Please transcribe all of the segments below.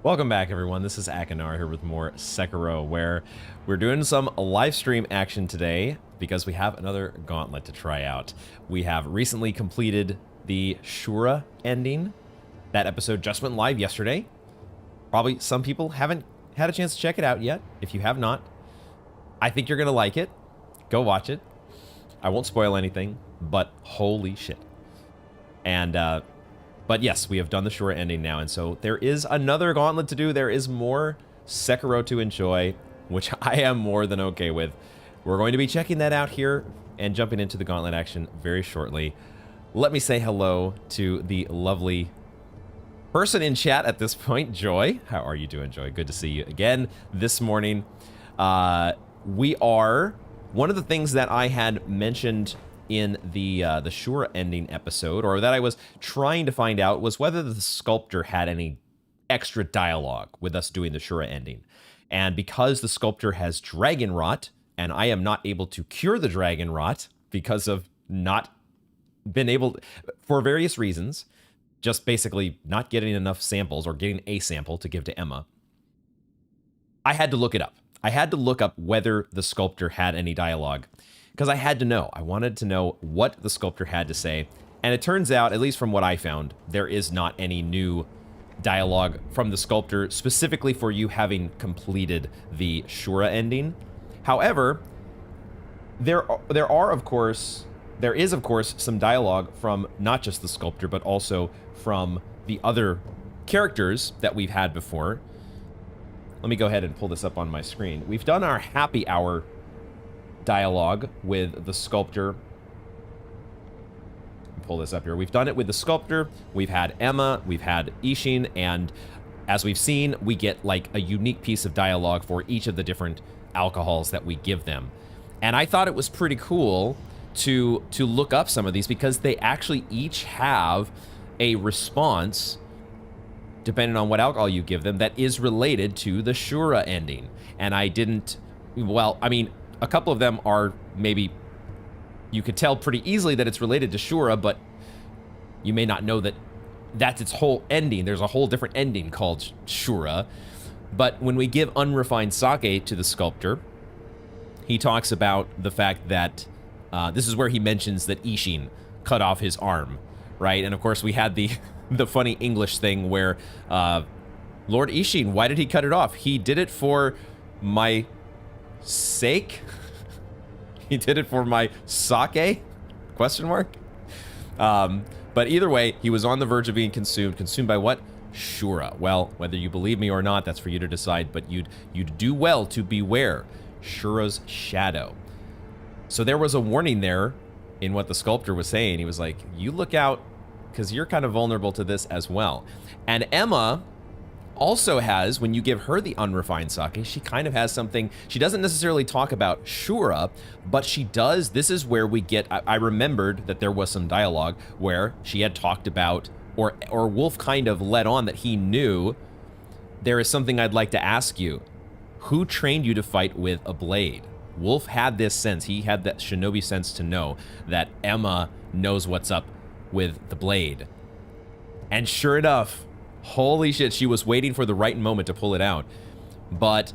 Welcome back, everyone. This is Akinar here with more Sekiro, where we're doing some live stream action today because we have another gauntlet to try out. We have recently completed the Shura ending. That episode just went live yesterday. Probably some people haven't had a chance to check it out yet. If you have not, I think you're going to like it. Go watch it. I won't spoil anything, but holy shit. And, but yes, we have done the Shura ending now, and so there is another gauntlet to do. There is more Sekiro to enjoy, which I am more than okay with. We're going to be checking that out here and jumping into the gauntlet action very shortly. Let me say hello to the lovely person in chat at this point, Joy. How are you doing, Joy? Good to see you again this morning. We are... One of the things that I had mentioned in the Shura ending episode, or that I was trying to find out, was whether the sculptor had any extra dialogue with us doing the Shura ending. And because the sculptor has dragon rot, and I am not able to cure the dragon rot because of not been able, for various reasons, just basically not getting enough samples or getting a sample to give to Emma, I had to look it up. I had to look up whether the sculptor had any dialogue, because I had to know. I wanted to know what the sculptor had to say. And it turns out, at least from what I found, there is not any new dialogue from the sculptor specifically for you having completed the Shura ending. However, there is of course some dialogue from not just the sculptor, but also from the other characters that we've had before. Let me go ahead and pull this up on my screen. We've done our happy hour dialogue with the sculptor. Pull this up here. We've done it with the sculptor. We've had Emma. We've had Isshin. And as we've seen, we get like a unique piece of dialogue for each of the different alcohols that we give them. And I thought it was pretty cool to look up some of these because they actually each have a response, depending on what alcohol you give them, that is related to the Shura ending. And I didn't... Well, I mean... A couple of them are maybe, you could tell pretty easily that it's related to Shura, but you may not know that that's its whole ending. There's a whole different ending called Shura. But when we give unrefined sake to the sculptor, he talks about the fact that, this is where he mentions that Isshin cut off his arm, right? And of course we had the funny English thing where, Lord Isshin, why did he cut it off? He did it for my... sake? He did it for my sake? Question mark? But either way, he was on the verge of being consumed. Consumed by what? Shura. Well, whether you believe me or not, that's for you to decide, but you'd do well to beware Shura's shadow. So there was a warning there in what the sculptor was saying. He was like, you look out, because you're kind of vulnerable to this as well. And Emma also has, when you give her the unrefined sake, she kind of has something. She doesn't necessarily talk about Shura, but she does. This is where we get, I remembered that there was some dialogue where she had talked about, or Wolf kind of let on that he knew, there is something I'd like to ask you. Who trained you to fight with a blade? Wolf had this sense. He had that shinobi sense to know that Emma knows what's up with the blade. And sure enough, holy shit, she was waiting for the right moment to pull it out. But,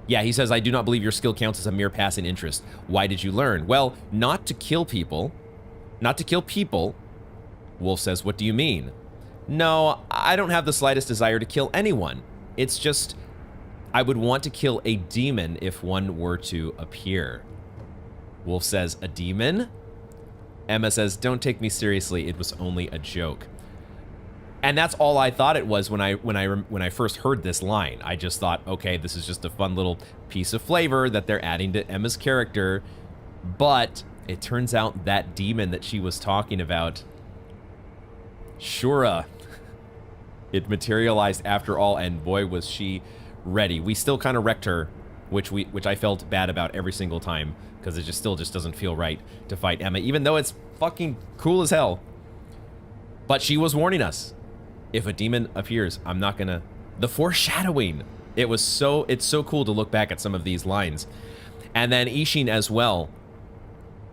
yeah, he says, I do not believe your skill counts as a mere passing interest. Why did you learn? Well, not to kill people. Not to kill people. Wolf says, what do you mean? No, I don't have the slightest desire to kill anyone. It's just, I would want to kill a demon if one were to appear. Wolf says, a demon? Emma says, don't take me seriously, it was only a joke. And that's all I thought it was when I first heard this line. I just thought, okay, this is just a fun little piece of flavor that they're adding to Emma's character. But it turns out that demon that she was talking about, Shura, it materialized after all, and boy was she ready. We still kind of wrecked her, which I felt bad about every single time, because it still doesn't feel right to fight Emma, even though it's fucking cool as hell. But she was warning us. If a demon appears, I'm not gonna... The foreshadowing! It's so cool to look back at some of these lines. And then Isshin as well.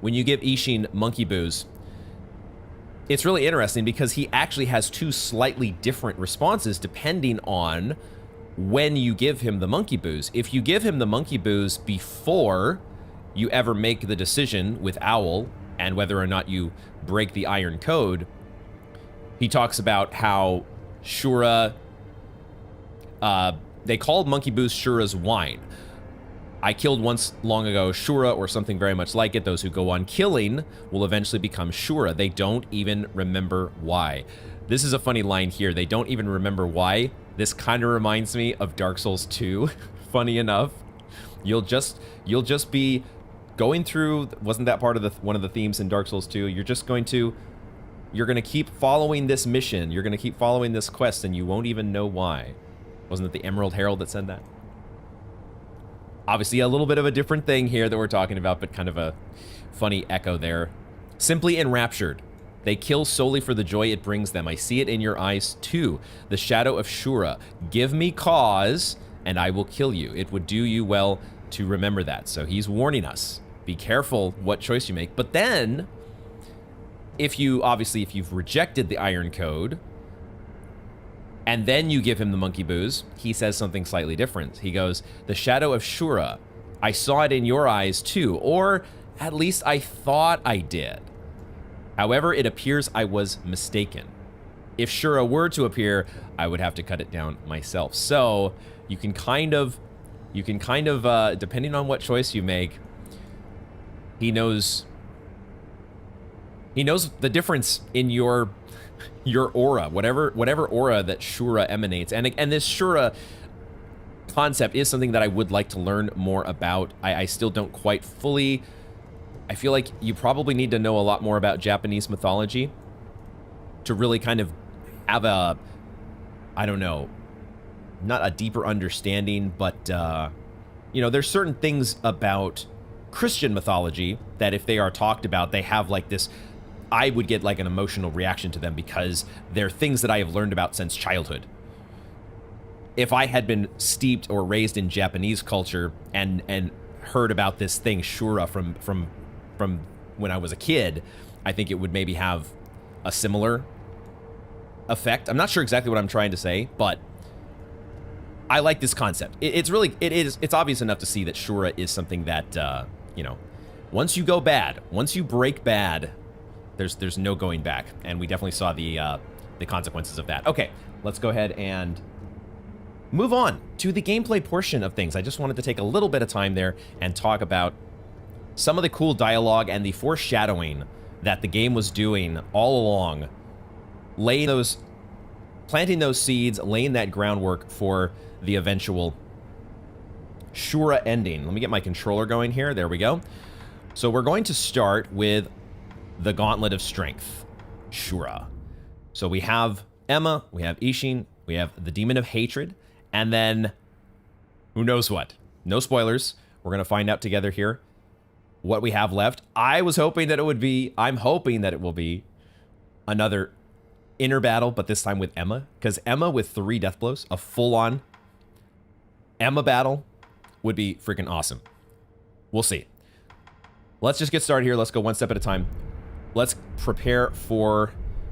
When you give Isshin monkey booze, it's really interesting because he actually has two slightly different responses depending on when you give him the monkey booze. If you give him the monkey booze before you ever make the decision with Owl and whether or not you break the iron code, he talks about how Shura, they called monkey booze Shura's wine. I killed once long ago Shura or something very much like it. Those who go on killing will eventually become Shura. They don't even remember why. This is a funny line here. They don't even remember why. This kind of reminds me of Dark Souls 2. Funny enough, you'll just be going through. Wasn't that part of one of the themes in Dark Souls 2? You're gonna keep following this mission. You're gonna keep following this quest, and you won't even know why. Wasn't it the Emerald Herald that said that? Obviously, a little bit of a different thing here that we're talking about, but kind of a funny echo there. Simply enraptured. They kill solely for the joy it brings them. I see it in your eyes, too. The shadow of Shura. Give me cause, and I will kill you. It would do you well to remember that. So he's warning us. Be careful what choice you make. But then, if you've rejected the Iron Code, and then you give him the monkey booze, he says something slightly different. He goes, the shadow of Shura. I saw it in your eyes, too. Or, at least I thought I did. However, it appears I was mistaken. If Shura were to appear, I would have to cut it down myself. So, you can kind of, depending on what choice you make, he knows the difference in your aura, whatever aura that Shura emanates. And this Shura concept is something that I would like to learn more about. I still don't quite fully. I feel like you probably need to know a lot more about Japanese mythology to really kind of have a, I don't know, not a deeper understanding, but, you know, there's certain things about Christian mythology that if they are talked about, they have like this, I would get like an emotional reaction to them because they're things that I have learned about since childhood. If I had been steeped or raised in Japanese culture and heard about this thing, Shura, from when I was a kid, I think it would maybe have a similar effect. I'm not sure exactly what I'm trying to say, but I like this concept. It's obvious enough to see that Shura is something that, you know, once you go bad, once you break bad, there's no going back. And we definitely saw the consequences of that. Okay, let's go ahead and move on to the gameplay portion of things. I just wanted to take a little bit of time there and talk about some of the cool dialogue and the foreshadowing that the game was doing all along, planting those seeds, laying that groundwork for the eventual Shura ending. Let me get my controller going here. There we go. So we're going to start with the Gauntlet of Strength, Shura. So we have Emma, we have Isshin, we have the Demon of Hatred, and then who knows what. No spoilers. We're going to find out together here what we have left. I'm hoping that it will be another inner battle, but this time with Emma, because Emma with 3 death blows, a full-on Emma battle would be freaking awesome. We'll see. Let's just get started here. Let's go one step at a time. Let's prepare for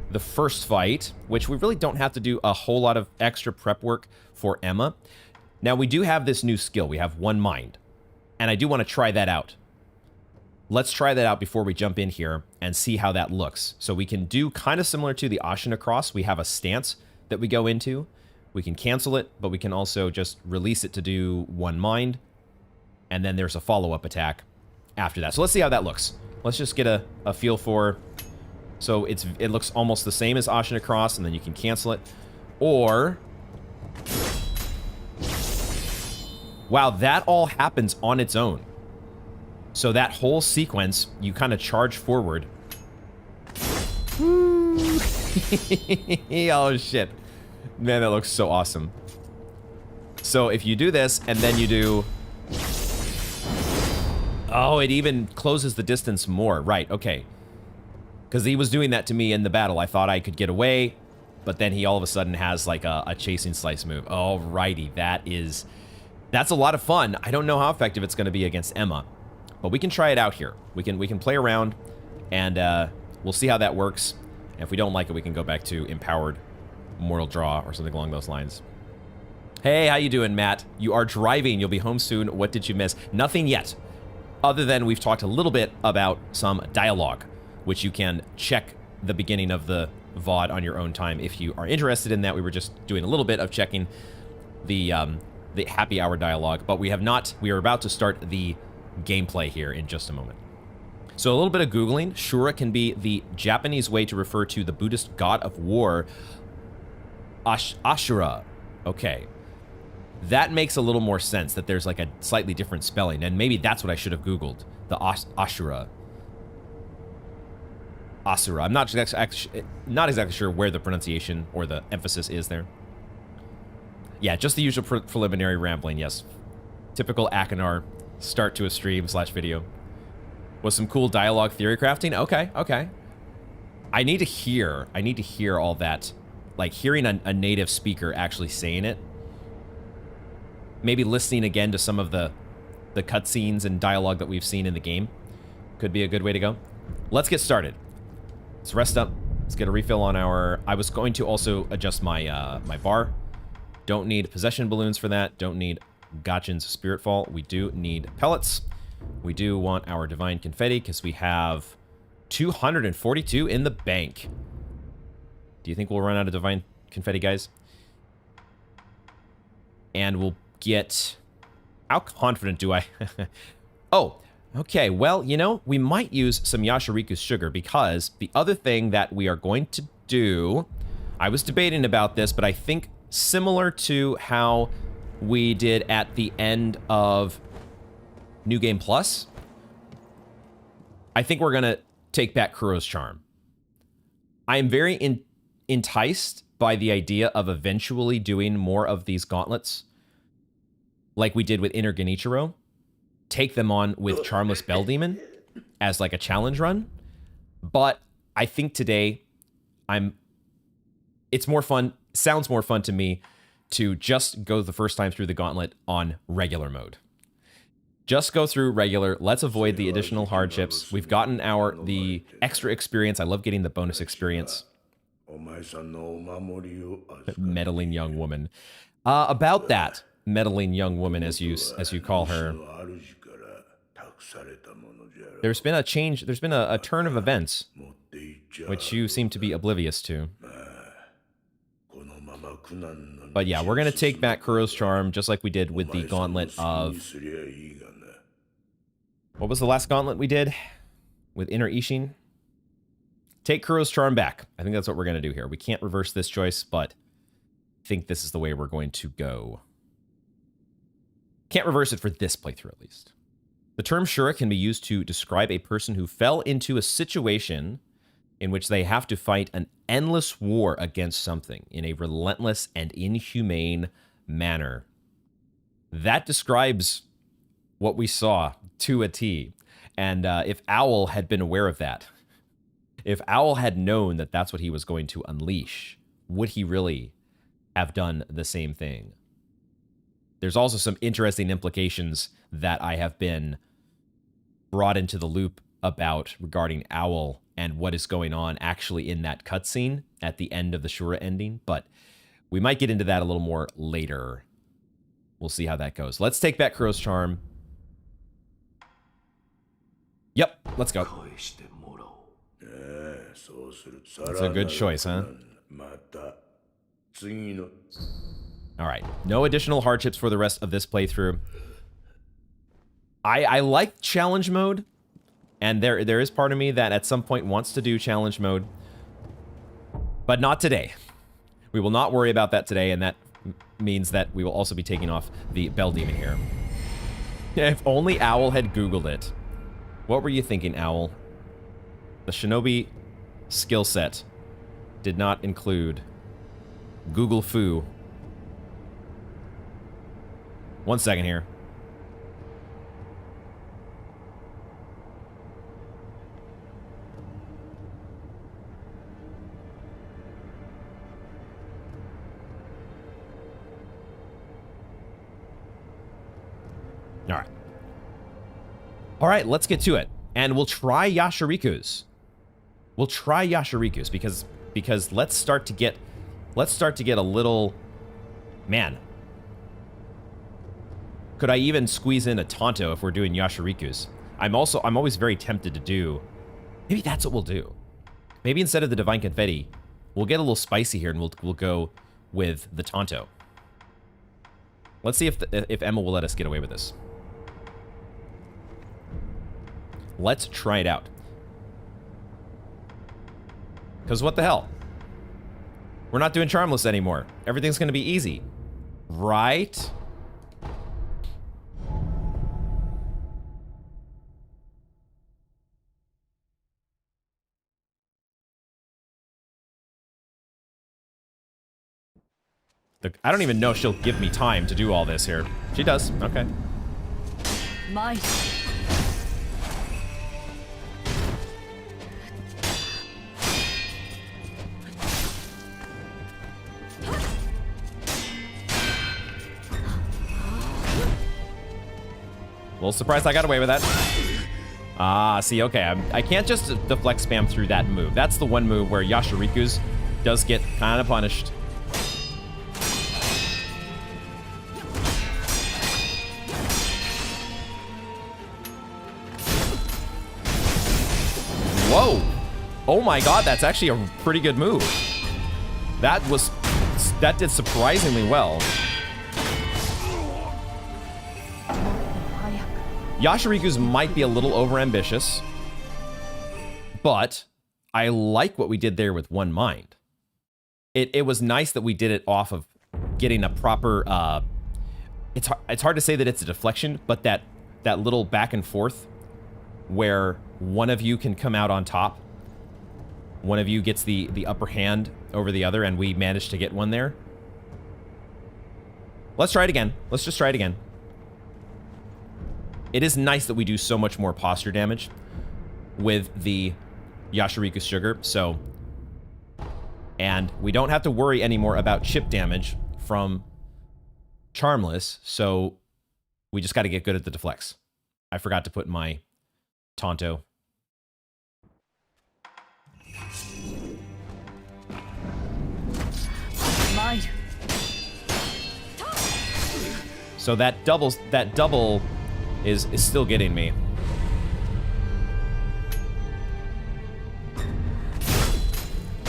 the first fight, which we really don't have to do a whole lot of extra prep work for Emma. Now, we do have this new skill. We have One Mind, and I do want to try that out. Let's try that out before we jump in here and see how that looks. So we can do kind of similar to the Ashina cross. We have a stance that we go into. We can cancel it, but we can also just release it to do One Mind. And then there's a follow-up attack after that. So let's see how that looks. Let's just get a feel for... So it looks almost the same as Ashina cross, and then you can cancel it. Or... Wow, that all happens on its own. So that whole sequence, you kind of charge forward. Oh, shit. Man, that looks so awesome. So if you do this, and then you do... Oh, it even closes the distance more. Right, okay. Because he was doing that to me in the battle. I thought I could get away, but then he all of a sudden has like a chasing slice move. Alrighty, that's a lot of fun. I don't know how effective it's going to be against Emma, but we can try it out here. We can play around, and we'll see how that works. And if we don't like it, we can go back to Empowered Mortal Draw or something along those lines. Hey, how you doing, Matt? You are driving. You'll be home soon. What did you miss? Nothing yet, other than we've talked a little bit about some dialogue, which you can check the beginning of the VOD on your own time if you are interested in that. We were just doing a little bit of checking the happy hour dialogue, but we have not. We are about to start the gameplay here in just a moment. So a little bit of Googling. Shura can be the Japanese way to refer to the Buddhist god of war, Ashura. Okay. That makes a little more sense, that there's like a slightly different spelling, and maybe that's what I should have Googled. The Ashura. Asura. I'm not exactly sure where the pronunciation or the emphasis is there. Yeah, just the usual preliminary rambling, yes. Typical Akinar start to a stream / video. With some cool dialogue theory crafting? Okay, okay. I need to hear all that. Like, hearing a native speaker actually saying it. Maybe listening again to some of the cutscenes and dialogue that we've seen in the game. Could be a good way to go. Let's get started. Let's rest up. Let's get a refill on our... I was going to also adjust my my bar. Don't need possession balloons for that. Don't need Gachin's Spirit Fall. We do need pellets. We do want our Divine Confetti because we have 242 in the bank. Do you think we'll run out of Divine Confetti, guys? And we'll get... How confident do I... Oh, okay. Well, you know, we might use some Yashiriku's sugar because the other thing that we are going to do... I was debating about this, but I think similar to how we did at the end of New Game Plus, I think we're going to take back Kuro's Charm. I am very enticed by the idea of eventually doing more of these gauntlets like we did with Inner Genichiro. Take them on with Charmless Bell Demon as like a challenge run. But I think today it's more fun, sounds more fun to me to just go the first time through the gauntlet on regular mode. Just go through regular. Let's avoid the additional hardships. We've gotten the extra experience. I love getting the bonus experience. Meddling young woman. About that meddling young woman, as you call her. There's been a change. There's been a turn of events, which you seem to be oblivious to. But yeah, we're gonna take back Kuro's Charm, just like we did with the gauntlet of... What was the last gauntlet we did? With Inner Isshin? Take Kuro's Charm back. I think that's what we're gonna do here. We can't reverse this choice, but I think this is the way we're going to go. Can't reverse it for this playthrough, at least. The term Shura can be used to describe a person who fell into a situation in which they have to fight an endless war against something in a relentless and inhumane manner. That describes what we saw to a T. And if Owl had been aware of that, if Owl had known that that's what he was going to unleash, would he really have done the same thing? There's also some interesting implications that I have been brought into the loop about regarding Owl and what is going on actually in that cutscene at the end of the Shura ending, but we might get into that a little more later. We'll see how that goes. Let's take back Kuro's Charm. Yep, let's go. That's a good choice, huh? All right, no additional hardships for the rest of this playthrough. I like challenge mode, and there is part of me that at some point wants to do challenge mode, but not today. We will not worry about that today, and that means that we will also be taking off the Bell Demon here. If only Owl had Googled it. What were you thinking, Owl? The Shinobi skill set did not include Google Foo. 1 second here. All right, let's get to it. And we'll try Yashiriku's. We'll try Yashiriku's because let's start to get a little, man. Could I even squeeze in a Tonto if we're doing Yashiriku's? I'm always very tempted to do. Maybe that's what we'll do. Maybe instead of the Divine Confetti, we'll get a little spicy here and we'll go with the Tonto. Let's see if Emma will let us get away with this. Let's try it out. Because what the hell? We're not doing Charmless anymore. Everything's going to be easy. Right? I don't even know if she'll give me time to do all this here. She does. Okay. Might. A little surprised I got away with that. Ah, see, okay. I can't just deflect spam through that move. That's the one move where Yashiriku's does get kind of punished. Whoa! Oh my god, that's actually a pretty good move. That did surprisingly well. Yashiriku's might be a little overambitious, but I like what we did there with One Mind. It was nice that we did it off of getting a proper, it's hard to say that it's a deflection, but that little back and forth where one of you can come out on top, one of you gets the upper hand over the other, and we managed to get one there. Let's try it again. Let's just try it again. It is nice that we do so much more posture damage with the Yashiriku's Sugar, so... And we don't have to worry anymore about chip damage from Charmless, so we just got to get good at the deflects. I forgot to put my Tonto. Might. So that double is still getting me.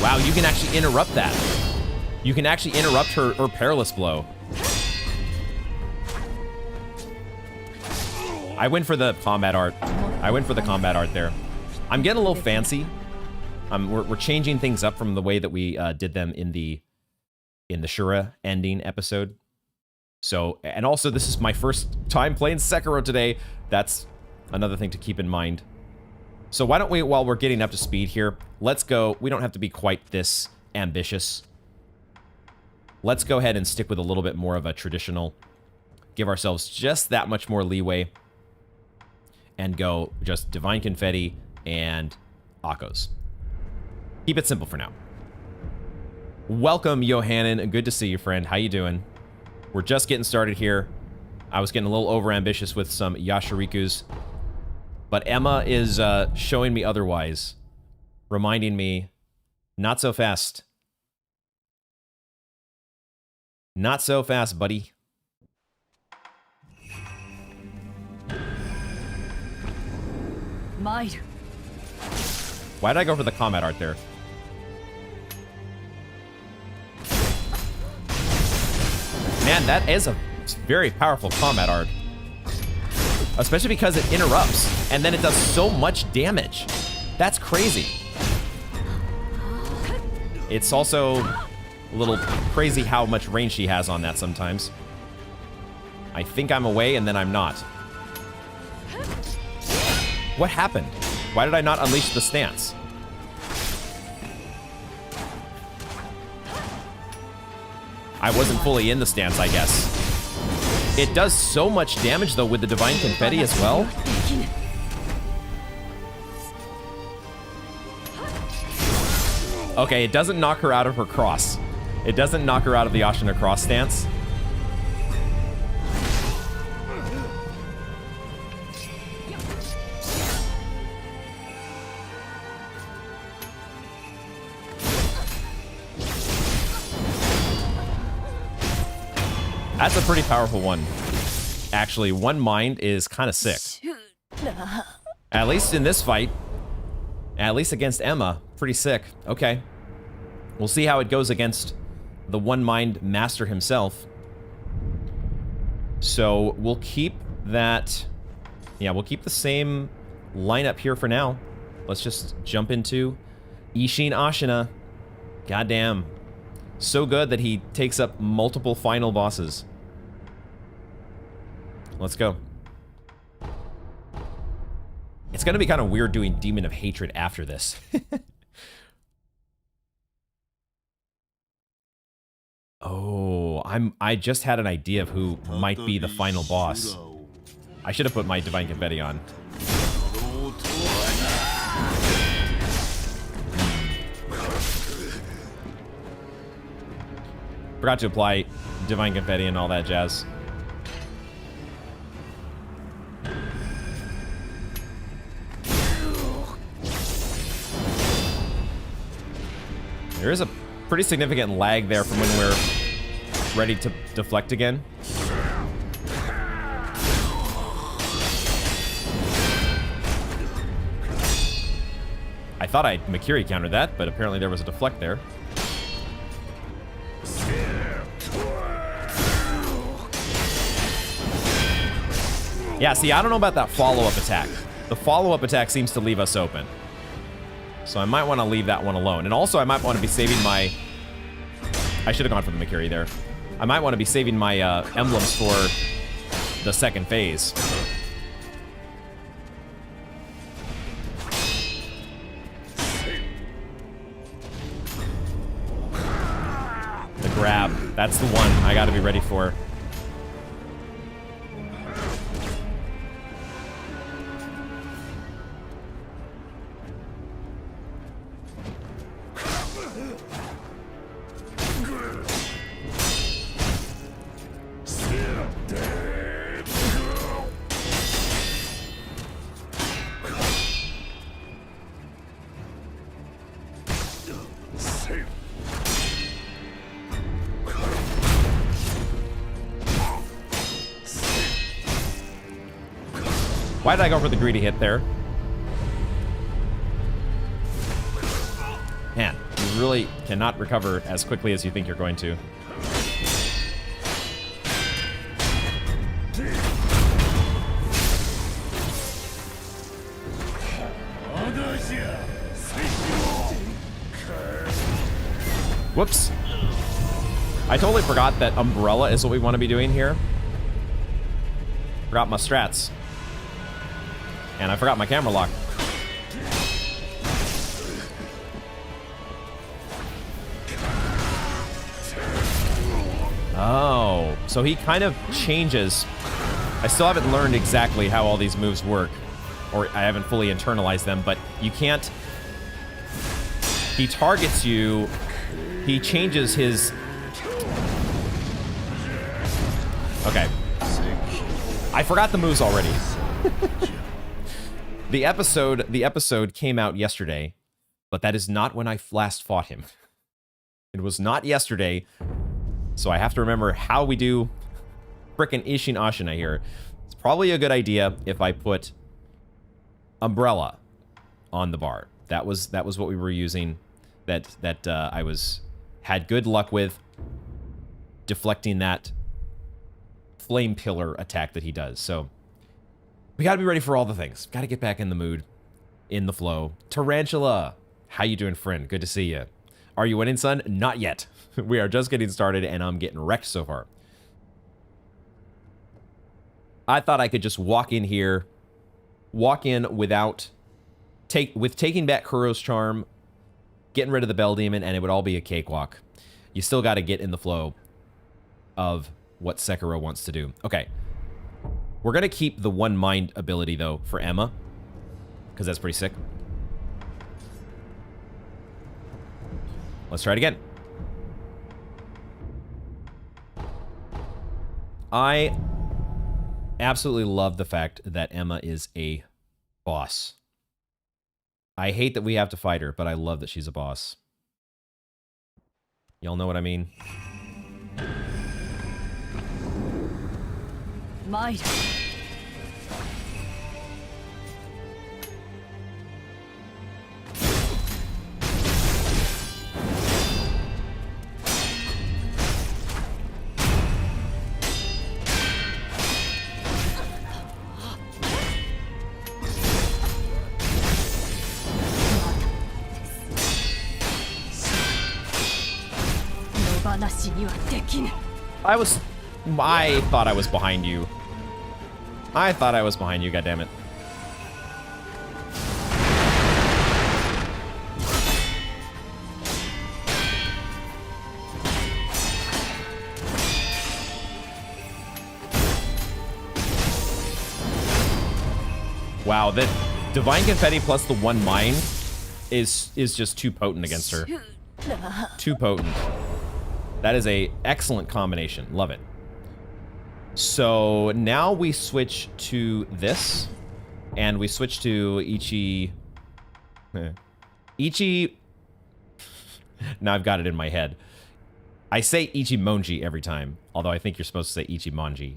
Wow, you can actually interrupt that. You can actually interrupt her Perilous Blow. I went for the combat art. I went for the combat art there. I'm getting a little fancy. We're changing things up from the way that we did them in the Shura ending episode. So, and also this is my first time playing Sekiro today. That's another thing to keep in mind. So why don't we, while we're getting up to speed here, let's go. We don't have to be quite this ambitious. Let's go ahead and stick with a little bit more of a traditional. Give ourselves just that much more leeway. And go just Divine Confetti and Akos. Keep it simple for now. Welcome, Yohanan. Good to see you, friend. How you doing? We're just getting started here. I was getting a little overambitious with some Yashiriku's. But Emma is showing me otherwise. Reminding me, not so fast. Not so fast, buddy. Might. Why did I go for the combat art there? Man, that is a very powerful combat art. Especially because it interrupts, and then it does so much damage. That's crazy. It's also a little crazy how much range she has on that sometimes. I think I'm away, and then I'm not. What happened? Why did I not unleash the stance? I wasn't fully in the stance, I guess. It does so much damage, though, with the Divine Confetti as well. Okay, it doesn't knock her out of her cross. It doesn't knock her out of the Ashina cross stance. That's a pretty powerful one. Actually, one mind is kind of sick. At least in this fight. At least against Emma. Pretty sick. Okay. We'll see how it goes against the one mind master himself. So we'll keep that... Yeah, we'll keep the same lineup here for now. Let's just jump into Isshin Ashina. Goddamn. So good that he takes up multiple final bosses. Let's go. It's gonna be kind of weird doing Demon of Hatred after this. Oh, I just had an idea of who might be the final boss. I should have put my Divine Confetti on. Forgot to apply Divine Confetti and all that jazz. There is a pretty significant lag there from when we're ready to deflect again. I thought I Makiri countered that, but apparently there was a deflect there. Yeah, see, I don't know about that follow-up attack. The follow-up attack seems to leave us open. So I might want to leave that one alone. And also, I might want to be saving my... I should have gone for the Makiri there. I might want to be saving my emblems for the second phase. The grab. That's the one I got to be ready for. Why did I go for the greedy hit there? Man, you really cannot recover as quickly as you think you're going to. Whoops. I totally forgot that Umbrella is what we want to be doing here. Forgot my strats. And I forgot my camera lock. Oh, so he kind of changes. I still haven't learned exactly how all these moves work, or I haven't fully internalized them, but you can't... He targets you, he changes his... Okay. I forgot the moves already. The episode came out yesterday, but that is not when I last fought him. It was not yesterday, so I have to remember how we do frickin' Isshin Ashina here. It's probably a good idea if I put Umbrella on the bar. That was what we were using. That I had good luck with deflecting that flame pillar attack that he does. So we gotta be ready for all the things. Gotta get back in the mood, in the flow. Tarantula, how you doing, friend? Good to see you. Are you winning, son? Not yet. We are just getting started, and I'm getting wrecked so far. I thought I could just walk in here, walk in without taking back Kuro's charm, getting rid of the Bell Demon, and it would all be a cakewalk. You still got to get in the flow of what Sekiro wants to do. Okay. We're going to keep the one mind ability, though, for Emma, because that's pretty sick. Let's try it again. I absolutely love the fact that Emma is a boss. I hate that we have to fight her, but I love that she's a boss. Y'all know what I mean? 参る I thought I was behind you. I thought I was behind you, goddammit. Wow, that Divine Confetti plus the 1 mind is just too potent against her. Too potent. That is a excellent combination. Love it. So now we switch to this, and we switch to Ichi. Ichi. Now I've got it in my head. I say Ichimonji every time, although I think you're supposed to say Ichimonji,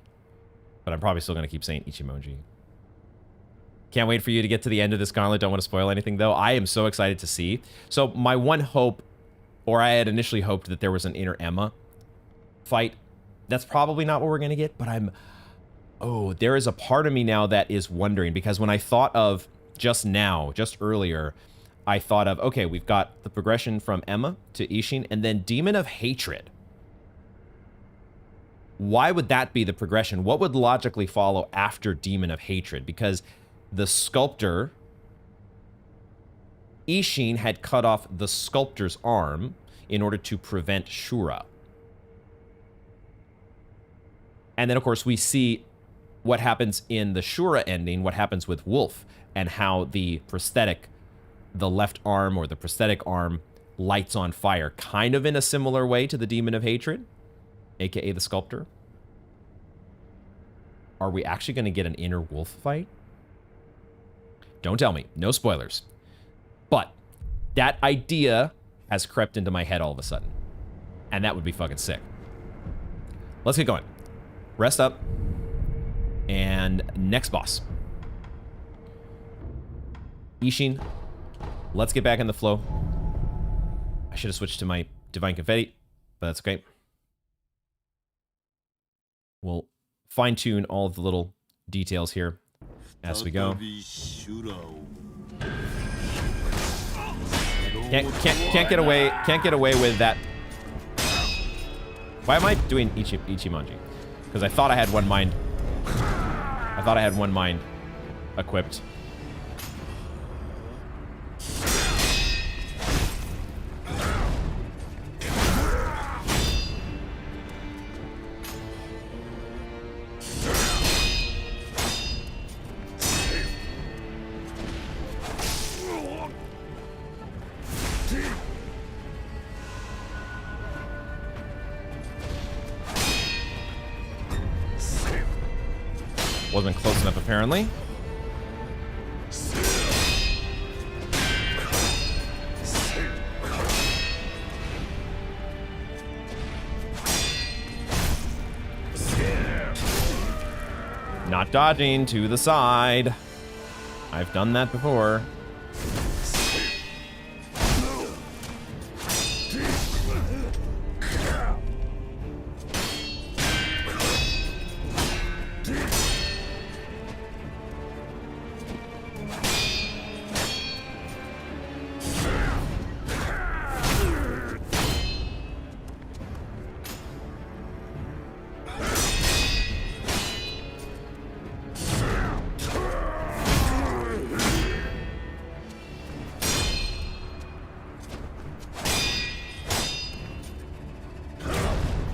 but I'm probably still gonna keep saying Ichimonji. Can't wait for you to get to the end of this gauntlet. Don't want to spoil anything though. I am so excited to see. So my one hope, or I had initially hoped that there was an inner Emma fight. That's probably not what we're going to get, but oh, there is a part of me now that is wondering, because when I thought of just earlier, I thought of, okay, we've got the progression from Emma to Isshin, and then Demon of Hatred. Why would that be the progression? What would logically follow after Demon of Hatred? Because the sculptor, Isshin, had cut off the sculptor's arm in order to prevent Shura. And then, of course, we see what happens in the Shura ending, what happens with Wolf, and how the prosthetic, the left arm or the prosthetic arm, lights on fire, kind of in a similar way to the Demon of Hatred, aka the sculptor. Are we actually going to get an inner Wolf fight? Don't tell me. No spoilers. But that idea has crept into my head all of a sudden. And that would be fucking sick. Let's get going. Rest up. And next boss. Isshin. Let's get back in the flow. I should have switched to my Divine Confetti, but that's okay. We'll fine-tune all of the little details here as we go. Can't get away with that. Why am I doing Ichimonji? Because I thought I had 1 mind. I thought I had 1 mind equipped. Wasn't close enough, apparently. Not dodging, to the side. I've done that before.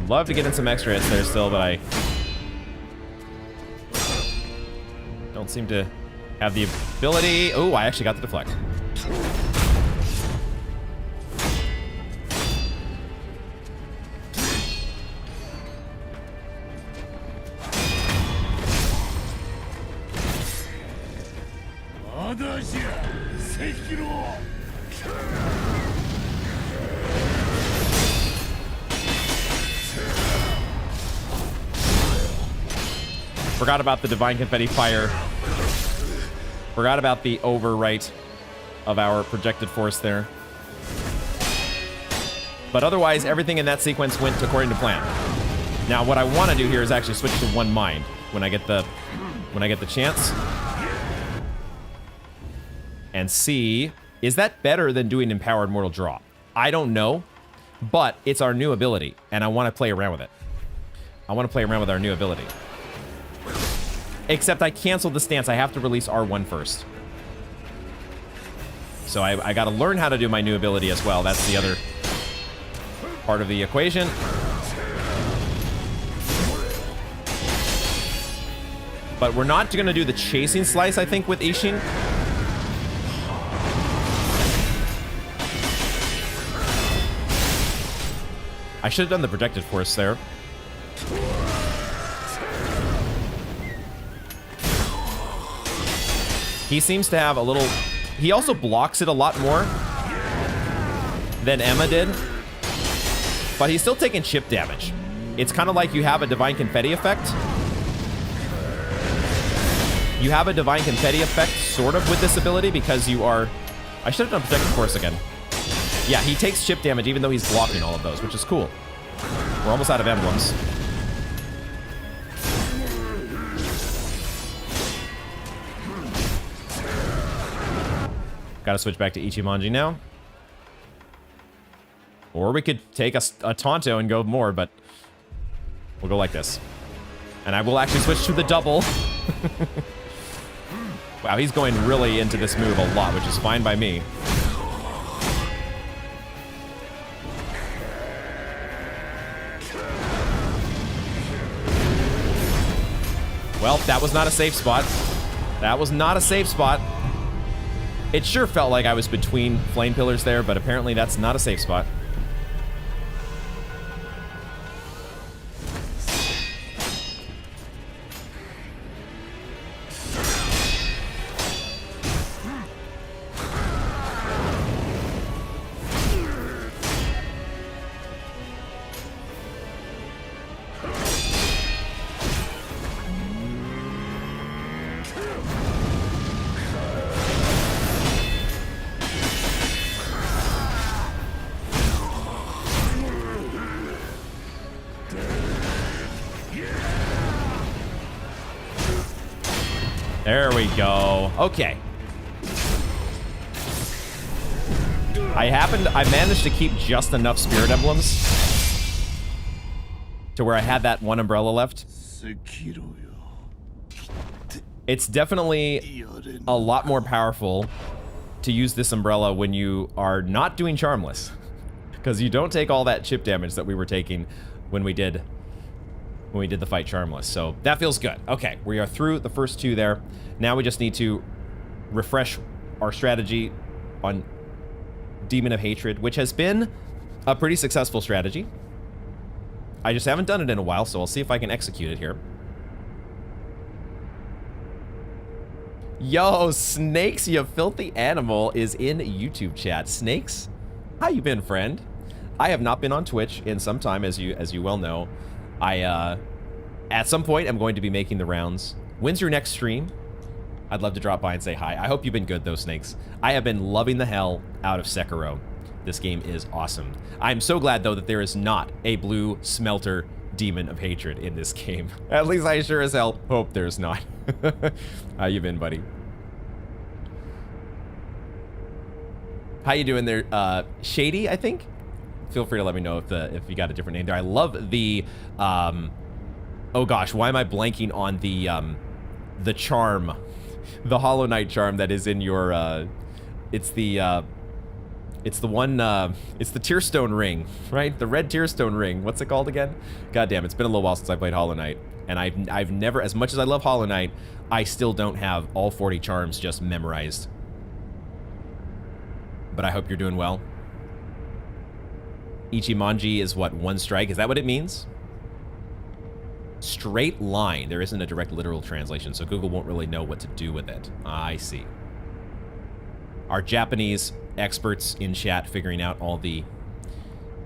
Love to get in some extra hits there still, but I don't seem to have the ability. Oh, I actually got the deflect. Sekiro. Forgot about the Divine Confetti Fire. Forgot about the overwrite of our projected force there. But otherwise, everything in that sequence went according to plan. Now, what I want to do here is actually switch to one mind when I get the chance. And see, is that better than doing Empowered Mortal Draw? I don't know, but it's our new ability, and I want to play around with it. I want to play around with our new ability. Except I canceled the stance. I have to release R1 first. So I got to learn how to do my new ability as well. That's the other part of the equation. But we're not going to do the chasing slice, I think, with Isshin. I should have done the projected force there. He seems to have a little... He also blocks it a lot more than Emma did. But he's still taking chip damage. It's kind of like you have a Divine Confetti effect. You have a Divine Confetti effect, sort of, with this ability because you are... I should have done Protective Force again. Yeah, he takes chip damage even though he's blocking all of those, which is cool. We're almost out of emblems. Gotta switch back to Ichimonji now. Or we could take a Tonto and go more, but we'll go like this. And I will actually switch to the double. Wow, he's going really into this move a lot, which is fine by me. Well, that was not a safe spot. That was not a safe spot. It sure felt like I was between flame pillars there, but apparently that's not a safe spot. There we go. Okay. I managed to keep just enough spirit emblems to where I had that one umbrella left. Sekiro. It's definitely a lot more powerful to use this umbrella when you are not doing Charmless, because you don't take all that chip damage that we were taking when we did the fight Charmless. So that feels good. Okay, we are through the first two there. Now we just need to refresh our strategy on Demon of Hatred, which has been a pretty successful strategy. I just haven't done it in a while, so I'll see if I can execute it here. Yo, Snakes, you filthy animal, is in YouTube chat. Snakes, how you been, friend? I have not been on Twitch in some time, as you well know. I, at some point, I'm going to be making the rounds. When's your next stream? I'd love to drop by and say hi. I hope you've been good, though, Snakes. I have been loving the hell out of Sekiro. This game is awesome. I'm so glad, though, that there is not a blue smelter Demon of Hatred in this game. At least I sure as hell hope there's not. How you been, buddy? How you doing there? Shady, I think? Feel free to let me know if you got a different name there. I love the, oh gosh, why am I blanking on the charm? The Hollow Knight charm that is in your, it's the one, it's the Tearstone ring, right? The red Tearstone ring. What's it called again? God damn, it's been a little while since I played Hollow Knight. And I've never, as much as I love Hollow Knight, I still don't have all 40 charms just memorized. But I hope you're doing well. Ichimonji is what, one strike? Is that what it means? Straight line. There isn't a direct literal translation, so Google won't really know what to do with it. I see. Our Japanese experts in chat figuring out all the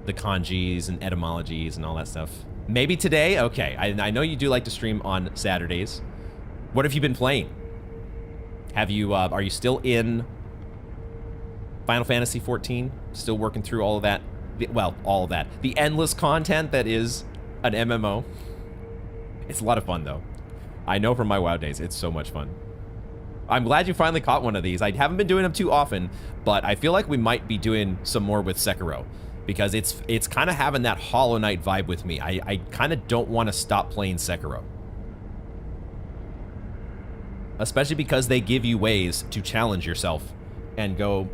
kanjis and etymologies and all that stuff. Maybe today? Okay, I know you do like to stream on Saturdays. What have you been playing? Have you, are you still in Final Fantasy XIV? Still working through all of that? Well, all of that. The endless content that is an MMO. It's a lot of fun, though. I know from my WoW days, it's so much fun. I'm glad you finally caught one of these. I haven't been doing them too often, but I feel like we might be doing some more with Sekiro, because it's kind of having that Hollow Knight vibe with me. I kind of don't want to stop playing Sekiro. Especially because they give you ways to challenge yourself and go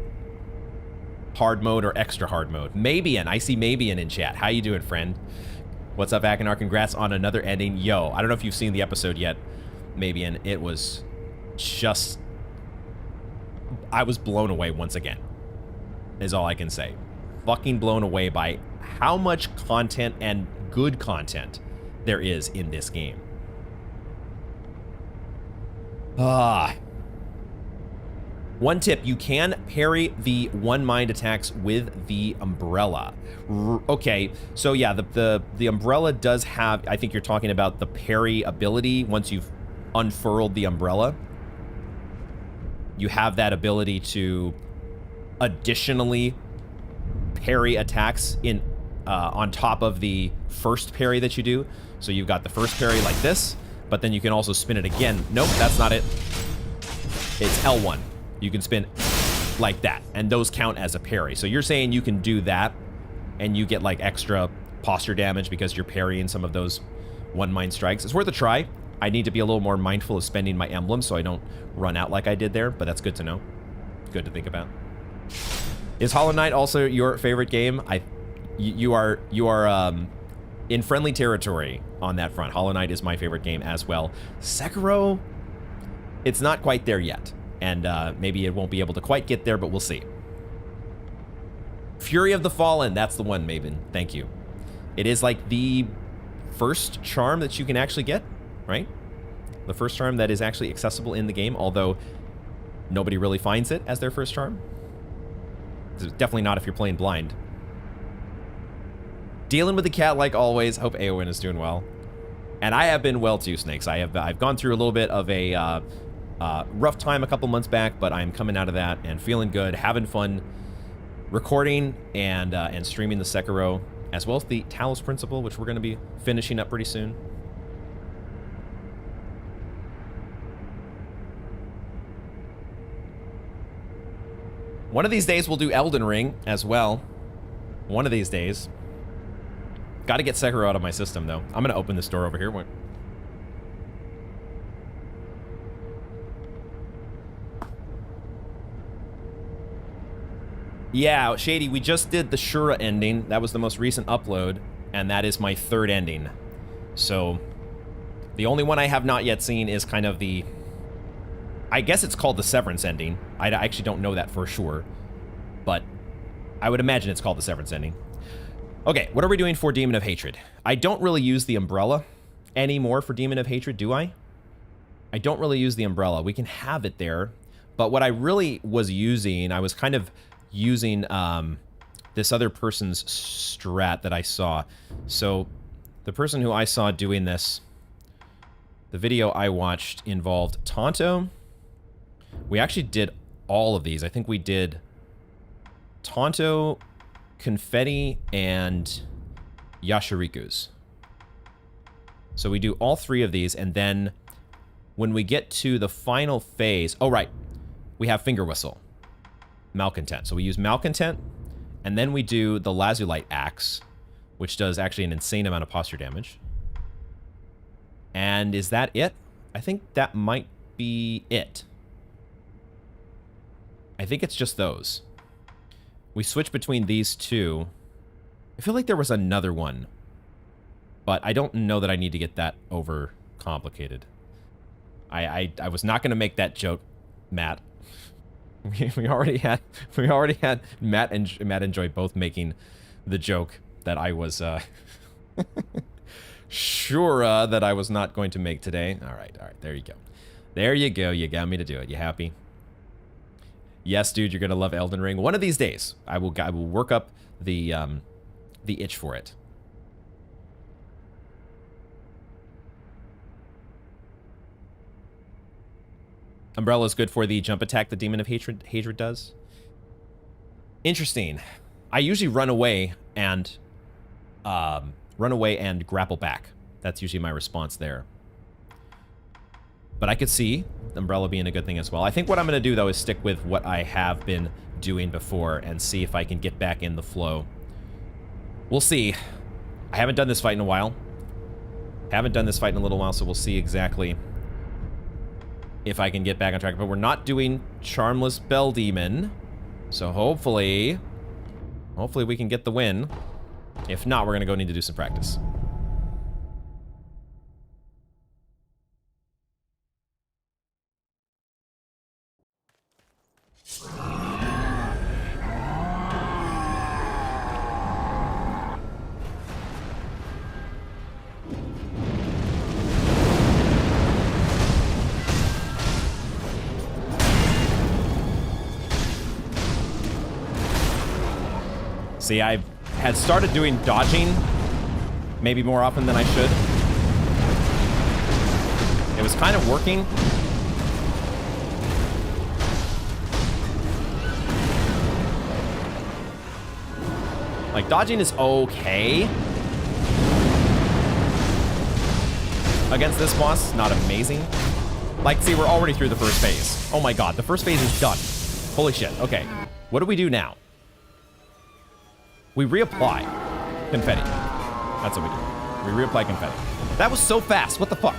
hard mode or extra hard mode. Mabian, I see Mabian in chat. How you doing, friend? What's up, Akinar? Congrats on another ending. Yo, I don't know if you've seen the episode yet, Mabian. It was just... I was blown away once again, is all I can say. Fucking blown away by how much content and good content there is in this game. One tip, you can parry the one mind attacks with the umbrella. Okay, so yeah, the umbrella does have, I think you're talking about the parry ability. Once you've unfurled the umbrella, you have that ability to additionally parry attacks in on top of the first parry that you do. So you've got the first parry like this, but then you can also spin it again. Nope, that's not it. It's L1. You can spin like that, and those count as a parry. So you're saying you can do that, and you get like extra posture damage because you're parrying some of those one mind strikes. It's worth a try. I need to be a little more mindful of spending my emblems so I don't run out like I did there, but that's good to know. Good to think about. Is Hollow Knight also your favorite game? You are in friendly territory on that front. Hollow Knight is my favorite game as well. Sekiro, it's not quite there yet, and maybe it won't be able to quite get there, but we'll see. Fury of the Fallen, that's the one, Maven. Thank you. It is like the first charm that you can actually get, right? The first charm that is actually accessible in the game, although nobody really finds it as their first charm. Definitely not if you're playing blind. Dealing with the cat like always. Hope Aowen is doing well. And I have been well too, Snakes. I've gone through a little bit of a rough time a couple months back, but I'm coming out of that and feeling good, having fun, recording and streaming the Sekiro, as well as the Talos Principle, which we're going to be finishing up pretty soon. One of these days we'll do Elden Ring as well. One of these days. Got to get Sekiro out of my system, though. I'm going to open this door over here. Yeah, Shady, we just did the Shura ending. That was the most recent upload, and that is my third ending. So, the only one I have not yet seen is kind of the... I guess it's called the Severance ending. I actually don't know that for sure, but I would imagine it's called the Severance ending. Okay, what are we doing for Demon of Hatred? I don't really use the umbrella anymore for Demon of Hatred, do I? I don't really use the umbrella. We can have it there, but what I really was using, I was kind of using this other person's strat that I saw. So the person who I saw doing this, the video I watched involved Tonto. We actually did all of these. I think we did Tonto, Confetti, and Yashiriku's. So we do all three of these, and then when we get to the final phase... Oh, right. We have Finger Whistle. Malcontent. So we use Malcontent, and then we do the Lazulite Axe, which does actually an insane amount of posture damage. And is that it? I think that might be it. I think it's just those. We switch between these two. I feel like there was another one, but I don't know that I need to get that over complicated. I was not going to make that joke, Matt. We already had Matt and Joy both making the joke that I was sure that I was not going to make today. All right, there you go. There you go. You got me to do it. You happy? Yes, dude, you're gonna love Elden Ring. One of these days, I will work up the itch for it. Umbrella is good for the jump attack the Demon of Hatred does. Interesting. I usually run away and grapple back. That's usually my response there. But I could see Umbrella being a good thing as well. I think what I'm going to do, though, is stick with what I have been doing before and see if I can get back in the flow. We'll see. I haven't done this fight in a while. Haven't done this fight in a little while, so we'll see exactly if I can get back on track. But we're not doing Charmless Bell Demon, so hopefully we can get the win. If not, we're going to go need to do some practice. See, I had started doing dodging maybe more often than I should. It was kind of working. Like, dodging is okay against this boss. Not amazing. Like, see, we're already through the first phase. Oh my god, the first phase is done. Holy shit. Okay. What do we do now? We reapply confetti. That's what we do. We reapply confetti. That was so fast. What the fuck?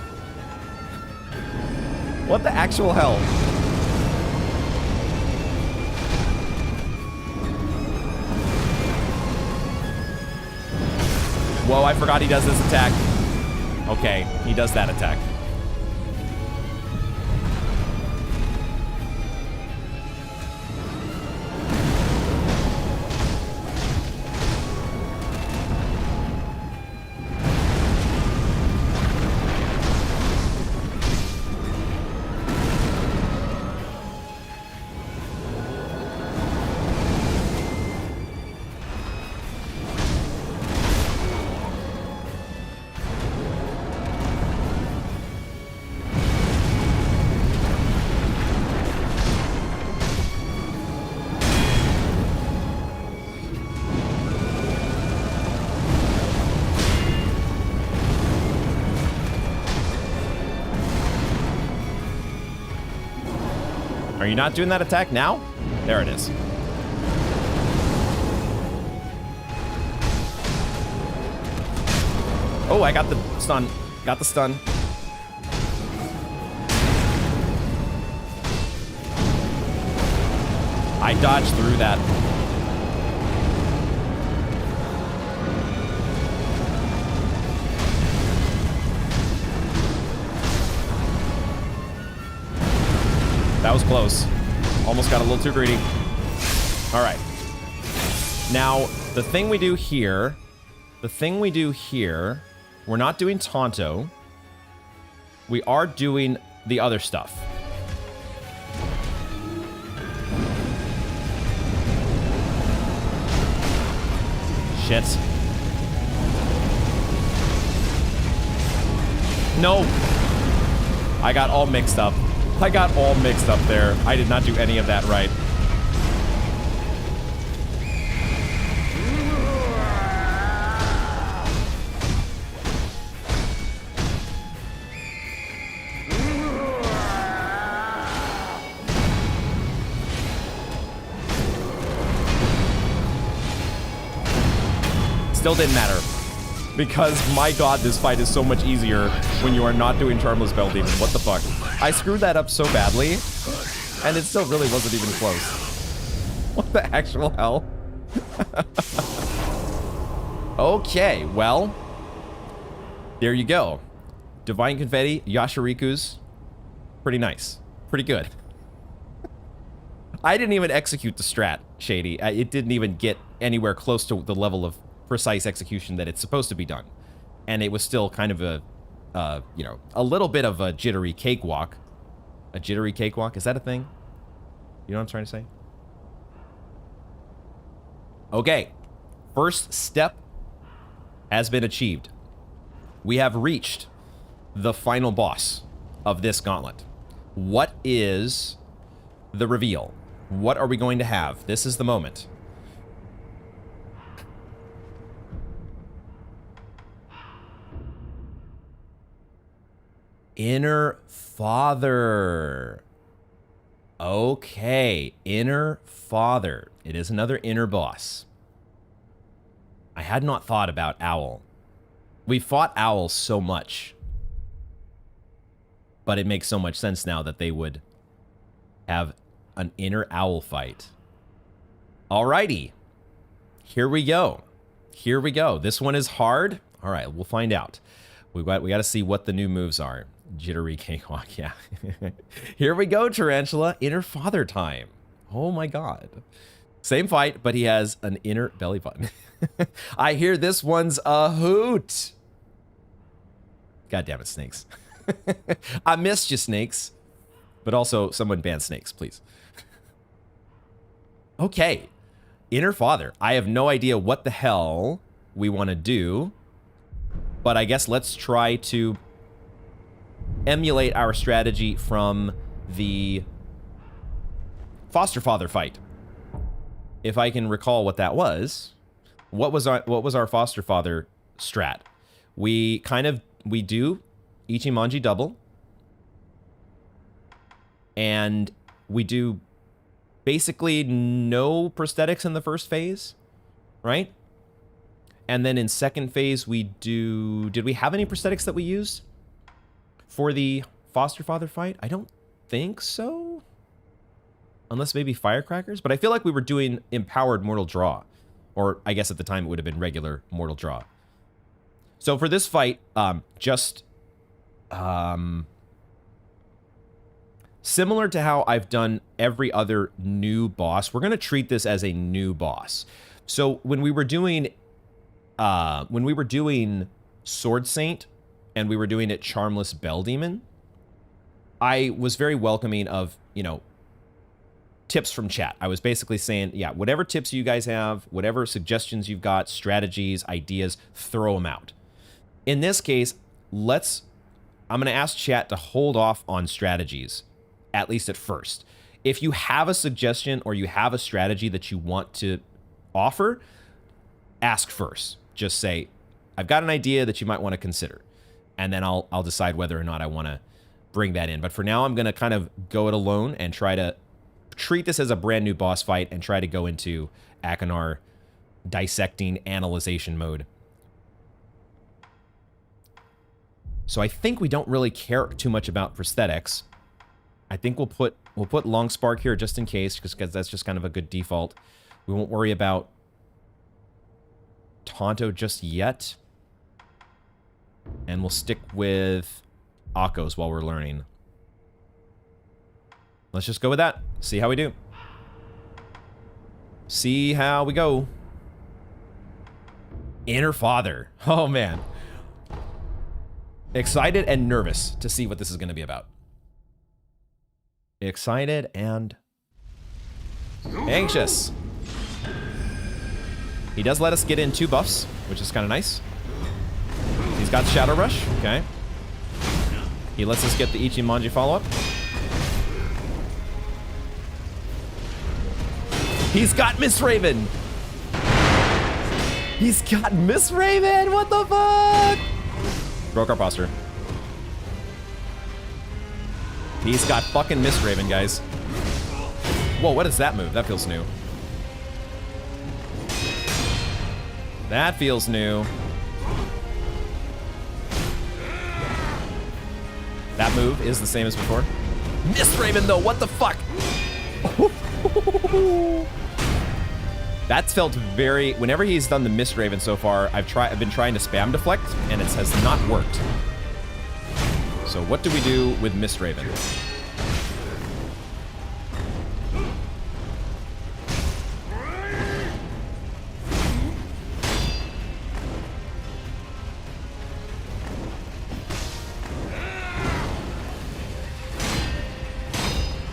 What the actual hell? Whoa, I forgot he does this attack. Okay, he does that attack. Are you not doing that attack now? There it is. Oh, I got the stun. Got the stun. I dodged through that. That was close. Almost got a little too greedy. All right. Now, the thing we do here, we're not doing Tonto. We are doing the other stuff. Shit. No. I got all mixed up. I got all mixed up there. I did not do any of that right. Still didn't matter. Because, my god, this fight is so much easier when you are not doing Charmless Bell Demon. What the fuck? I screwed that up so badly, and it still really wasn't even close. What the actual hell? Okay, well, there you go. Divine Confetti, Yashiriku's, pretty nice. Pretty good. I didn't even execute the strat, Shady. It didn't even get anywhere close to the level of precise execution that it's supposed to be done. And it was still kind of a, you know, a little bit of a jittery cakewalk. A jittery cakewalk? Is that a thing? You know what I'm trying to say? Okay. First step has been achieved. We have reached the final boss of this gauntlet. What is the reveal? What are we going to have? This is the moment. Inner Father. Okay, Inner Father. It is another inner boss. I had not thought about Owl. We fought Owl so much. But it makes so much sense now that they would have an inner Owl fight. Alrighty. Here we go. Here we go. This one is hard. All right, we'll find out. We got to see what the new moves are. Jittery cakewalk, yeah. Here we go, Tarantula. Inner Father time. Oh my god. Same fight, but he has an inner belly button. I hear this one's a hoot. God damn it, snakes. I missed you, snakes. But also, someone ban snakes, please. Okay. Inner Father. I have no idea what the hell we want to do. But I guess let's try to emulate our strategy from the foster father fight. If I can recall what that was. What was our foster father strat? We do Ichimonji double. And we do basically no prosthetics in the first phase, right? And then in second phase we do... Did we have any prosthetics that we used for the foster father fight? I don't think so. Unless maybe firecrackers. But I feel like we were doing empowered mortal draw. Or I guess at the time it would have been regular mortal draw. So for this fight, similar to how I've done every other new boss, we're going to treat this as a new boss. So when we were doing Sword Saint and we were doing it Charmless Bell Demon, I was very welcoming of, tips from chat. I was basically saying, yeah, whatever tips you guys have, whatever suggestions you've got, strategies, ideas, throw them out. In this case, I'm going to ask chat to hold off on strategies, at least at first. If you have a suggestion or you have a strategy that you want to offer, ask first. Just say, I've got an idea that you might want to consider. And then I'll decide whether or not I want to bring that in. But for now, I'm going to kind of go it alone and try to treat this as a brand new boss fight and try to go into Akinar dissecting analyzation mode. So I think we don't really care too much about prosthetics. I think we'll put Long Spark here just in case, because that's just kind of a good default. We won't worry about Tonto just yet. And we'll stick with Akos while we're learning. Let's just go with that. See how we do. See how we go. Inner Father. Oh, man. Excited and nervous to see what this is going to be about. Excited and anxious. He does let us get in 2 buffs, which is kind of nice. He's got Shadow Rush. Okay. He lets us get the Ichimonji follow-up. He's got Miss Raven. He's got Miss Raven. What the fuck? Broke our posture. He's got fucking Miss Raven, guys. Whoa, what is that move? That feels new. That feels new. That move is the same as before. Miss Raven, though, what the fuck? That's felt very... Whenever he's done the Miss Raven so far, I've been trying to spam deflect, and it has not worked. So what do we do with Miss Raven?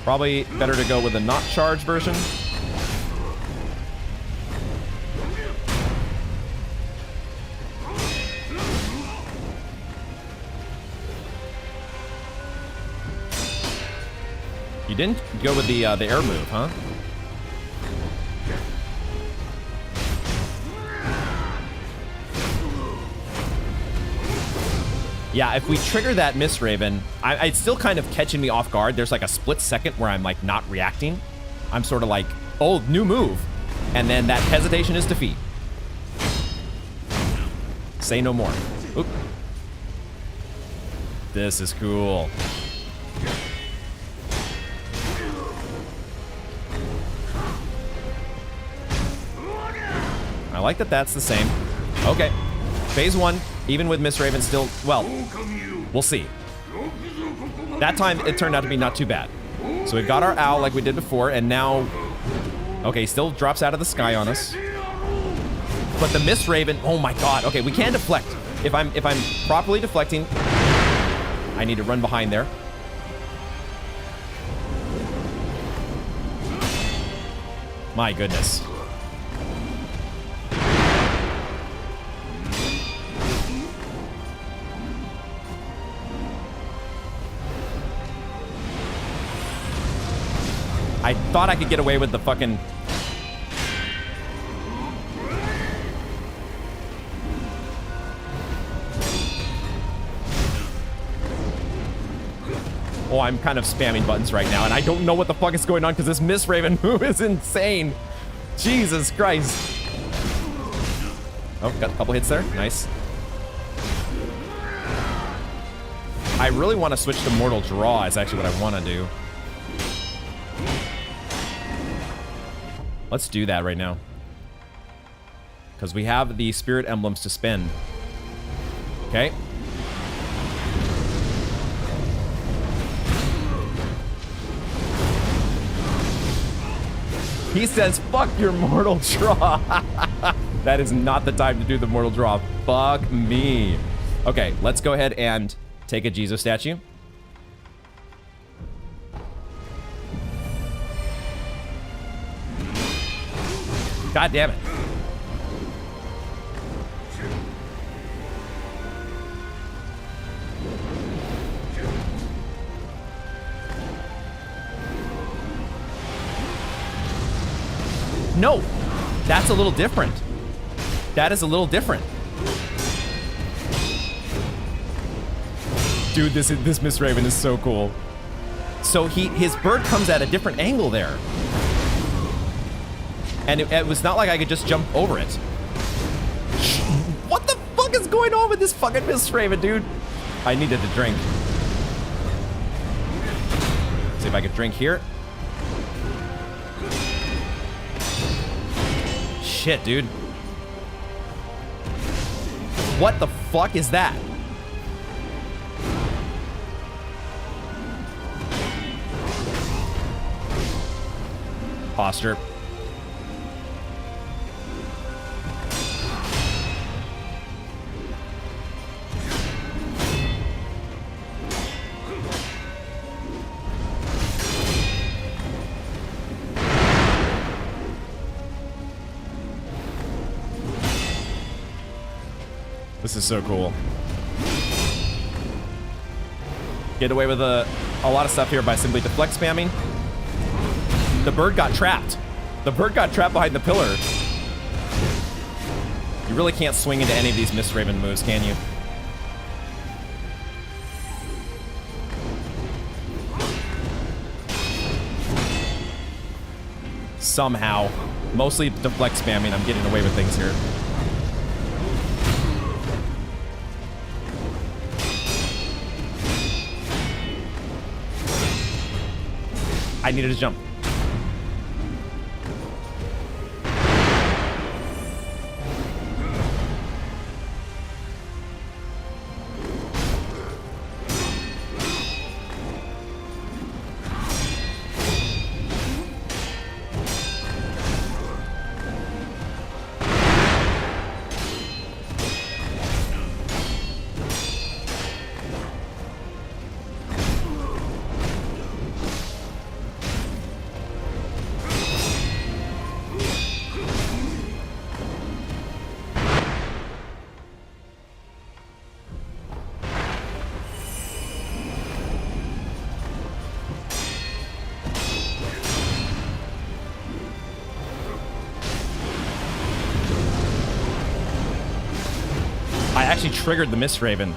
Probably better to go with a not charge version. You didn't go with the air move, huh? Yeah, if we trigger that Miss Raven, it's still kind of catching me off guard. There's like a split second where I'm like not reacting. I'm sort of like, oh, new move. And then that hesitation is defeat. Say no more. Oop. This is cool. I like that that's the same. Okay. Phase 1, even with Miss Raven still, well, we'll see. That time, it turned out to be not too bad. So we've got our owl like we did before, and now... Okay, still drops out of the sky on us. But the Miss Raven, oh my god. Okay, we can deflect. If I'm properly deflecting, I need to run behind there. My goodness. I thought I could get away with the fucking... Oh, I'm kind of spamming buttons right now, and I don't know what the fuck is going on because this Miss Raven move is insane. Jesus Christ. Oh, got a couple hits there. Nice. I really want to switch to Mortal Draw is actually what I want to do. Let's do that right now. Because we have the spirit emblems to spend. Okay. He says, fuck your Mortal Draw. That is not the time to do the Mortal Draw. Fuck me. Okay, let's go ahead and take a Jesus statue. God damn it. No, that's a little different. That is a little different. Dude, this Miss Raven is so cool. So his bird comes at a different angle there. And it was not like I could just jump over it. What the fuck is going on with this fucking Miss Raven, dude? I needed to drink. See if I could drink here. Shit, dude. What the fuck is that? Posture. This is so cool. Get away with a lot of stuff here by simply deflect spamming. The bird got trapped. The bird got trapped behind the pillar. You really can't swing into any of these Miss Raven moves, can you? Somehow, mostly deflect spamming, I'm getting away with things here. I needed to jump. actually triggered the Mist Raven.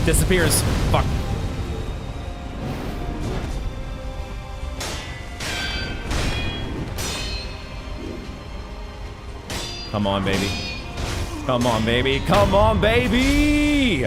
Disappears. Fuck. Come on, baby. Come on, baby. Come on, baby!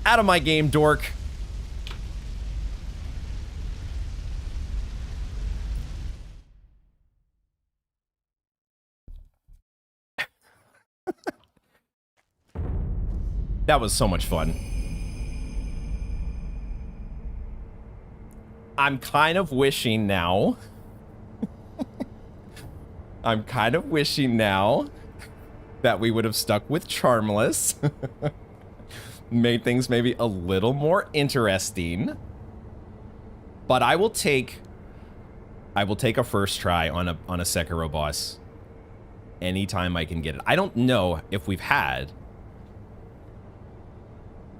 Out of my game, dork. That was so much fun. I'm kind of wishing now. I'm kind of wishing now that we would have stuck with Charmless. Made things maybe a little more interesting. But I will take a first try on a Sekiro boss anytime I can get it. I don't know if we've had.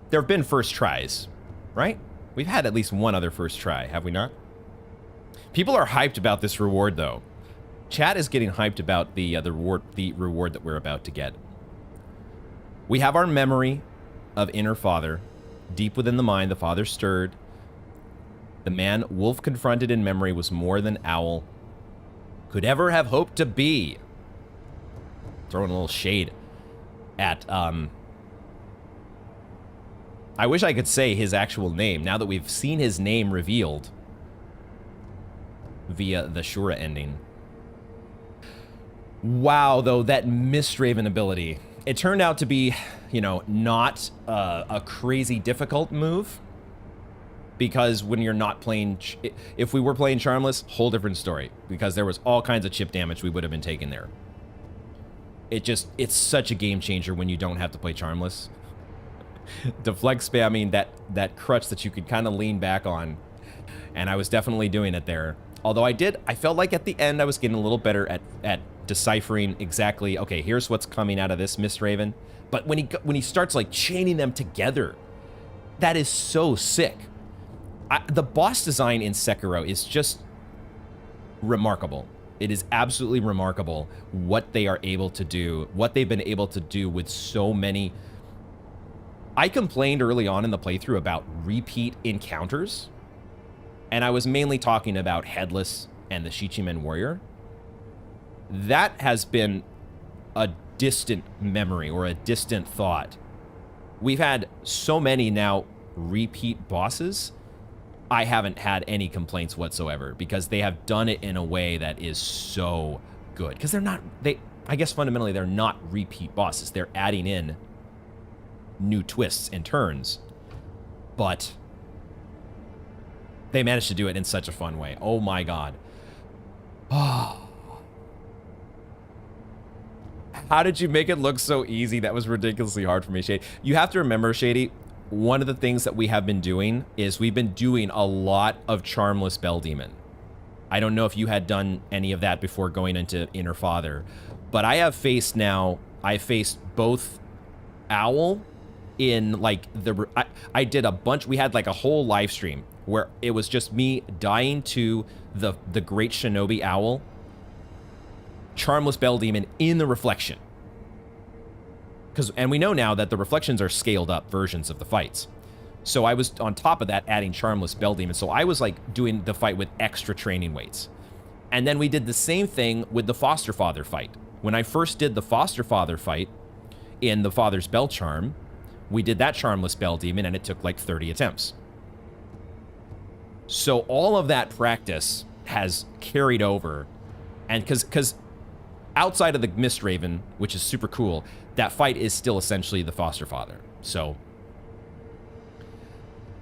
There have been first tries, right? We've had at least one other first try, have we not? People are hyped about this reward, though. Chat is getting hyped about the reward that we're about to get. We have our memory of inner father. Deep within the mind, the father stirred. The man Wolf confronted in memory was more than Owl could ever have hoped to be. Throwing a little shade at, I wish I could say his actual name, now that we've seen his name revealed via the Shura ending. Wow, though, that Mist Raven ability. It turned out to be, you know, not a crazy difficult move. Because when you're not playing... If we were playing Charmless, whole different story. Because there was all kinds of chip damage we would have been taking there. It's such a game changer when you don't have to play Charmless. Deflect spamming, that crutch that you could kind of lean back on. And I was definitely doing it there. Although I felt like at the end I was getting a little better at deciphering exactly, okay, here's what's coming out of this Mist Raven. But when he starts like chaining them together, that is so sick. The boss design in Sekiro is just remarkable. It is absolutely remarkable what they are able to do, what they've been able to do with so many. I complained early on in the playthrough about repeat encounters, and I was mainly talking about Headless and the Shichimen Warrior. That has been a distant memory or a distant thought. We've had so many now repeat bosses. I haven't had any complaints whatsoever because they have done it in a way that is so good. Because I guess fundamentally they're not repeat bosses. They're adding in new twists and turns. But they managed to do it in such a fun way. Oh my god. Oh. How did you make it look so easy? That was ridiculously hard for me, Shady. You have to remember, Shady, one of the things that we have been doing is we've been doing a lot of Charmless Bell Demon. I don't know if you had done any of that before going into Inner Father, but I faced both Owl in like I did a bunch. We had like a whole live stream where it was just me dying to the great Shinobi Owl, Charmless Bell Demon in the reflection. And we know now that the reflections are scaled up versions of the fights. So I was on top of that adding Charmless Bell Demon. So I was like doing the fight with extra training weights. And then we did the same thing with the Foster Father fight. When I first did the Foster Father fight in the Father's Bell Charm, we did that Charmless Bell Demon and it took like 30 attempts. So all of that practice has carried over. And because outside of the Mist Raven, which is super cool, that fight is still essentially the Foster Father. So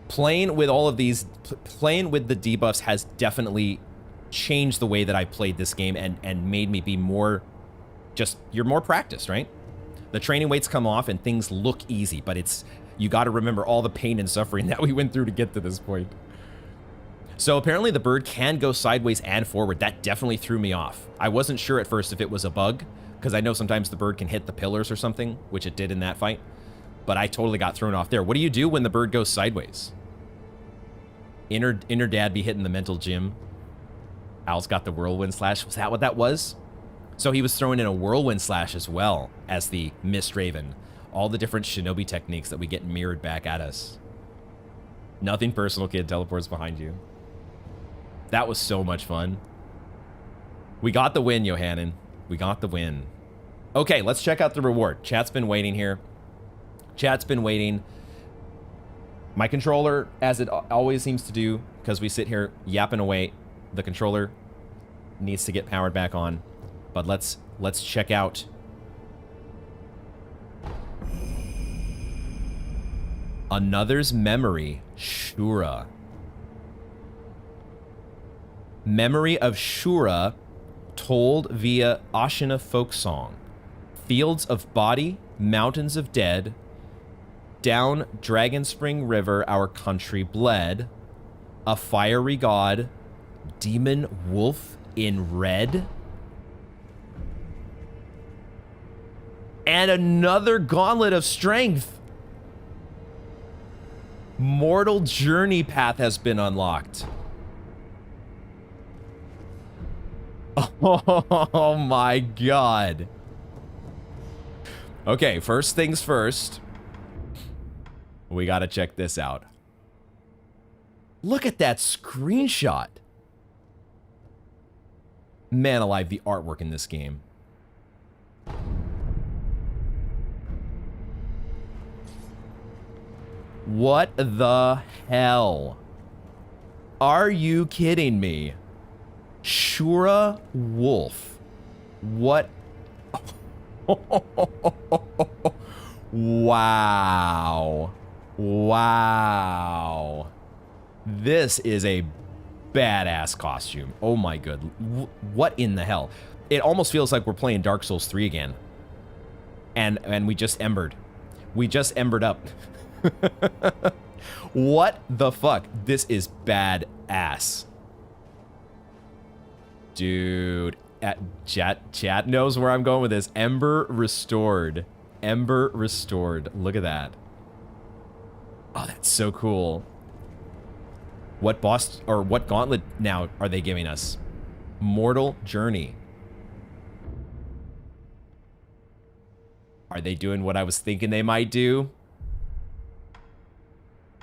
playing with all of these, playing with the debuffs has definitely changed the way that I played this game and made me be more, you're more practiced, right? The training weights come off and things look easy, but it's, you got to remember all the pain and suffering that we went through to get to this point. So apparently the bird can go sideways and forward. That definitely threw me off. I wasn't sure at first if it was a bug, because I know sometimes the bird can hit the pillars or something, which it did in that fight. But I totally got thrown off there. What do you do when the bird goes sideways? Inner dad be hitting the mental gym. Owl's got the whirlwind slash. Was that what that was? So he was throwing in a whirlwind slash as well as the Mist Raven. All the different shinobi techniques that we get mirrored back at us. Nothing personal, kid. Teleports behind you. That was so much fun. We got the win, Johannan. We got the win. Okay, let's check out the reward. Chat's been waiting here. Chat's been waiting. My controller, as it always seems to do, because we sit here yapping away, the controller needs to get powered back on. But let's check out. Another's Memory, Shura. Memory of Shura, told via Ashina folk song. Fields of body, mountains of dead. Down Dragon Spring River, our country bled. A fiery god, demon wolf in red. And another gauntlet of strength. Mortal journey path has been unlocked. Oh my god. Okay, first things first. We gotta check this out. Look at that screenshot. Man alive, the artwork in this game. What the hell? Are you kidding me? Shura Wolf. What? Wow. Wow. This is a badass costume. Oh my good. What in the hell? It almost feels like we're playing Dark Souls 3 again. And we just embered. We just embered up. What the fuck? This is badass. Dude, chat knows where I'm going with this. Ember restored. Ember restored. Look at that. Oh, that's so cool. What boss or what gauntlet now are they giving us? Mortal Journey. Are they doing what I was thinking they might do?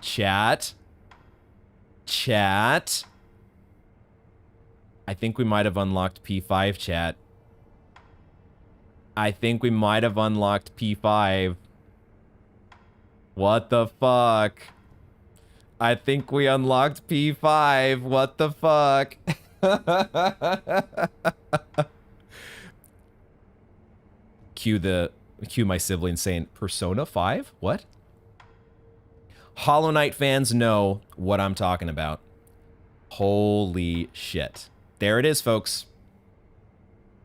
Chat. Chat. I think we might have unlocked P5, chat. I think we might have unlocked P5. What the fuck? I think we unlocked P5. What the fuck? Cue my siblings saying, Persona 5? What? Hollow Knight fans know what I'm talking about. Holy shit. There it is, folks.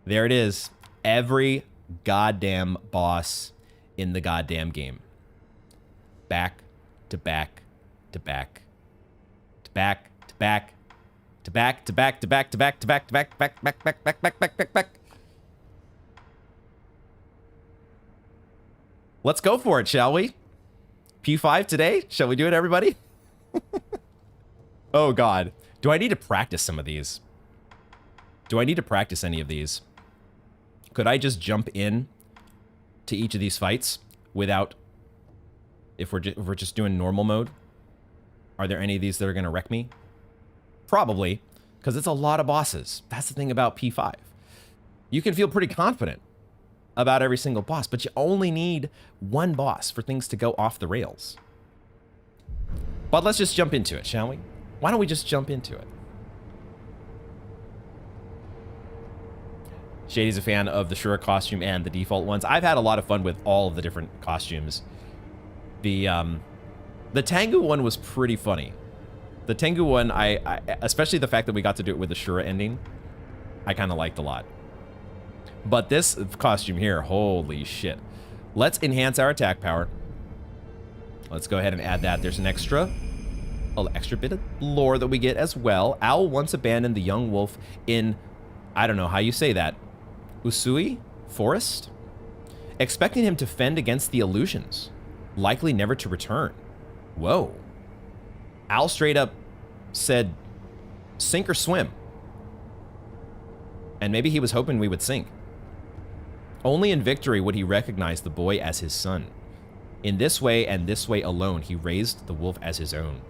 There it is. Every goddamn boss in the goddamn game. Back to back to back to back to back to back to back to back to back to back to back back back back back back back back back. Let's go for it, shall we? P5 today? Shall we do it, everybody? Oh god. Do I need to practice some of these? Do I need to practice any of these? Could I just jump in to each of these fights without, if we're just doing normal mode? Are there any of these that are going to wreck me? Probably, because it's a lot of bosses. That's the thing about P5. You can feel pretty confident about every single boss, but you only need one boss for things to go off the rails. But let's just jump into it, shall we? Why don't we just jump into it? Shady's a fan of the Shura costume and the default ones. I've had a lot of fun with all of the different costumes. The Tengu one was pretty funny. The Tengu one, I especially the fact that we got to do it with the Shura ending, I kind of liked a lot. But this costume here, holy shit. Let's enhance our attack power. Let's go ahead and add that. There's an extra bit of lore that we get as well. Owl once abandoned the young wolf in, I don't know how you say that, Usui Forest? Expecting him to fend against the illusions, likely never to return. Whoa. Owl straight up said, sink or swim. And maybe he was hoping we would sink. Only in victory would he recognize the boy as his son. In this way and this way alone, he raised the wolf as his own.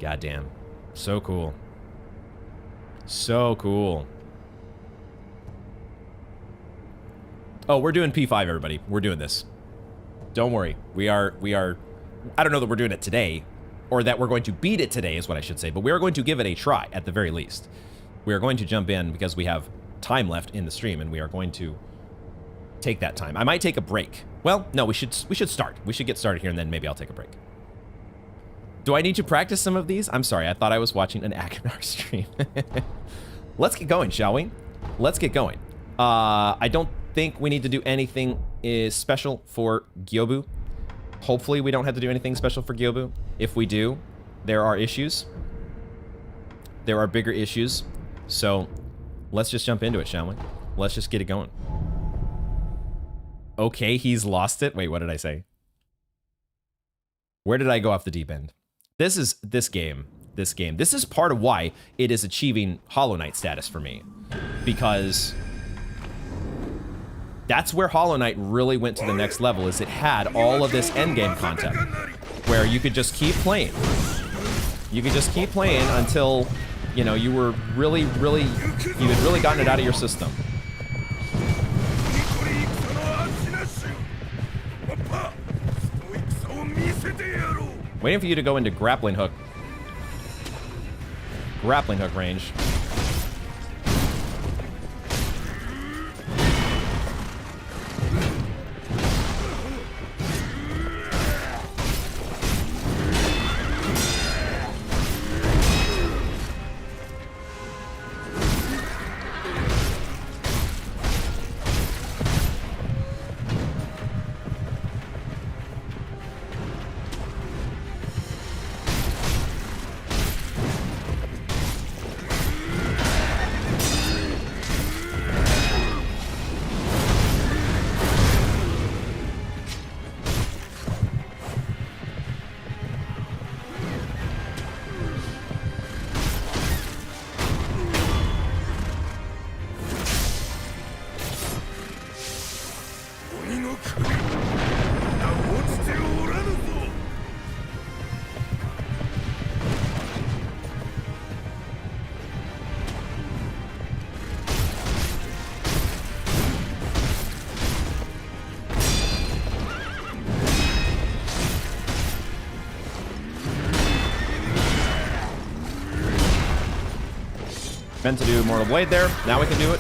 Goddamn. So cool. So cool. Oh, we're doing P5, everybody. We're doing this. Don't worry. We are, I don't know that we're doing it today, or that we're going to beat it today is what I should say, but we are going to give it a try at the very least. We are going to jump in because we have time left in the stream, and we are going to take that time. I might take a break. Well, no, we should start. We should get started here, and then maybe I'll take a break. Do I need to practice some of these? I'm sorry, I thought I was watching an Akinar stream. Let's get going, shall we? Let's get going. I don't think we need to do anything special for Gyobu. Hopefully we don't have to do anything special for Gyobu. If we do, there are issues. There are bigger issues. So let's just jump into it, shall we? Let's just get it going. Okay, he's lost it. Wait, what did I say? Where did I go off the deep end? This is this game. This is part of why it is achieving Hollow Knight status for me. Because that's where Hollow Knight really went to the next level, is it had all of this endgame content where you could just keep playing. You could just keep playing until, you know, you were really, you had really gotten it out of your system. Waiting for you to go into grappling hook range. Meant to do Mortal Blade there. Now we can do it.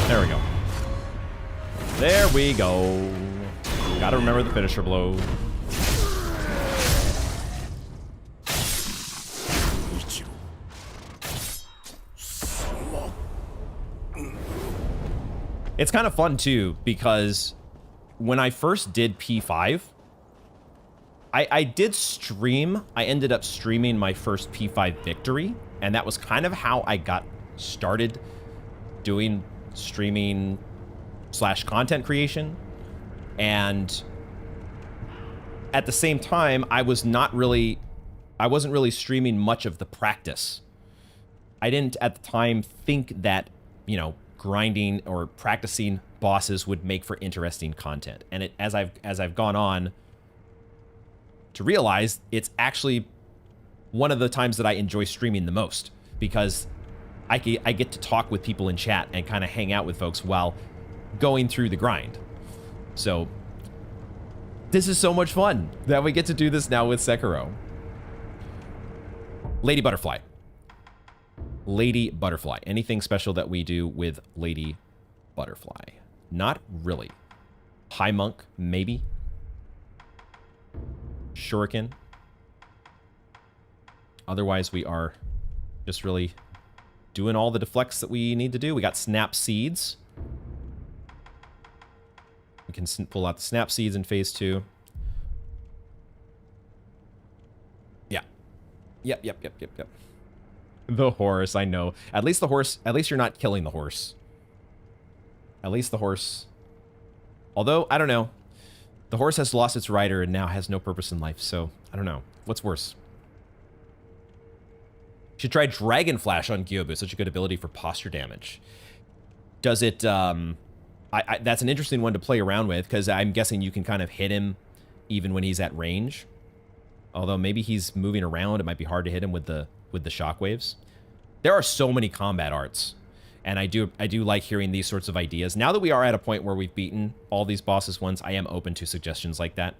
There we go. There we go. Gotta remember the finisher blow. It's kind of fun too, because when I first did P5, I did stream. I ended up streaming my first P5 victory, and that was kind of how I got started doing streaming / content creation. And at the same time, I wasn't really streaming much of the practice. I didn't at the time think that, you know, grinding or practicing bosses would make for interesting content. And as I've gone on to realize, it's actually one of the times that I enjoy streaming the most, because I get to talk with people in chat and kind of hang out with folks while going through the grind. So this is so much fun that we get to do this now with Sekiro. Lady Butterfly. Lady Butterfly. Anything special that we do with Lady Butterfly? Not really. High Monk, maybe. Shuriken. Otherwise, we are just really doing all the deflects that we need to do. We got Snap Seeds. We can pull out the Snap Seeds in phase 2. Yeah. Yep. The horse, I know. At least the horse, at least you're not killing the horse. At least the horse. Although, I don't know. The horse has lost its rider and now has no purpose in life, so I don't know. What's worse? Should try Dragon Flash on Gyobu, such a good ability for posture damage. Does it, that's an interesting one to play around with, because I'm guessing you can kind of hit him even when he's at range. Although maybe he's moving around, it might be hard to hit him with the shockwaves. There are so many combat arts, and I do like hearing these sorts of ideas. Now that we are at a point where we've beaten all these bosses once, I am open to suggestions like that.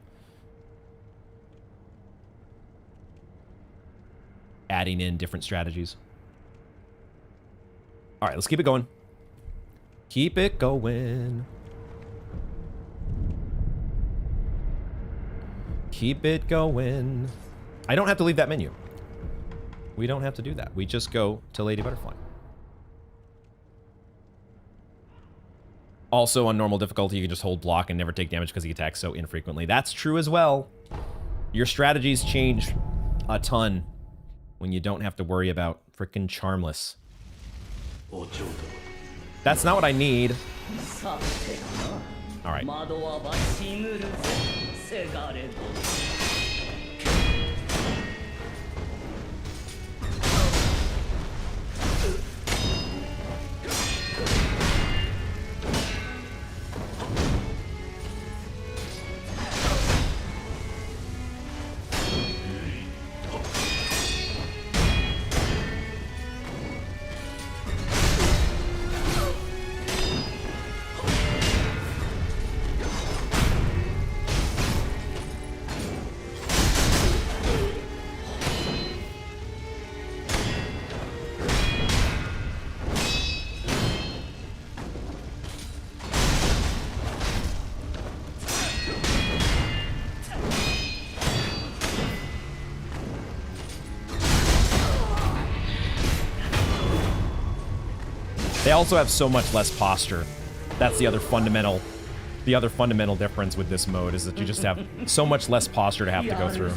Adding in different strategies. All right, let's keep it going. Keep it going. Keep it going. I don't have to leave that menu. We don't have to do that. We just go to Lady Butterfly. Also, on normal difficulty, you can just hold block and never take damage because he attacks so infrequently. That's true as well. Your strategies change a ton when you don't have to worry about frickin' Charmless. That's not what I need. All right. They also have so much less posture. That's the other fundamental difference with this mode, is that you just have so much less posture to have to go through.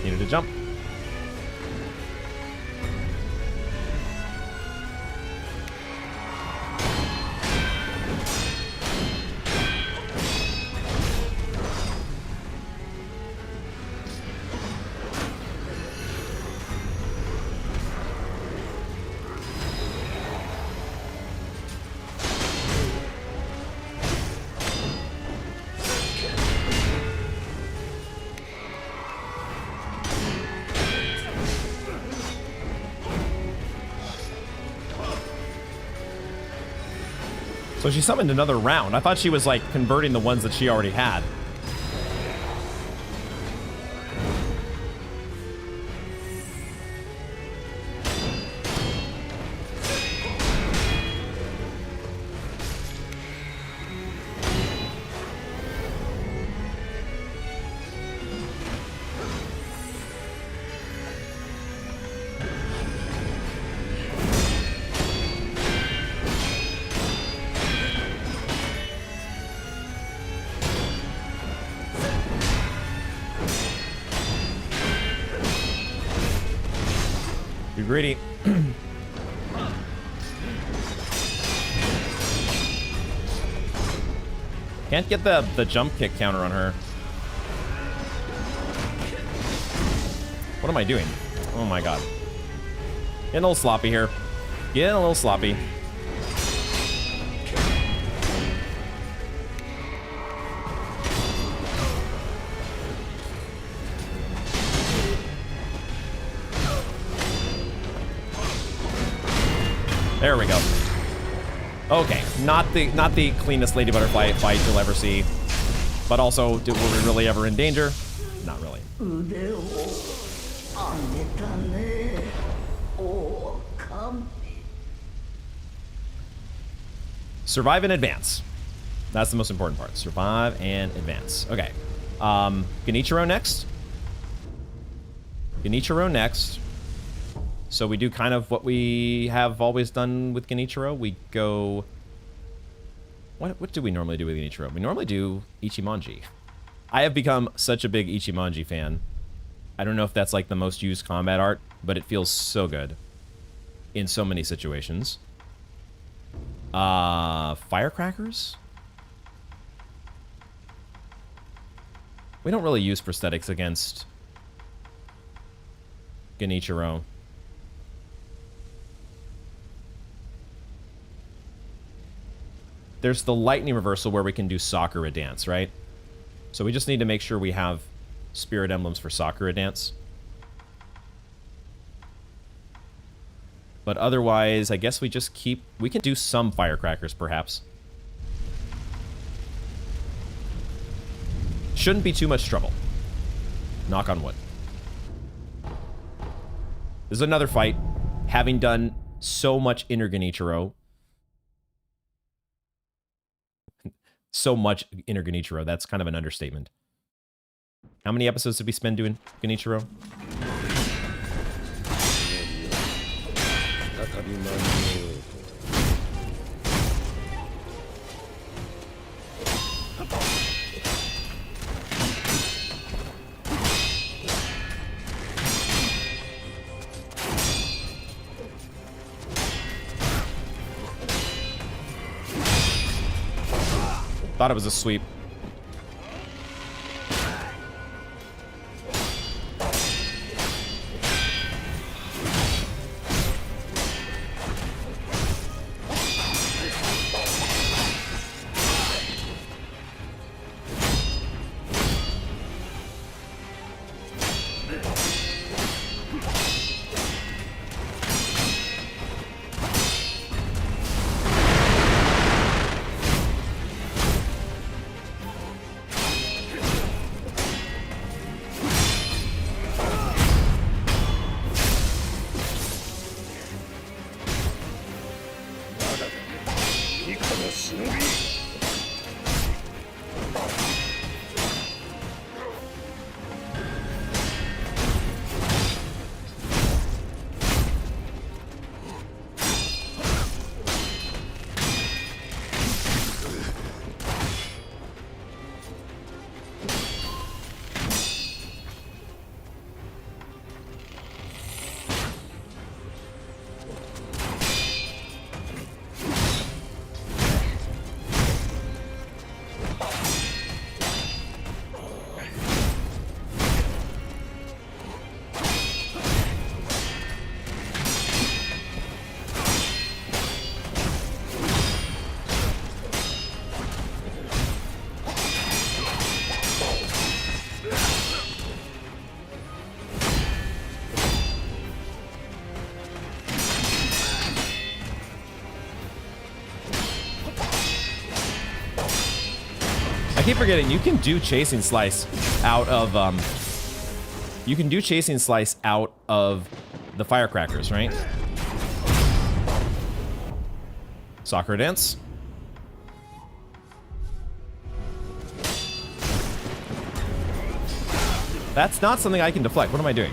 Needed to jump. So she summoned another round. I thought she was like converting the ones that she already had. greedy. Can't get the jump kick counter on her. What am I doing? Oh my god. Getting a little sloppy here. Getting a little sloppy. There we go. Okay, not the cleanest Lady Butterfly fight you'll ever see, but also, were we really ever in danger? Not really. Survive and advance. That's the most important part. Survive and advance. Okay. Genichiro next. Genichiro next. So we do kind of what we have always done with Genichiro. We go... What do we normally do with Genichiro? We normally do Ichimonji. I have become such a big Ichimonji fan. I don't know if that's like the most used combat art, but it feels so good in so many situations. Firecrackers? We don't really use prosthetics against Genichiro. There's the lightning reversal where we can do Sakura dance, right? So we just need to make sure we have spirit emblems for Sakura dance. But otherwise, I guess we just keep... We can do some firecrackers, perhaps. Shouldn't be too much trouble. Knock on wood. This is another fight. Having done so much inner Genichiro. So much inner Genichiro. That's kind of an understatement. How many episodes did we spend doing Genichiro? Thought it was a sweep. I keep forgetting you can do chasing slice out of you can do chasing slice out of the firecrackers, right? Sakura dance. That's not something I can deflect. What am I doing?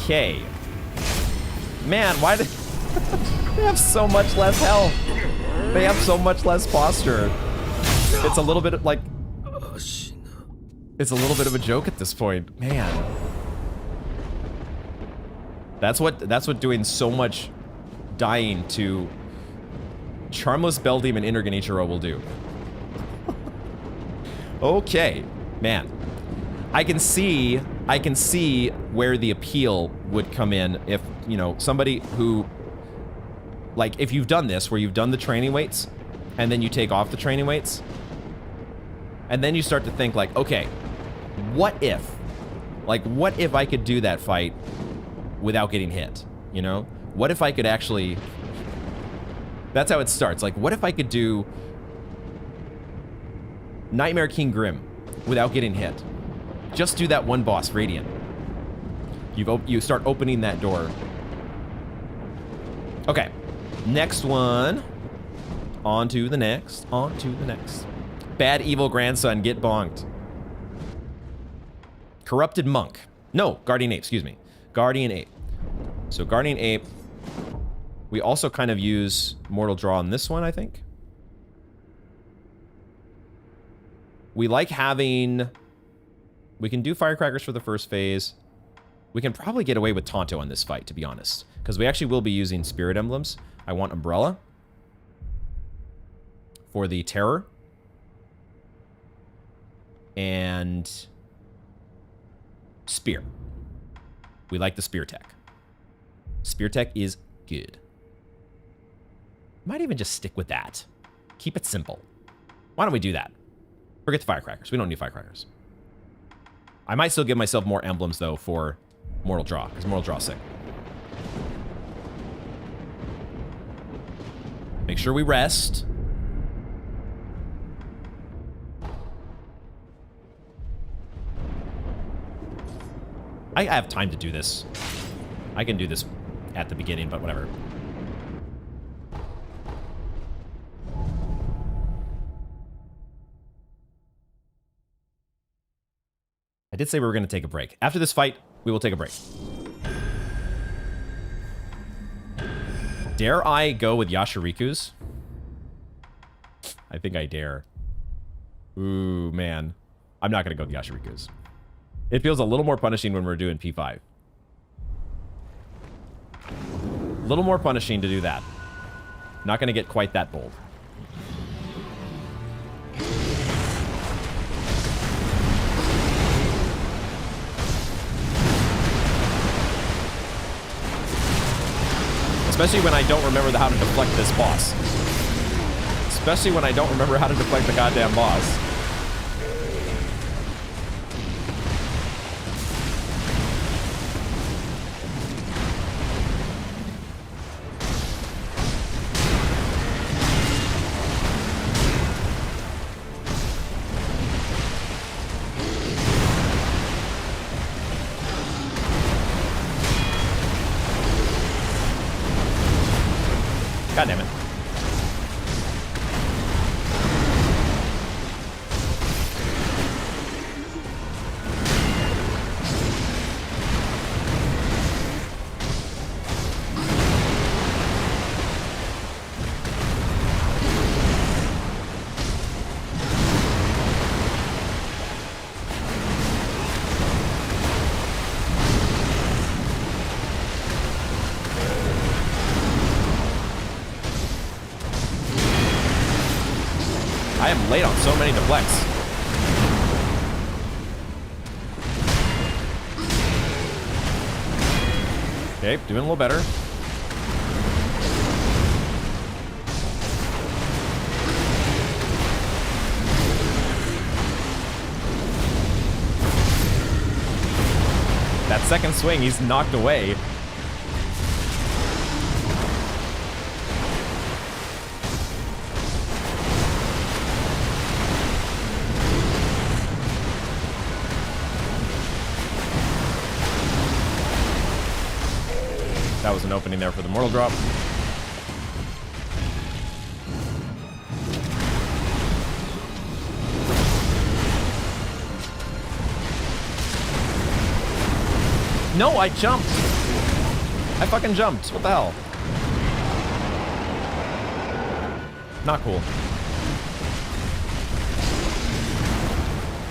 Okay. Man, why did... They have so much less health. They have so much less posture. It's a little bit of, like... It's a little bit of a joke at this point. Man. That's what doing so much dying to Charmless Beldeme and Inner Genichiro will do. Okay. Man. I can see where the appeal would come in if, you know, somebody who, like, if you've done this, where you've done the training weights, and then you take off the training weights, and then you start to think, like, okay, what if? Like, what if I could do that fight without getting hit, you know? What if I could actually... That's how it starts. Like, what if I could do Nightmare King Grim without getting hit? Just do that one boss, Radiant. You start opening that door. Okay. Next one. On to the next. On to the next. Bad evil grandson, get bonked. Corrupted monk. No, Guardian Ape, excuse me. Guardian Ape. So Guardian Ape. We also kind of use Mortal Draw on this one, I think. We like having... We can do Firecrackers for the first phase. We can probably get away with Tonto on this fight, to be honest. Because we actually will be using Spirit Emblems. I want Umbrella. For the Terror. And... Spear. We like the Spear Tech. Spear Tech is good. Might even just stick with that. Keep it simple. Why don't we do that? Forget the Firecrackers. We don't need Firecrackers. I might still give myself more emblems, though, for Mortal Draw, because Mortal Draw's sick. Make sure we rest. I have time to do this. I can do this at the beginning, but whatever. I did say we were going to take a break. After this fight, we will take a break. Dare I go with Yashiriku's? I think I dare. Ooh, man. I'm not going to go with Yashiriku's. It feels a little more punishing when we're doing P5. A little more punishing to do that. Not going to get quite that bold. Especially when I don't remember how to deflect this boss. Especially when I don't remember how to deflect the goddamn boss. God damn it. I am late on so many deflects. Okay, doing a little better. That second swing, he's knocked away. That was an opening there for the Mortal Drop. No, I jumped. I fucking jumped. What the hell? Not cool.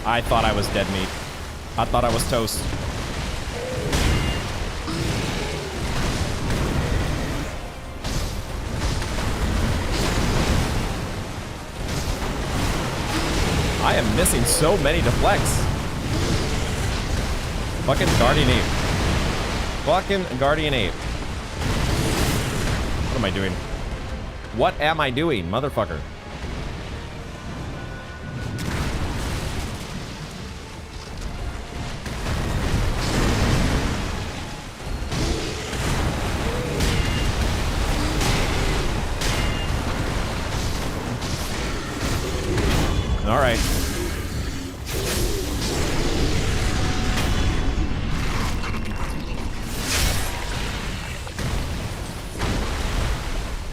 I thought I was dead meat. I thought I was toast. I am missing so many deflects. Fucking Guardian Ape. Fucking Guardian Ape. What am I doing? What am I doing, motherfucker? All right.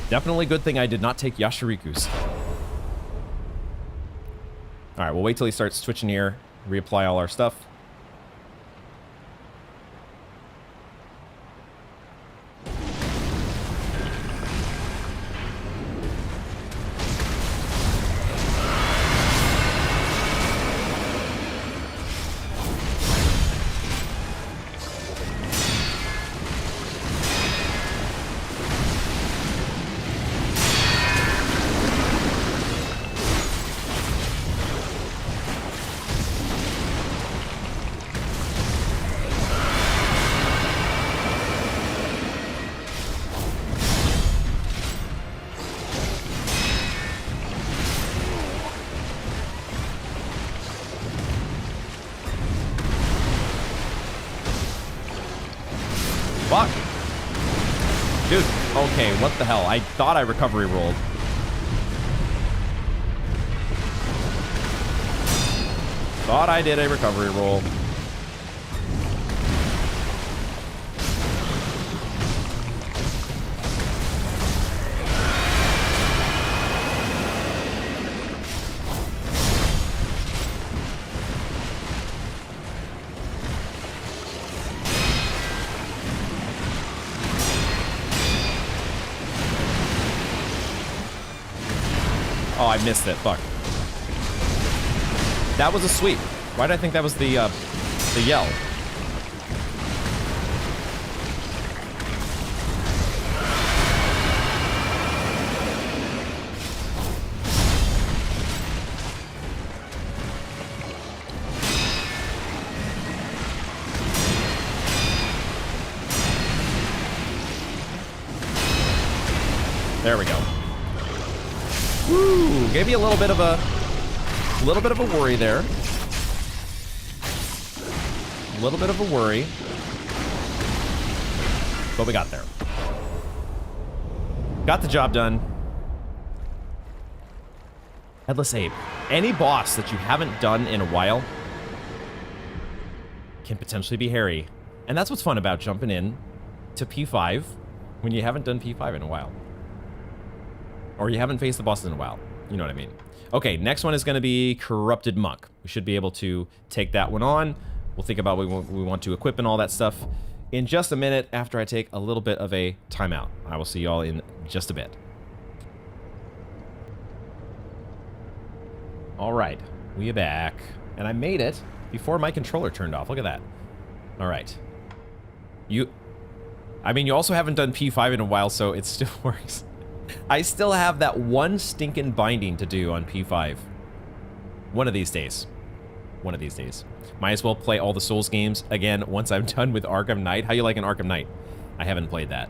Definitely good thing I did not take Yashiriku's. All right, we'll wait till he starts switching here, reapply all our stuff. Fuck. Dude, okay, what the hell? I thought I recovery rolled. Thought I did a recovery roll. Oh, I missed it. Fuck. That was a sweep. Why did I think that was the yell? There we go. Woo! Gave me a little bit of a worry there. A little bit of a worry. But we got there. Got the job done. Headless Ape. Any boss that you haven't done in a while can potentially be hairy. And that's what's fun about jumping in to P5 when you haven't done P5 in a while. Or you haven't faced the bosses in a while. You know what I mean. Okay, next one is going to be Corrupted Monk. We should be able to take that one on. We'll think about what we want to equip and all that stuff in just a minute after I take a little bit of a timeout. I will see y'all in just a bit. All right, we are back. And I made it before my controller turned off. Look at that. All right. I mean, you also haven't done P5 in a while, so it still works. I still have that one stinking binding to do on P5. One of these days. One of these days. Might as well play all the Souls games again once I'm done with Arkham Knight. How you like an Arkham Knight? I haven't played that.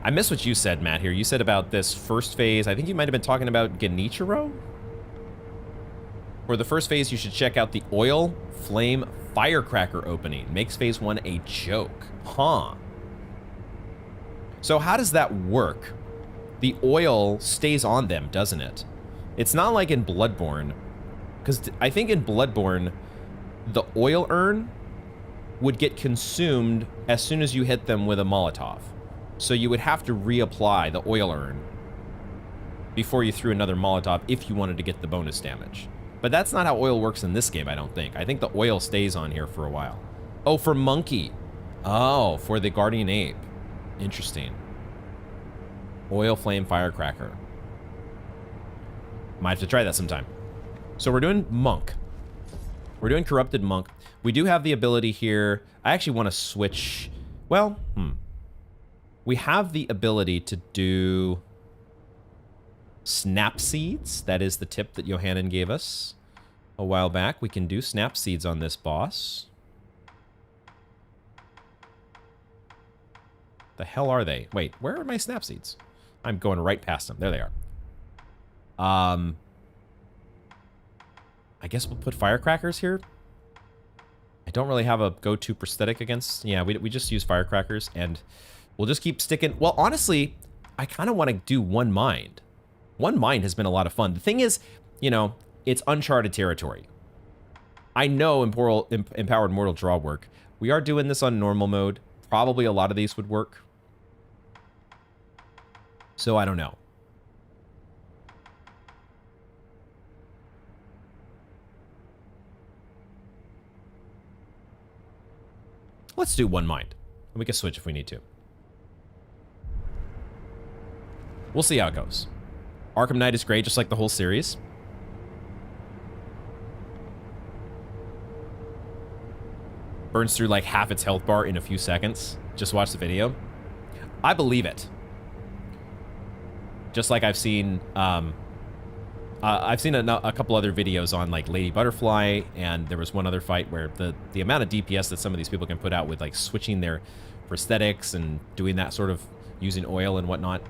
I missed what you said, Matt, here. You said about this first phase. I think you might have been talking about Genichiro? For the first phase, you should check out the Oil Flame Firecracker opening. Makes phase 1 a joke. Huh. So how does that work? The oil stays on them, doesn't it? It's not like in Bloodborne. Because I think in Bloodborne, the oil urn would get consumed as soon as you hit them with a Molotov. So you would have to reapply the oil urn before you threw another Molotov if you wanted to get the bonus damage. But that's not how oil works in this game, I don't think. I think the oil stays on here for a while. Oh, for Monkey. Oh, for the guardian ape. Interesting. Oil flame firecracker. Might have to try that sometime. So we're doing monk. We're doing corrupted monk. We do have the ability here. I actually want to switch. Well, we have the ability to do snap seeds. That is the tip that Johannan gave us a while back. We can do snap seeds on this boss. The hell are they? Wait, where are my snap seeds? I'm going right past them. There they are. I guess we'll put firecrackers here. I don't really have a go-to prosthetic against... Yeah, we just use firecrackers, and we'll just keep sticking... Well, honestly, I kind of want to do One Mind. One Mind has been a lot of fun. The thing is, you know, it's uncharted territory. I know Empowered Mortal Draw work. We are doing this on normal mode. Probably a lot of these would work. So I don't know. Let's do One Mind. We can switch if we need to. We'll see how it goes. Arkham Knight is great, just like the whole series. Burns through like half its health bar in a few seconds. Just watch the video. I believe it. Just like I've seen a couple other videos on like Lady Butterfly, and there was one other fight where the amount of DPS that some of these people can put out with like switching their prosthetics and doing that sort of using oil and whatnot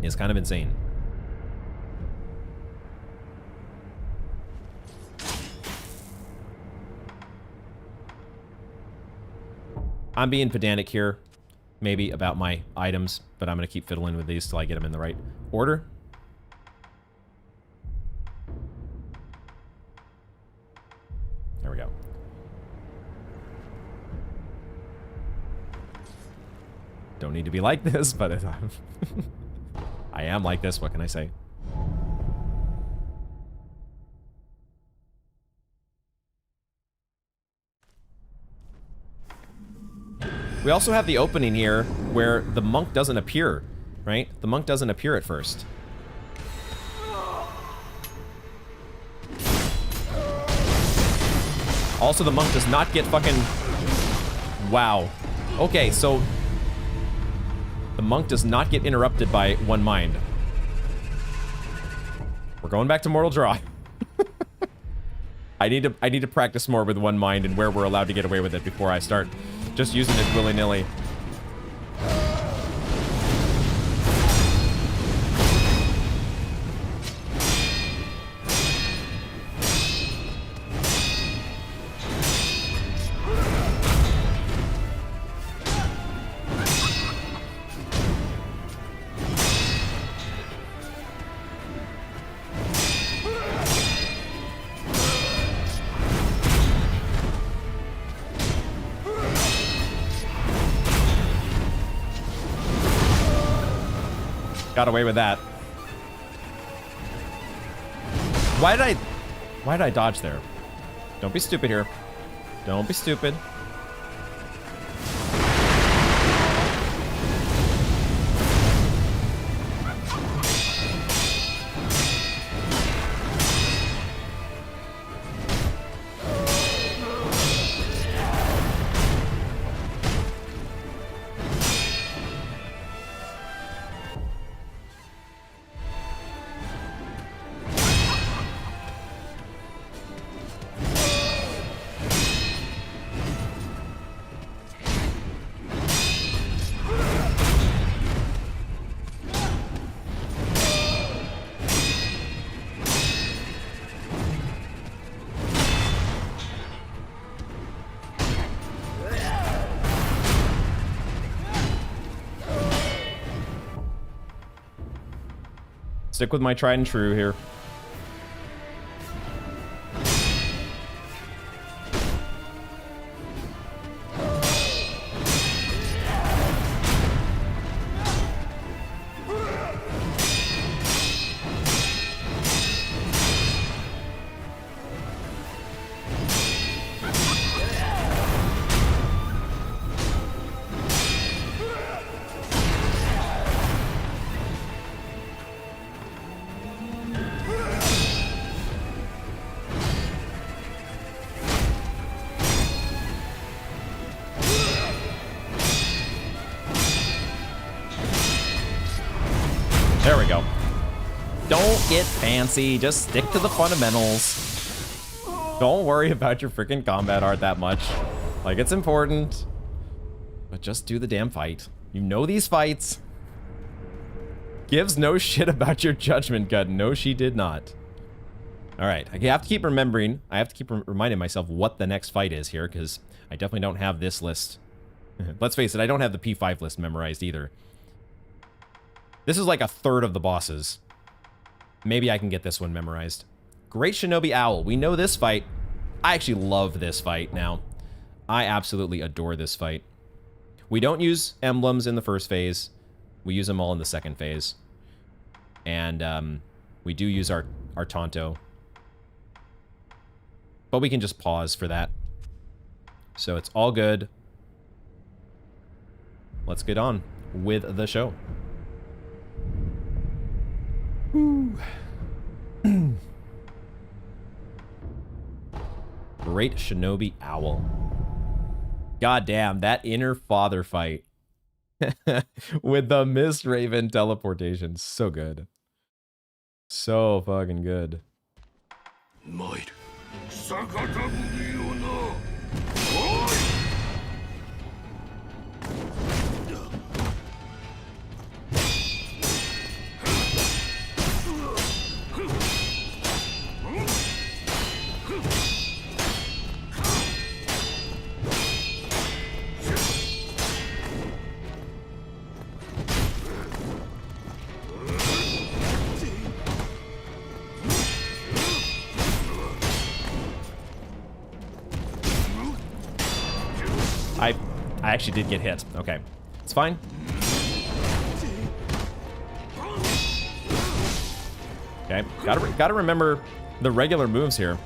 is kind of insane. I'm being pedantic here, maybe, about my items, but I'm going to keep fiddling with these till I get them in the right order. There we go. Don't need to be like this, but I am like this. What can I say? We also have the opening here where the monk doesn't appear, right? The monk doesn't appear at first. Also, the monk does not get fucking... Wow. Okay, so... The monk does not get interrupted by One Mind. We're going back to Mortal Draw. I need to practice more with One Mind and where we're allowed to get away with it before I start just using it willy-nilly. Got away with that. Why did I dodge there? Don't be stupid here. Don't be stupid. Stick with my tried and true here. There we go. Don't get fancy. Just stick to the fundamentals. Don't worry about your freaking combat art that much. Like, it's important. But just do the damn fight. You know these fights. Gives no shit about your judgment cut. No, she did not. Alright, I have to keep remembering. I have to keep reminding myself what the next fight is here, because I definitely don't have this list. Let's face it, I don't have the P5 list memorized either. This is like a third of the bosses. Maybe I can get this one memorized. Great Shinobi Owl. We know this fight. I actually love this fight now. I absolutely adore this fight. We don't use emblems in the first phase. We use them all in the second phase. And we do use our Tonto. But we can just pause for that. So it's all good. Let's get on with the show. Great Shinobi Owl. God damn, that inner father fight. With the Mist Raven teleportation. So good. So fucking good. Might. Sakatabugi-yo-na. I actually did get hit. Okay. It's fine. Okay. Gotta remember the regular moves here.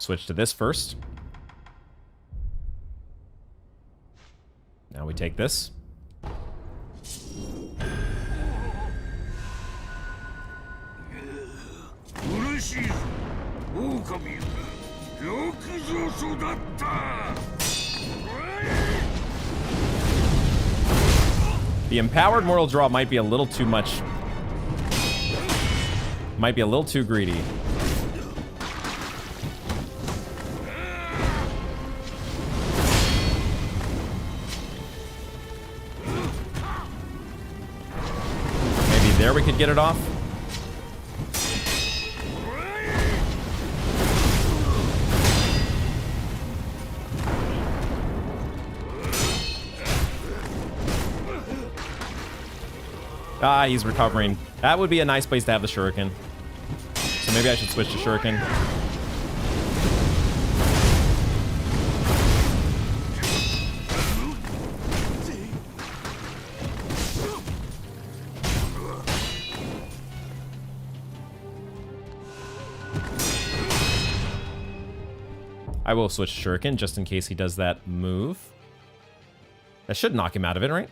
Switch to this first. Now we take this. The empowered mortal draw might be a little too much. Might be a little too greedy. There we could get it off. Ah, he's recovering. That would be a nice place to have the shuriken. So maybe I should switch to shuriken. I will switch to shuriken just in case he does that move. That should knock him out of it, right?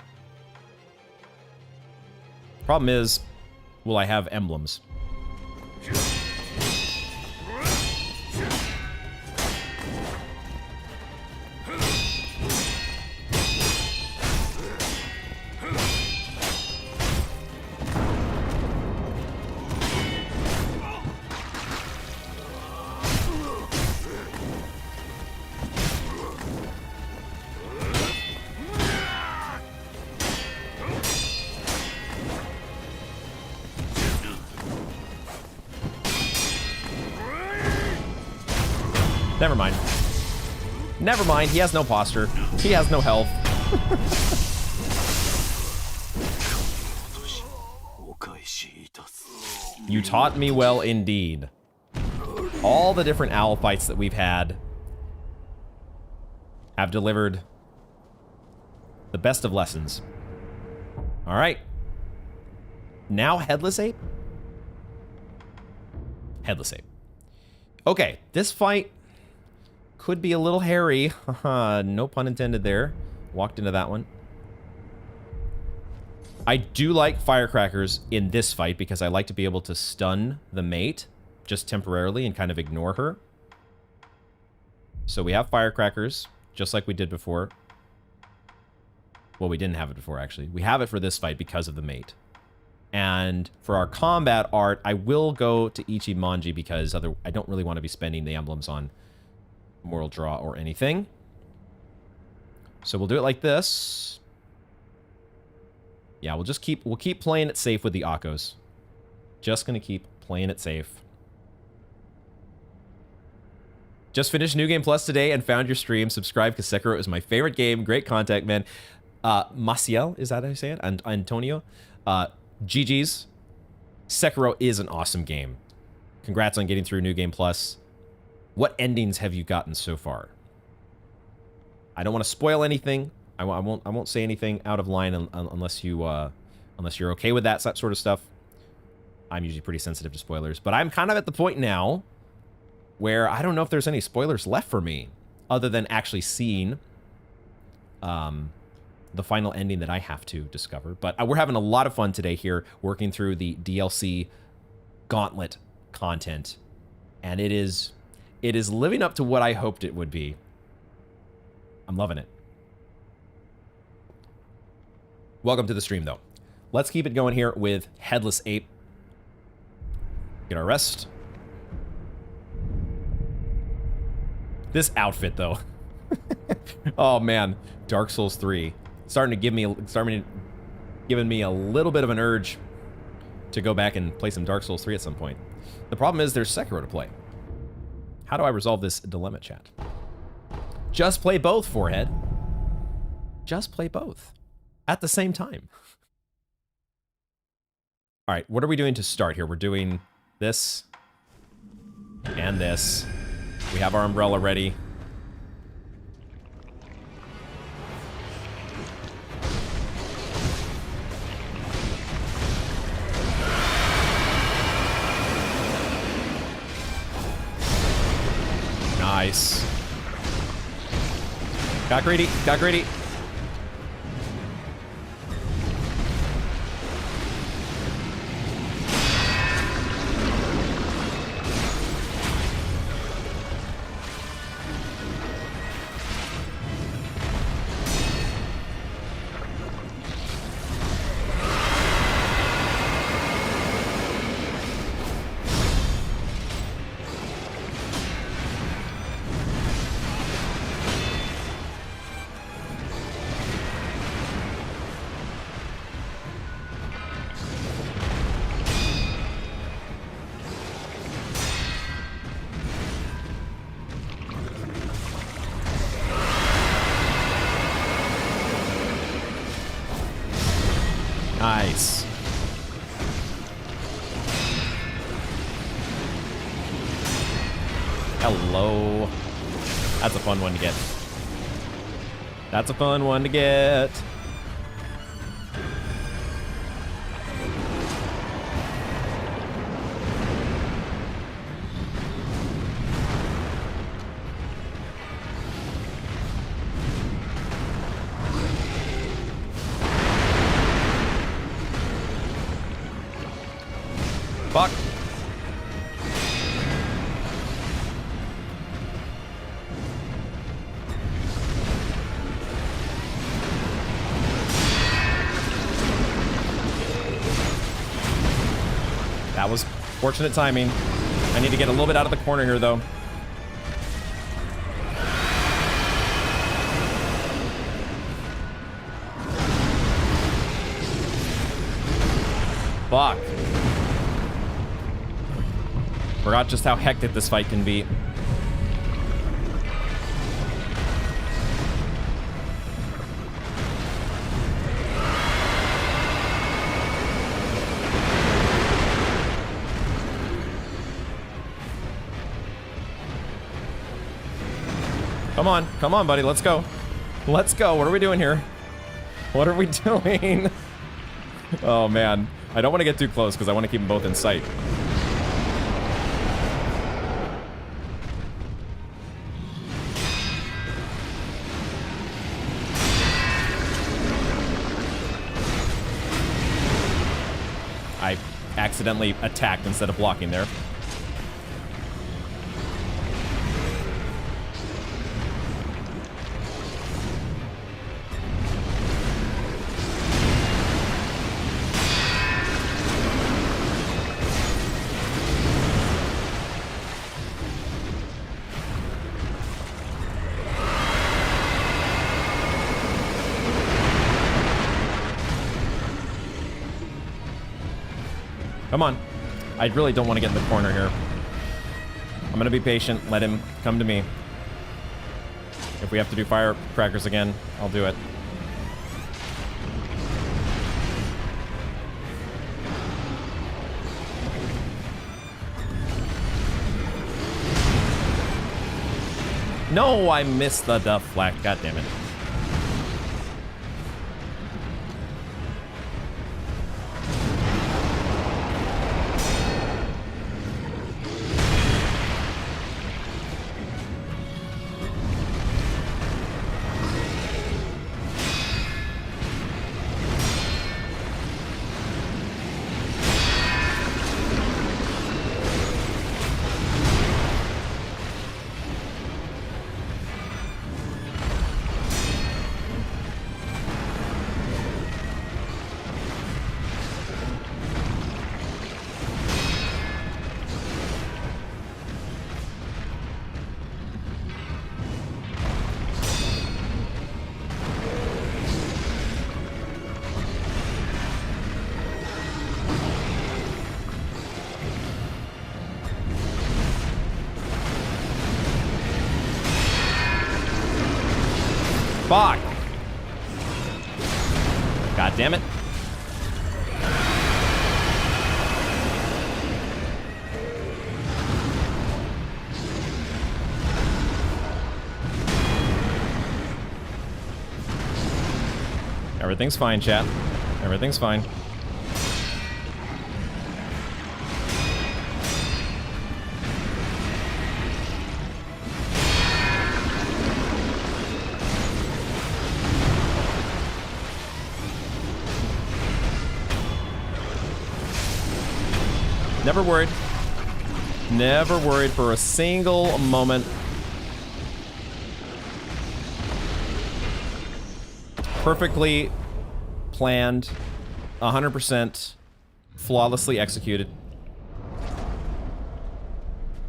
Problem is, will I have emblems? Never mind. Never mind, he has no posture. He has no health. You You taught me well indeed. All the different owl fights that we've had have delivered the best of lessons. All right. Now Headless Ape? Headless Ape. Okay, this fight could be a little hairy. No pun intended there. Walked into that one. I do like firecrackers in this fight because I like to be able to stun the mate just temporarily and kind of ignore her. So we have firecrackers, just like we did before. Well, we didn't have it before, actually. We have it for this fight because of the mate. And for our combat art, I will go to Ichimonji because I don't really want to be spending the emblems on Moral Draw or anything. So we'll do it like this. Yeah, we'll keep playing it safe with the Akos. Just gonna keep playing it safe. Just finished New Game Plus today and found your stream. Subscribe because Sekiro is my favorite game. Great contact, man. Maciel, is that how you say it? And Antonio. GG's. Sekiro is an awesome game. Congrats on getting through New Game Plus. What endings have you gotten so far? I don't want to spoil anything. I won't say anything out of line unless you're okay with that sort of stuff. I'm usually pretty sensitive to spoilers, but I'm kind of at the point now where I don't know if there's any spoilers left for me other than actually seeing the final ending that I have to discover. But we're having a lot of fun today here working through the DLC Gauntlet content, and it is living up to what I hoped it would be. I'm loving it. Welcome to the stream, though. Let's keep it going here with Headless Ape. Get our rest. This outfit, though. Oh, man. Dark Souls 3. Giving me a little bit of an urge to go back and play some Dark Souls 3 at some point. The problem is there's Sekiro to play. How do I resolve this dilemma, chat? Just play both, Forehead. Just play both. At the same time. All right, what are we doing to start here? We're doing this and this. We have our umbrella ready. Nice. Got greedy, got greedy. Nice. Hello. That's a fun one to get. That's a fun one to get. Fuck. That was fortunate timing. I need to get a little bit out of the corner here, though. Fuck. Forgot just how hectic this fight can be. Come on, buddy. Let's go. Let's go. What are we doing here? What are we doing? Oh, man. I don't want to get too close because I want to keep them both in sight. I accidentally attacked instead of blocking there. Come on. I really don't want to get in the corner here. I'm going to be patient. Let him come to me. If we have to do firecrackers again, I'll do it. No, I missed the deflect. God damn it. Fuck. God damn it. Everything's fine, chat. Everything's fine. Never worried. Never worried for a single moment. Perfectly planned, 100% flawlessly executed.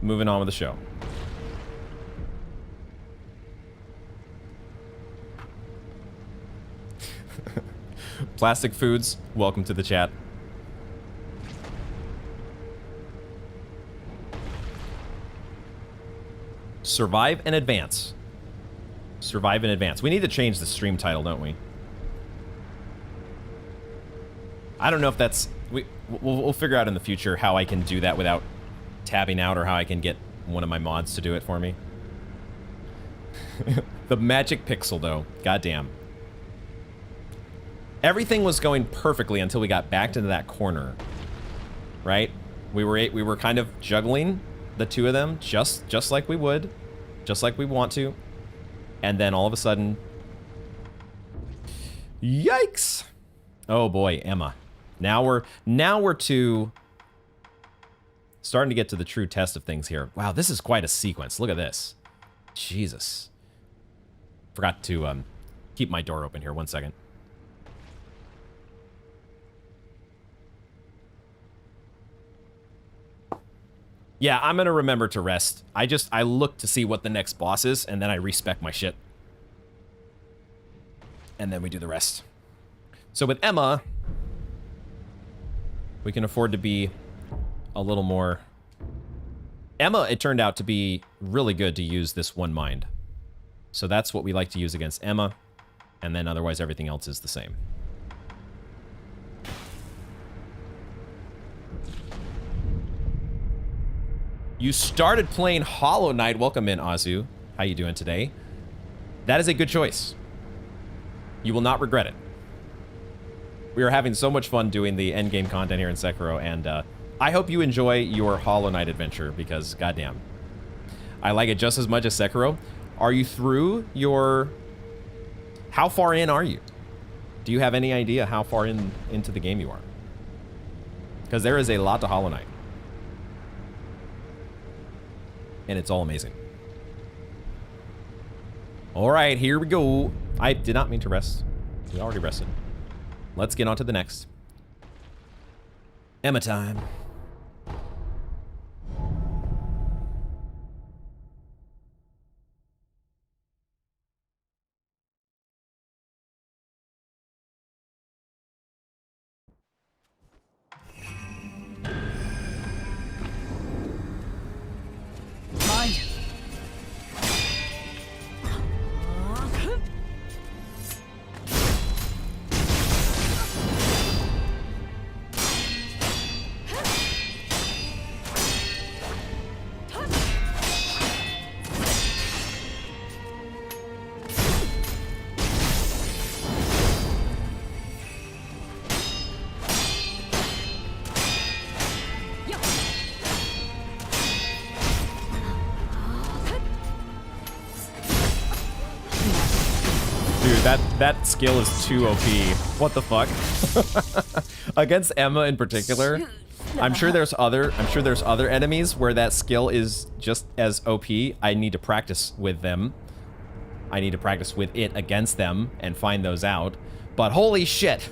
Moving on with the show. Plastic Foods, welcome to the chat. Survive and advance. Survive and advance. We need to change the stream title, don't we? I don't know if that's... We'll figure out in the future how I can do that without tabbing out, or how I can get one of my mods to do it for me. The magic pixel, though. Goddamn. Everything was going perfectly until we got backed into that corner. Right? We were kind of juggling the two of them just like we would. Just like we want to. And then all of a sudden... Yikes! Oh boy, Emma. Now we're starting to get to the true test of things here. Wow, this is quite a sequence. Look at this. Jesus. Forgot to keep my door open here. 1 second. Yeah, I'm gonna remember to rest. I look to see what the next boss is, and then I respec my shit. And then we do the rest. So with Emma, we can afford to be a little more... Emma, it turned out to be really good to use this one mind. So that's what we like to use against Emma, and then otherwise everything else is the same. You started playing Hollow Knight. Welcome in, Azu. How you doing today? That is a good choice. You will not regret it. We are having so much fun doing the endgame content here in Sekiro, and I hope you enjoy your Hollow Knight adventure, because goddamn, I like it just as much as Sekiro. Are you through your... How far in are you? Do you have any idea how far into the game you are? Because there is a lot to Hollow Knight. And it's all amazing. All right, here we go. I did not mean to rest. We already rested. Let's get on to the next. Emma time. Mine. That skill is too OP. What the fuck? Against Emma in particular, I'm sure there's other enemies where that skill is just as OP. I need to practice with them. I need to practice with it against them and find those out. But holy shit.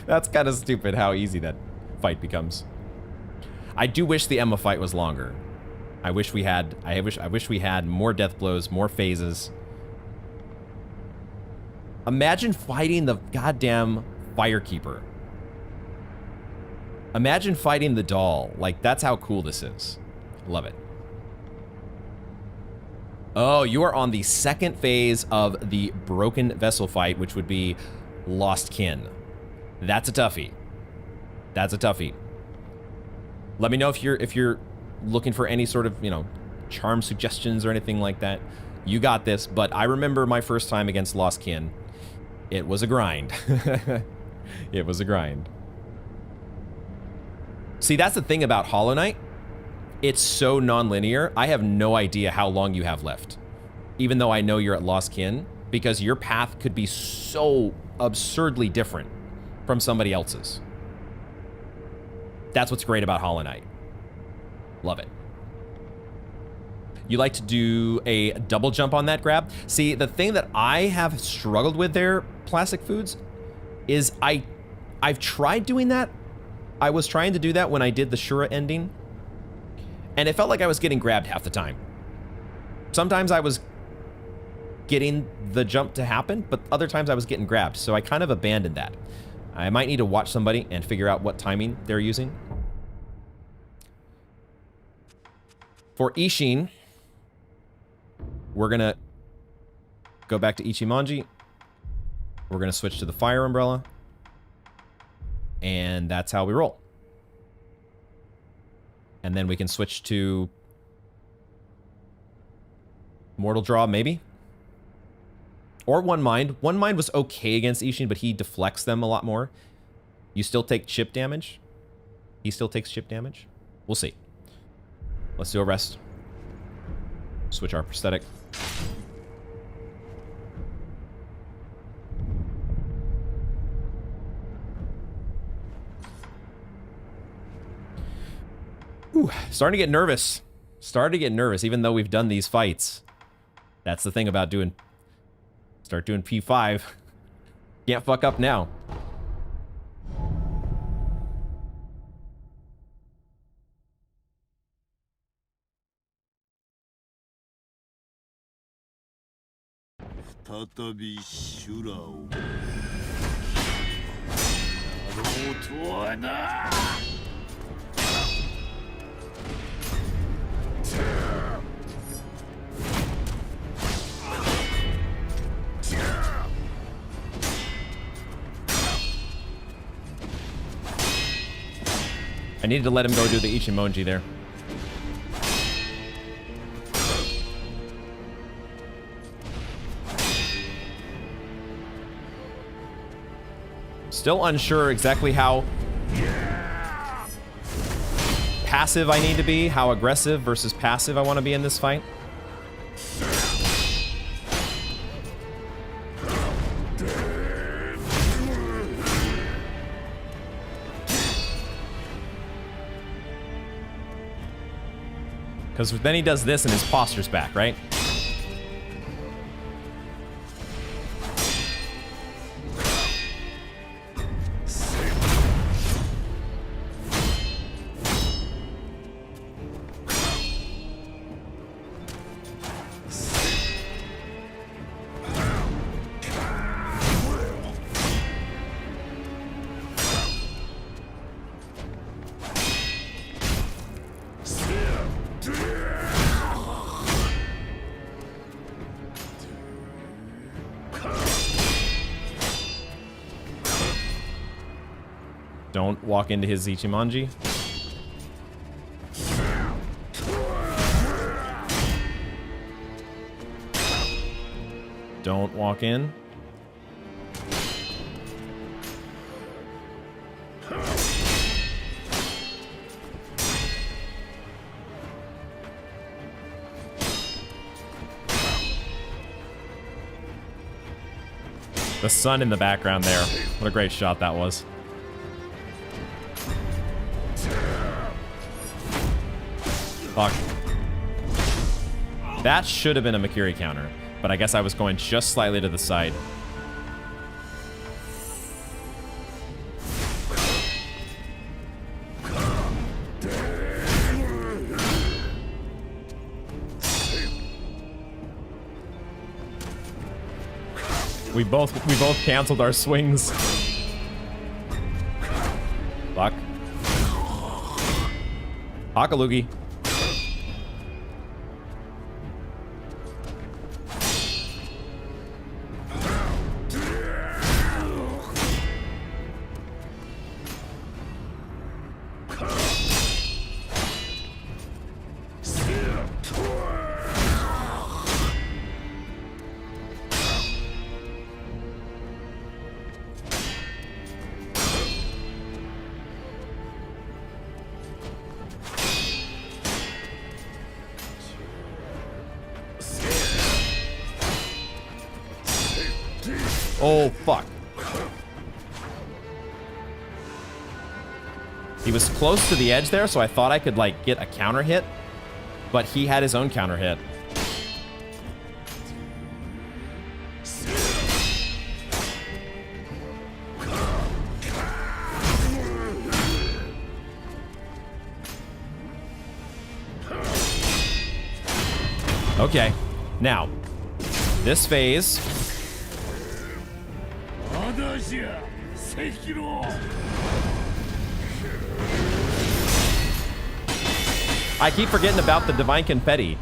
That's kind of stupid how easy that fight becomes. I do wish the Emma fight was longer. I wish we had more death blows, more phases. Imagine fighting the goddamn Firekeeper. Imagine fighting the doll. Like, that's how cool this is. Love it. Oh, you are on the second phase of the Broken Vessel fight, which would be Lost Kin. That's a toughie. That's a toughie. Let me know if you're looking for any sort of, you know, charm suggestions or anything like that. You got this, but I remember my first time against Lost Kin. It was a grind. It was a grind. See, that's the thing about Hollow Knight. It's so non-linear. I have no idea how long you have left. Even though I know you're at Lost Kin, because your path could be so absurdly different from somebody else's. That's what's great about Hollow Knight. Love it. You like to do a double jump on that grab? See, the thing that I have struggled with there, Plastic Foods, is I've tried doing that. I was trying to do that when I did the Shura ending, and it felt like I was getting grabbed half the time. Sometimes I was getting the jump to happen, but other times I was getting grabbed, so I kind of abandoned that. I might need to watch somebody and figure out what timing they're using. For Isshin, we're gonna go back to Ichimonji. We're gonna switch to the Fire Umbrella. And that's how we roll. And then we can switch to Mortal Draw, maybe? Or One Mind. One Mind was okay against Isshin, but he deflects them a lot more. You still take chip damage. He still takes chip damage. We'll see. Let's do a rest. Switch our prosthetic. Ooh, starting to get nervous. Starting to get nervous, even though we've done these fights. That's the thing about doing... Start doing P5. Can't fuck up now. I needed to let him go do the Ichimonji there. Still unsure exactly how passive I need to be, how aggressive versus passive I want to be in this fight. Because then he does this and his posture's back, right? Don't walk into his Ichimonji. Don't walk in. The sun in the background there. What a great shot that was. Fuck. That should have been a Makiri counter, but I guess I was going just slightly to the side. We both canceled our swings. Fuck. Hakalugi. Oh, fuck. He was close to the edge there, so I thought I could, like, get a counter hit. But he had his own counter hit. Okay. Now, this phase... Sekiro. I keep forgetting about the Divine Confetti.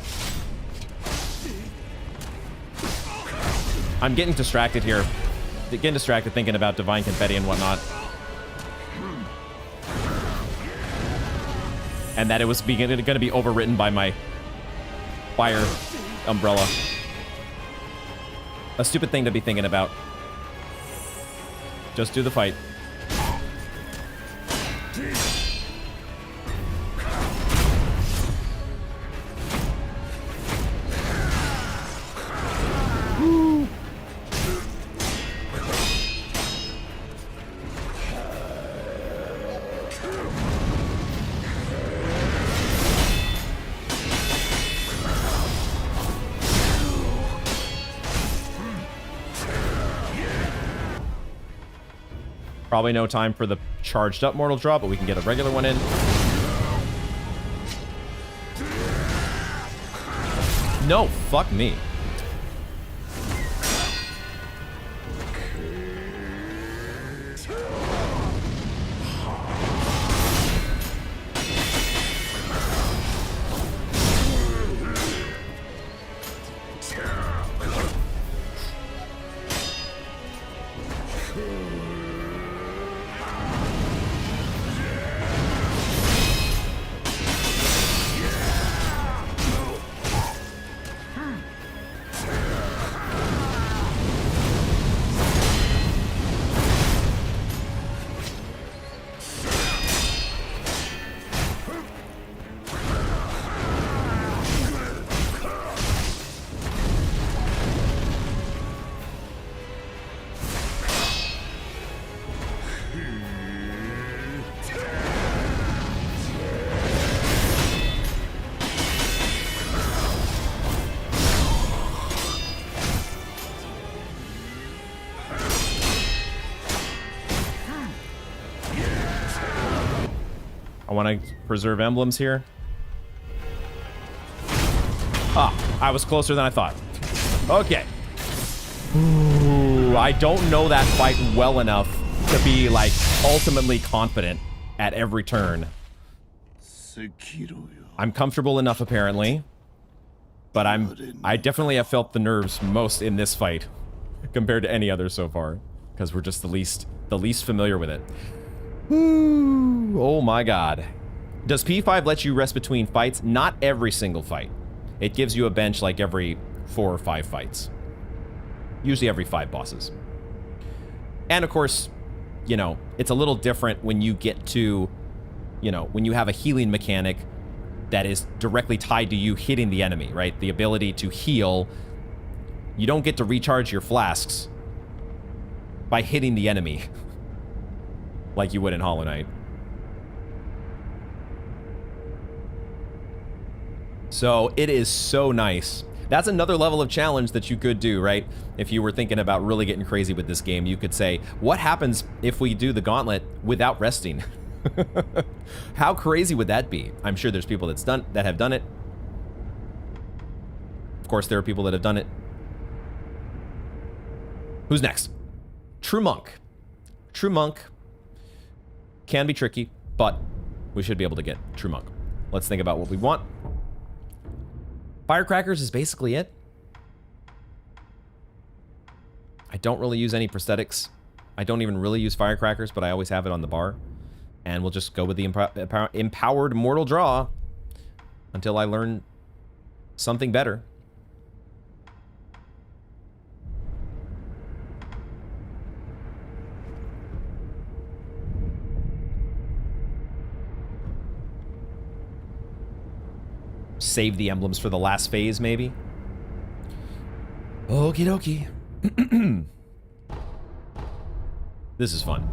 I'm getting distracted here. Getting distracted thinking about Divine Confetti and whatnot. And that it was going to be overwritten by my fire umbrella. A stupid thing to be thinking about. Just do the fight. Woo. Probably no time for the charged up mortal draw, but we can get a regular one in. No, fuck me. want to preserve emblems here. Ah, I was closer than I thought. Okay. Ooh, I don't know that fight well enough to be, like, ultimately confident at every turn. Sekiro. I'm comfortable enough, apparently. But I definitely have felt the nerves most in this fight compared to any other so far. Because we're just the least familiar with it. Ooh, oh my god. Does P5 let you rest between fights? Not every single fight. It gives you a bench like every 4 or 5 fights. Usually every 5 bosses. And of course, you know, it's a little different when you get to, you know, when you have a healing mechanic that is directly tied to you hitting the enemy, right? The ability to heal. You don't get to recharge your flasks by hitting the enemy like you would in Hollow Knight. So it is so nice. That's another level of challenge that you could do, right? If you were thinking about really getting crazy with this game, you could say, what happens if we do the gauntlet without resting? How crazy would that be? I'm sure there's people that have done it. Of course, there are people that have done it. Who's next? True Monk. True Monk can be tricky, but we should be able to get True Monk. Let's think about what we want. Firecrackers is basically it. I don't really use any prosthetics. I don't even really use firecrackers, but I always have it on the bar. And we'll just go with the empowered mortal draw until I learn something better. Save the emblems for the last phase, maybe? Okie dokie. This is fun.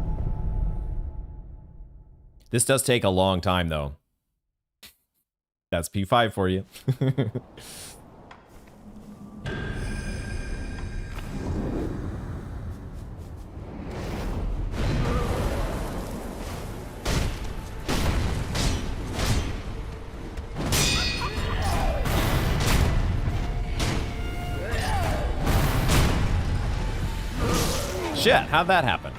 This does take a long time, though. That's P5 for you. Shit, how'd that happen?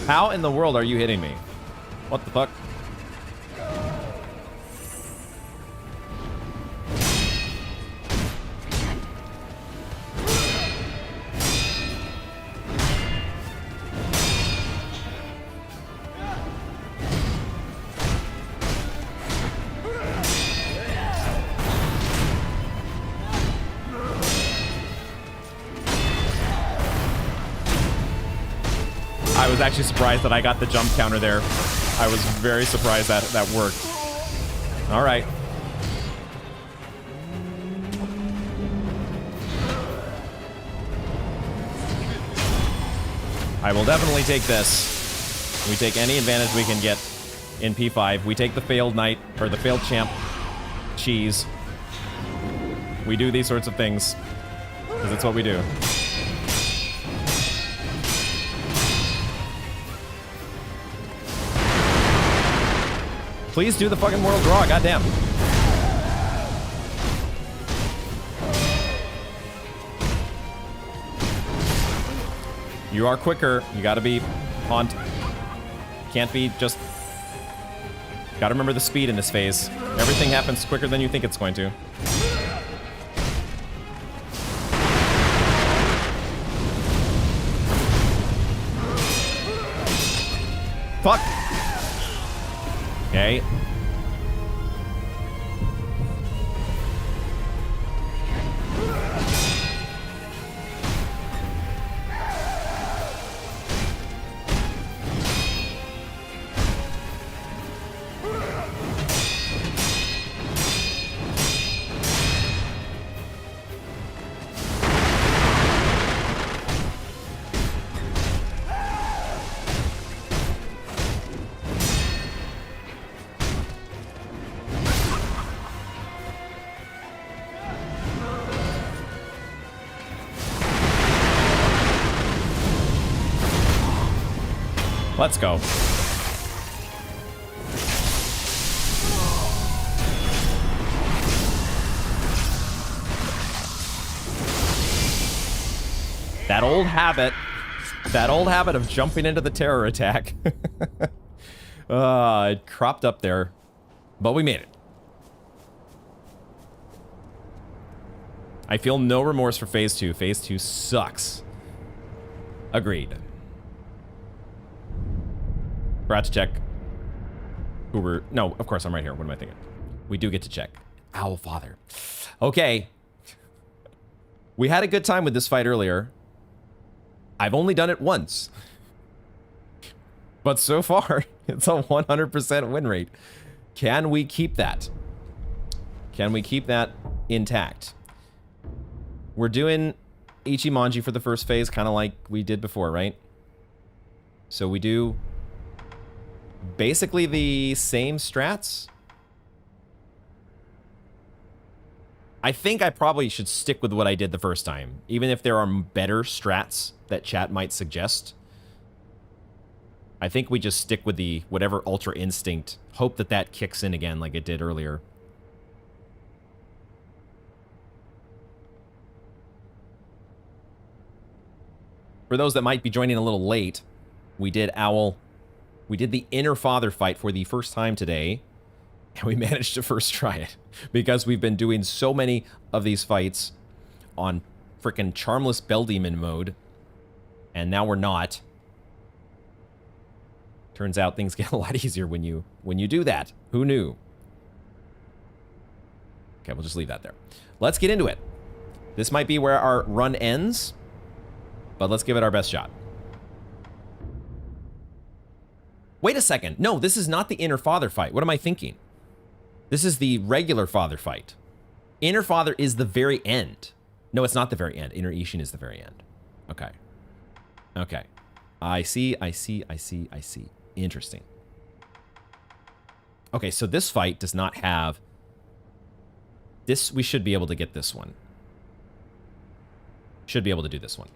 How in the world are you hitting me? What the fuck? I was actually surprised that I got the jump counter there. I was very surprised that that worked. All right. I will definitely take this. We take any advantage we can get in P5. We take the failed knight, or the failed champ cheese. We do these sorts of things, because it's what we do. Please do the fucking mortal draw, goddamn. You are quicker. You gotta be on. Can't be just. Gotta remember the speed in this phase. Everything happens quicker than you think it's going to. Fuck. Okay. Let's go. That old habit of jumping into the terror attack. It cropped up there, but we made it. I feel no remorse for phase 2. Phase 2 sucks. Agreed. Forgot to check who we're... No, of course, I'm right here. What am I thinking? We do get to check. Owl Father. Okay. We had a good time with this fight earlier. I've only done it once. But so far, it's a 100% win rate. Can we keep that? Can we keep that intact? We're doing Ichimonji for the first phase, kind of like we did before, right? So we do basically the same strats. I think I probably should stick with what I did the first time, even if there are better strats that chat might suggest. I think we just stick with the whatever Ultra Instinct, hope that that kicks in again like it did earlier. For those that might be joining a little late, we did the Inner Father fight for the first time today, and we managed to first try it because we've been doing so many of these fights on frickin' Charmless Bell Demon mode, and now we're not. Turns out things get a lot easier when you do that. Who knew? Okay, we'll just leave that there. Let's get into it. This might be where our run ends, but let's give it our best shot. Wait a second. No, this is not the Inner Father fight. What am I thinking? This is the regular Father fight. Inner Father is the very end. No, it's not the very end. Inner Isshin is the very end. Okay. Okay. I see. Interesting. Okay, so this fight does not have... This, we should be able to get this one. Should be able to do this one.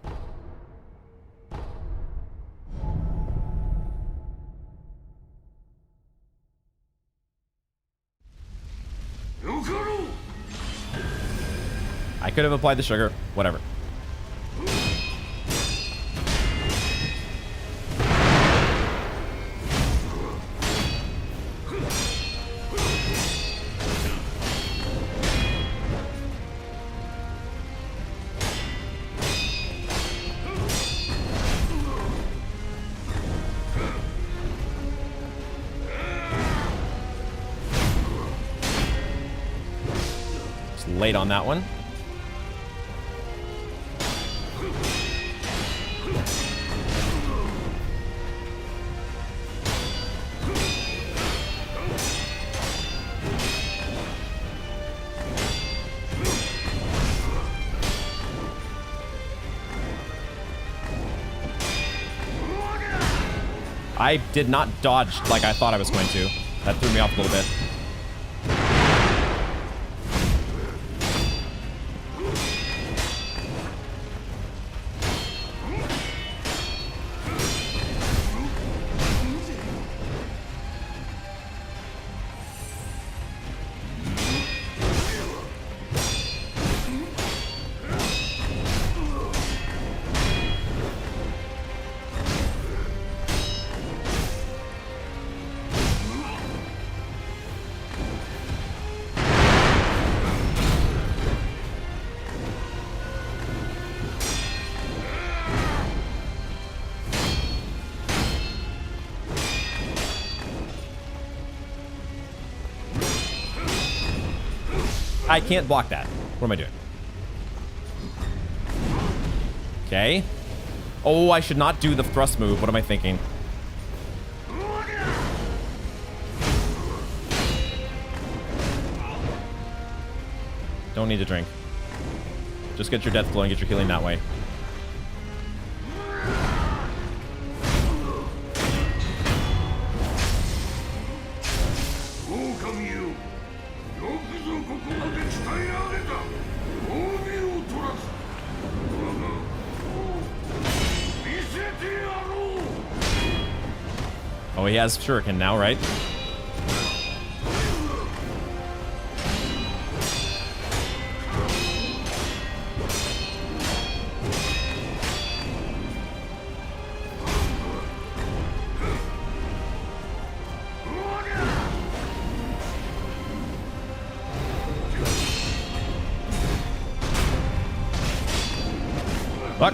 I could have applied the sugar. Whatever. Late on that one. I did not dodge like I thought I was going to. That threw me off a little bit. I can't block that. What am I doing? Okay. Oh, I should not do the thrust move. What am I thinking? Don't need to drink. Just get your death flow and get your healing that way. Oh, he has Shuriken now, right? Fuck.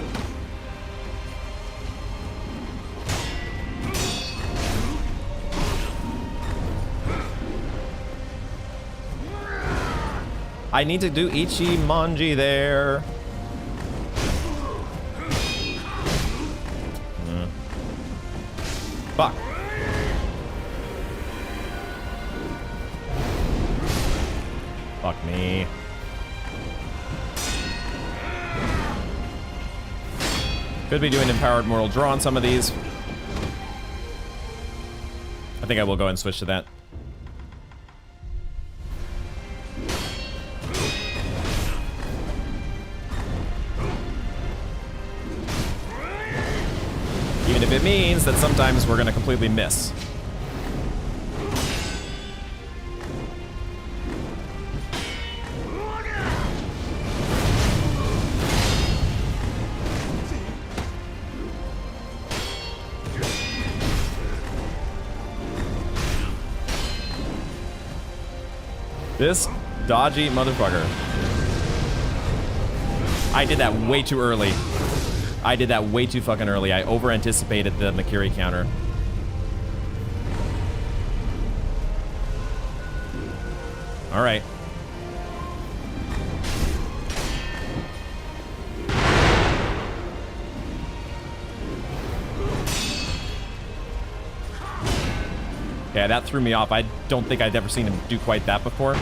I need to do Ichi Manji there. Fuck. Fuck me. Could be doing Empowered Mortal Draw on some of these. I think I will go ahead and switch to that. Even if it means that sometimes we're gonna completely miss. This dodgy motherfucker. I did that way too early. I did that way too fucking early. I over-anticipated the Makiri counter. All right. Yeah, that threw me off. I don't think I'd ever seen him do quite that before.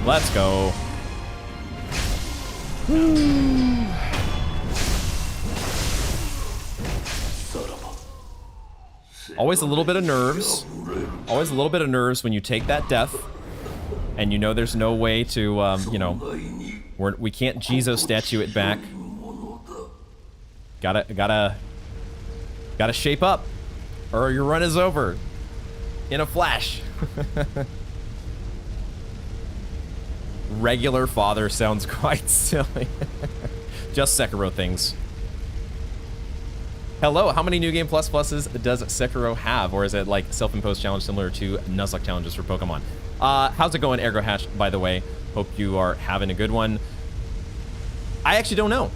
Let's go. Always a little bit of nerves. Always a little bit of nerves when you take that death and you know there's no way to, you know, we can't Jesus statue it back. Gotta shape up or your run is over in a flash. Regular father sounds quite silly. Just Sekiro things. Hello, how many New Game Plus pluses does Sekiro have? Or is it like self-imposed challenge similar to Nuzlocke challenges for Pokemon? How's it going, Ergo Hash, by the way? Hope you are having a good one. I actually don't know.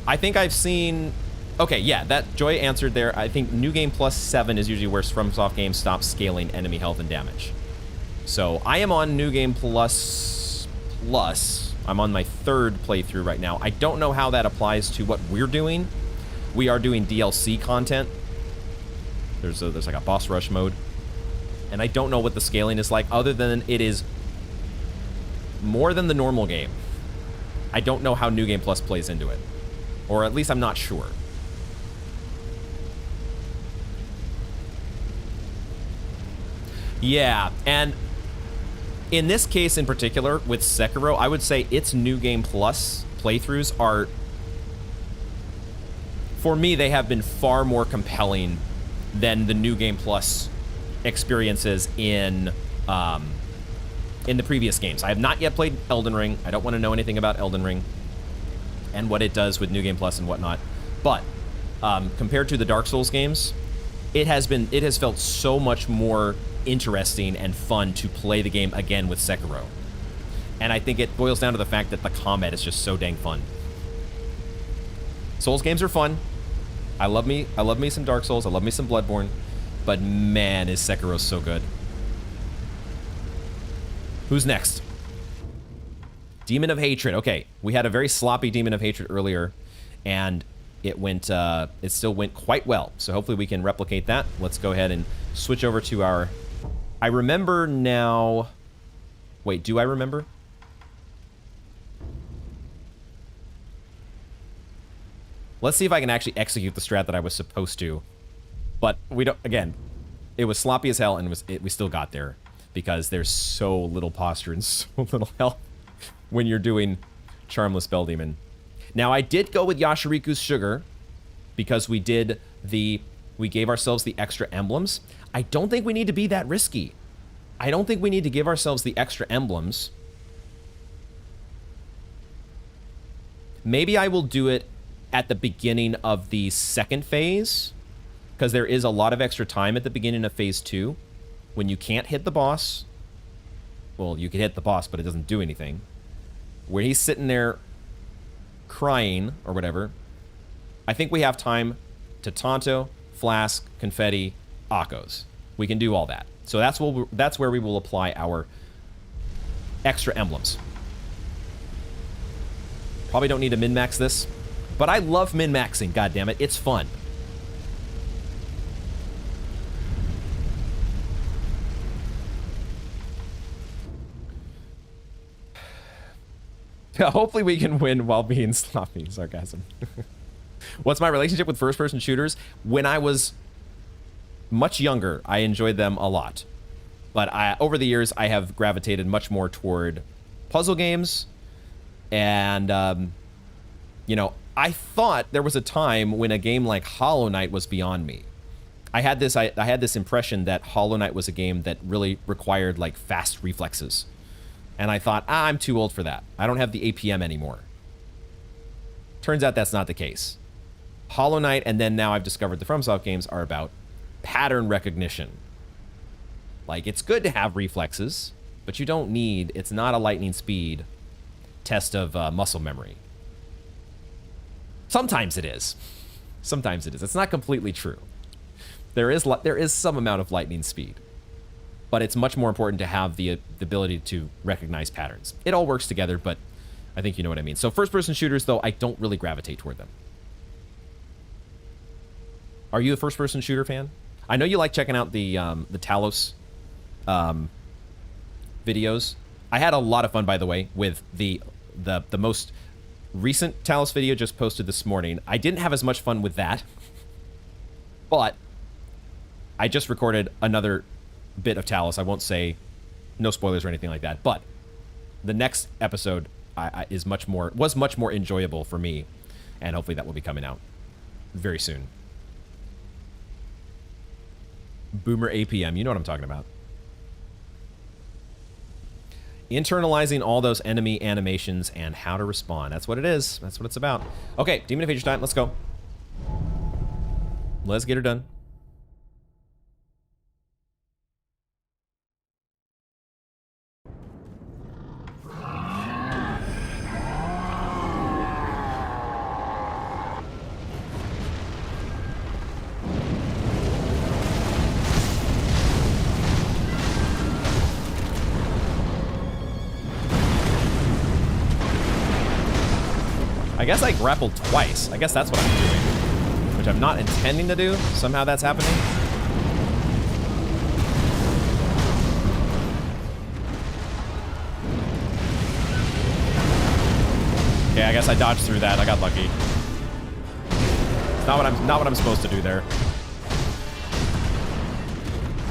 I think I've seen... Okay, yeah, that Joy answered there. I think New Game Plus 7 is usually where FromSoft games stop scaling enemy health and damage. So I am on New Game Plus. I'm on my third playthrough right now. I don't know how that applies to what we're doing. We are doing DLC content. There's like a boss rush mode. And I don't know what the scaling is like other than it is more than the normal game. I don't know how New Game Plus plays into it. Or at least I'm not sure. Yeah, and in this case in particular, with Sekiro, I would say its New Game Plus playthroughs are, for me, they have been far more compelling than the New Game Plus experiences in the previous games. I have not yet played Elden Ring. I don't want to know anything about Elden Ring and what it does with New Game Plus and whatnot. But compared to the Dark Souls games, it has felt so much more interesting and fun to play the game again with Sekiro. And I think it boils down to the fact that the combat is just so dang fun. Souls games are fun. I love me some Dark Souls. I love me some Bloodborne. But man, is Sekiro so good. Who's next? Demon of Hatred. Okay, we had a very sloppy Demon of Hatred earlier, and it went. It still went quite well. So hopefully we can replicate that. Let's go ahead and switch over to our. I remember now. Wait, do I remember? Let's see if I can actually execute the strat that I was supposed to. But we don't. Again, it was sloppy as hell, and we still got there because there's so little posture and so little health when you're doing Charmless Bell Demon. Now, I did go with Yashiriku's Sugar because we gave ourselves the extra emblems. I don't think we need to be that risky. I don't think we need to give ourselves the extra emblems. Maybe I will do it at the beginning of the second phase, because there is a lot of extra time at the beginning of phase 2 when you can't hit the boss. Well, you can hit the boss, but it doesn't do anything. Where he's sitting there crying or whatever, I think we have time to Tonto, Flask, Confetti, Akos. We can do all that. So that's where we will apply our extra emblems. Probably don't need to min-max this, but I love min-maxing, goddammit. It's fun. Hopefully we can win while being sloppy. Sarcasm. What's my relationship with first-person shooters? When I was much younger, I enjoyed them a lot. But over the years, I have gravitated much more toward puzzle games. And, you know, I thought there was a time when a game like Hollow Knight was beyond me. I had this impression that Hollow Knight was a game that really required, like, fast reflexes. And I thought, I'm too old for that. I don't have the APM anymore. Turns out that's not the case. Hollow Knight, and then now I've discovered the FromSoft games are about pattern recognition. Like, it's good to have reflexes, but you don't need, it's not a lightning speed test of muscle memory. Sometimes it is. Sometimes it is. It's not completely true. There is some amount of lightning speed, but it's much more important to have the ability to recognize patterns. It all works together, but I think you know what I mean. So first-person shooters, though, I don't really gravitate toward them. Are you a first-person shooter fan? I know you like checking out the Talos videos. I had a lot of fun, by the way, with the most recent Talos video just posted this morning. I didn't have as much fun with that, but I just recorded another bit of Talos. I won't say no spoilers or anything like that, but the next episode was much more enjoyable for me, and hopefully that will be coming out very soon. Boomer APM, you know what I'm talking about. Internalizing all those enemy animations and how to respond. That's what it is. That's what it's about. Okay, Demon of Hatred time. Let's go. Let's get her done. I guess I grappled twice. I guess that's what I'm doing, which I'm not intending to do. Somehow that's happening. Okay, I guess I dodged through that. I got lucky. It's not what I'm supposed to do there.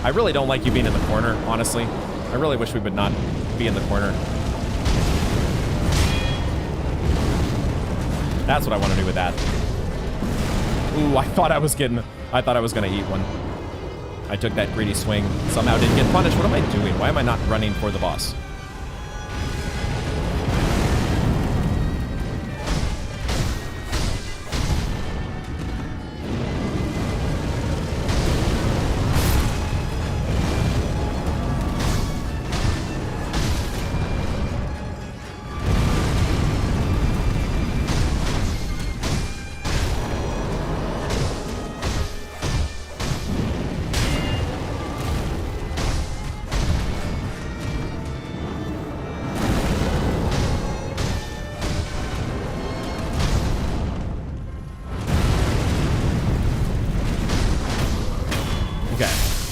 I really don't like you being in the corner, honestly. I really wish we would not be in the corner. That's what I want to do with that. Ooh, I thought I was gonna eat one. I took that greedy swing. Somehow didn't get punished. What am I doing? Why am I not running for the boss?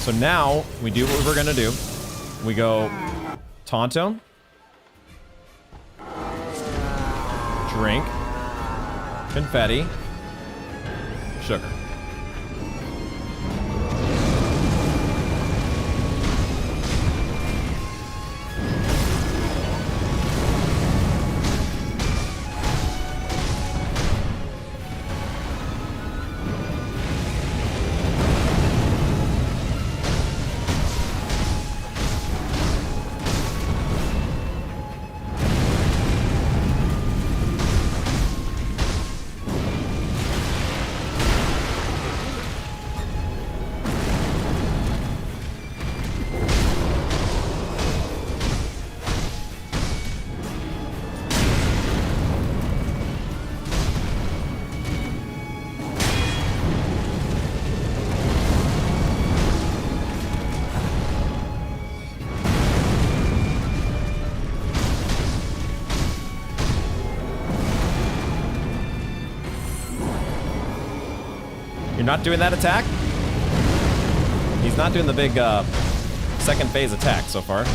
So now we do what we're gonna do. We go Tonto, drink, confetti, sugar. Not doing that attack? He's not doing the big second phase attack so far.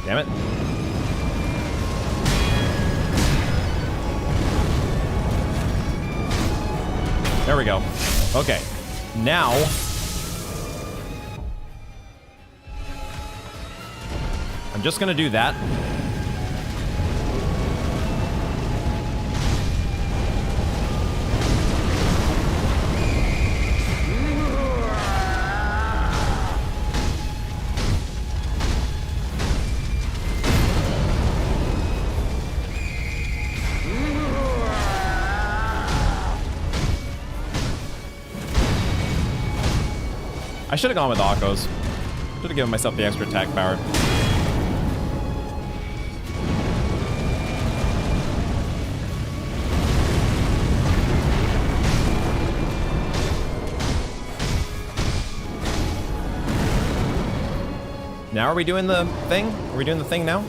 Damn it. There we go. Okay. Now... I'm just gonna do that. I should have gone with Akko's. Should have given myself the extra attack power. Now are we doing the thing? Are we doing the thing now?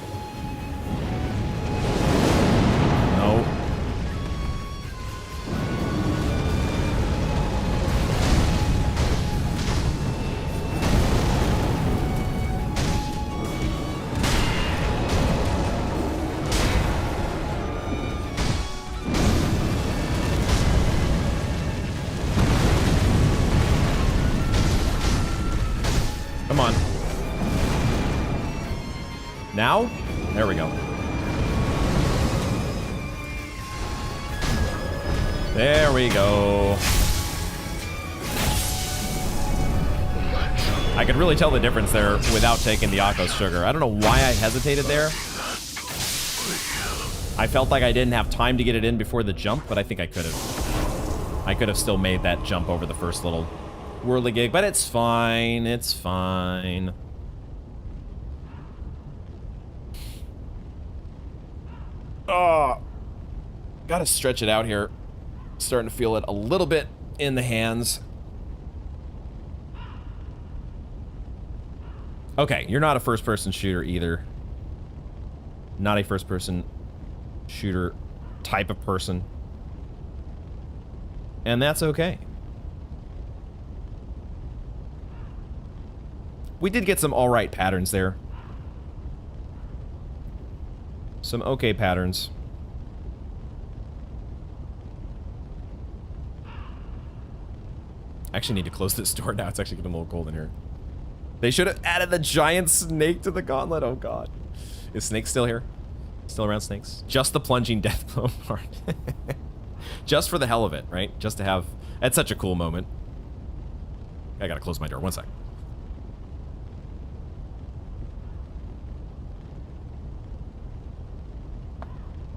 No. Come on. Now? There we go. There we go. I could really tell the difference there without taking the Akko's sugar. I don't know why I hesitated there. I felt like I didn't have time to get it in before the jump, but I think I could have. I could have still made that jump over the first little whirligig, but it's fine. It's fine. Oh, gotta stretch it out here. Starting to feel it a little bit in the hands. Okay, you're not a first-person shooter either. Not a first-person shooter type of person. And that's okay. We did get some alright patterns there. Some okay patterns. I actually need to close this door now. It's actually getting a little cold in here. They should have added the giant snake to the gauntlet. Oh god. Is Snake still here? Still around, Snakes? Just the plunging death blow part. Just for the hell of it, right? Just to have... That's such a cool moment. I gotta close my door. One sec.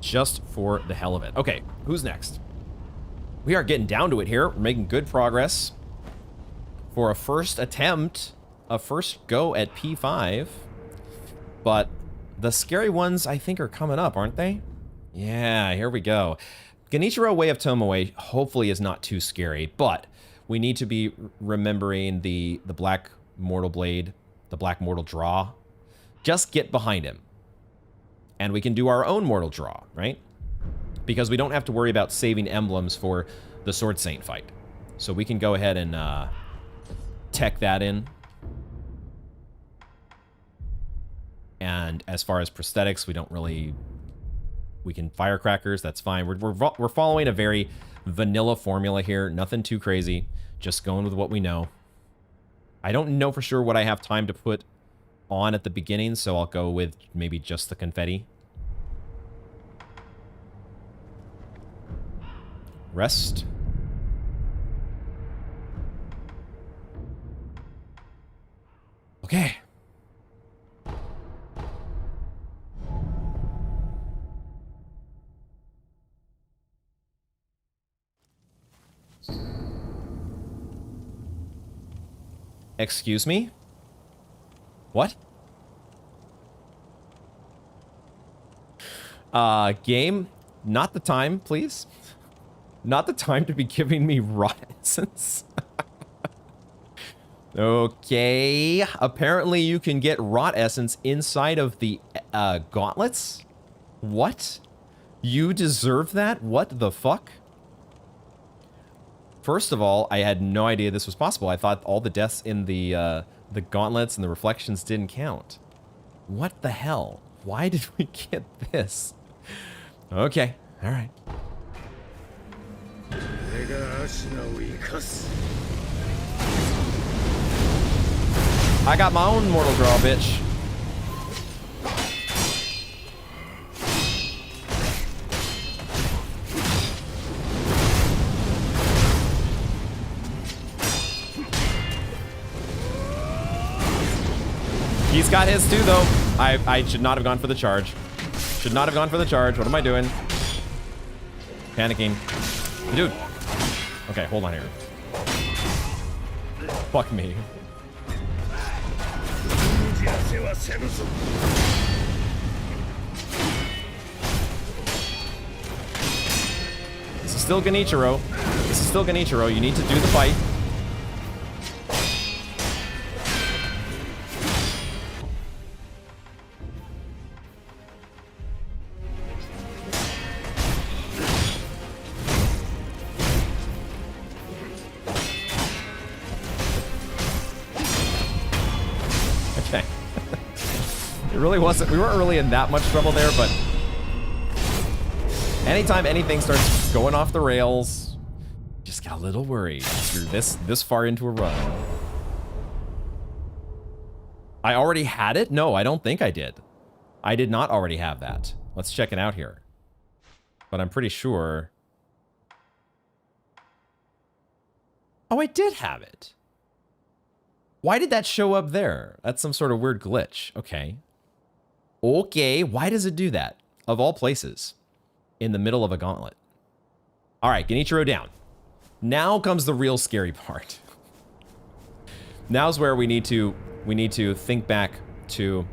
Just for the hell of it. Okay, who's next? We are getting down to it here. We're making good progress. For a first attempt a first go at P5, but the scary ones, I think, are coming up, aren't they? Yeah, here we go. Genichiro Way of Tomoe hopefully is not too scary, but we need to be remembering the Black Mortal Blade, the Black Mortal Draw. Just get behind him. And we can do our own Mortal Draw, right? Because we don't have to worry about saving emblems for the Sword Saint fight. So we can go ahead and tech that in. And as far as prosthetics, we don't really... We can firecrackers, that's fine. We're following a very vanilla formula here. Nothing too crazy. Just going with what we know. I don't know for sure what I have time to put on at the beginning, so I'll go with maybe just the confetti. Rest. Okay. Excuse me? What? Game, not the time, please. Not the time to be giving me rot essence. Okay. Apparently you can get rot essence inside of the gauntlets? What? You deserve that? What the fuck? First of all, I had no idea this was possible. I thought all the deaths in the gauntlets and the reflections didn't count. What the hell? Why did we get this? Okay, all right. I got my own mortal draw, bitch. He's got his too, though. I should not have gone for the charge. Should not have gone for the charge. What am I doing? Panicking. Dude. Okay, hold on here. Fuck me. This is still Genichiro. This is still Genichiro. You need to do the fight. We weren't really in that much trouble there, but anytime anything starts going off the rails, just got a little worried. You're this far into a run. I already had it? No, I don't think I did. I did not already have that. Let's check it out here. But I'm pretty sure... Oh, I did have it. Why did that show up there? That's some sort of weird glitch. Okay. Okay, why does it do that? Of all places, in the middle of a gauntlet. All right, Genichiro down. Now comes the real scary part. Now's where we need to think back to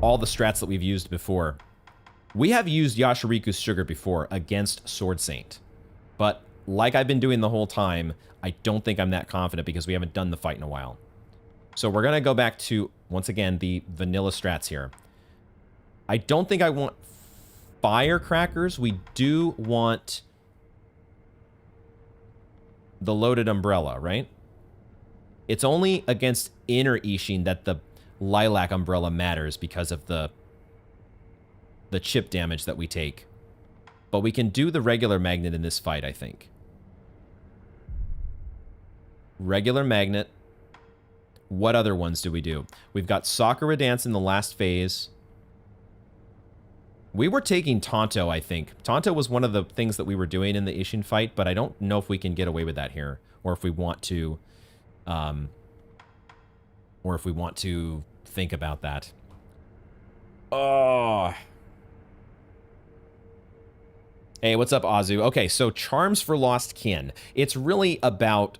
all the strats that we've used before. We have used Yashiriku's Sugar before against Sword Saint, but like I've been doing the whole time, I don't think I'm that confident because we haven't done the fight in a while. So we're gonna go back to, once again, the vanilla strats here. I don't think I want firecrackers. We do want the loaded umbrella, right? It's only against inner Isshin that the lilac umbrella matters because of the chip damage that we take. But we can do the regular magnet in this fight, I think. Regular magnet. What other ones do we do? We've got Sakura Dance in the last phase. We were taking Tonto, I think. Tonto was one of the things that we were doing in the Isshin fight, but I don't know if we can get away with that here, or if we want to, think about that. Oh. Hey, what's up, Azu? Okay, so Charms for Lost Kin. It's really about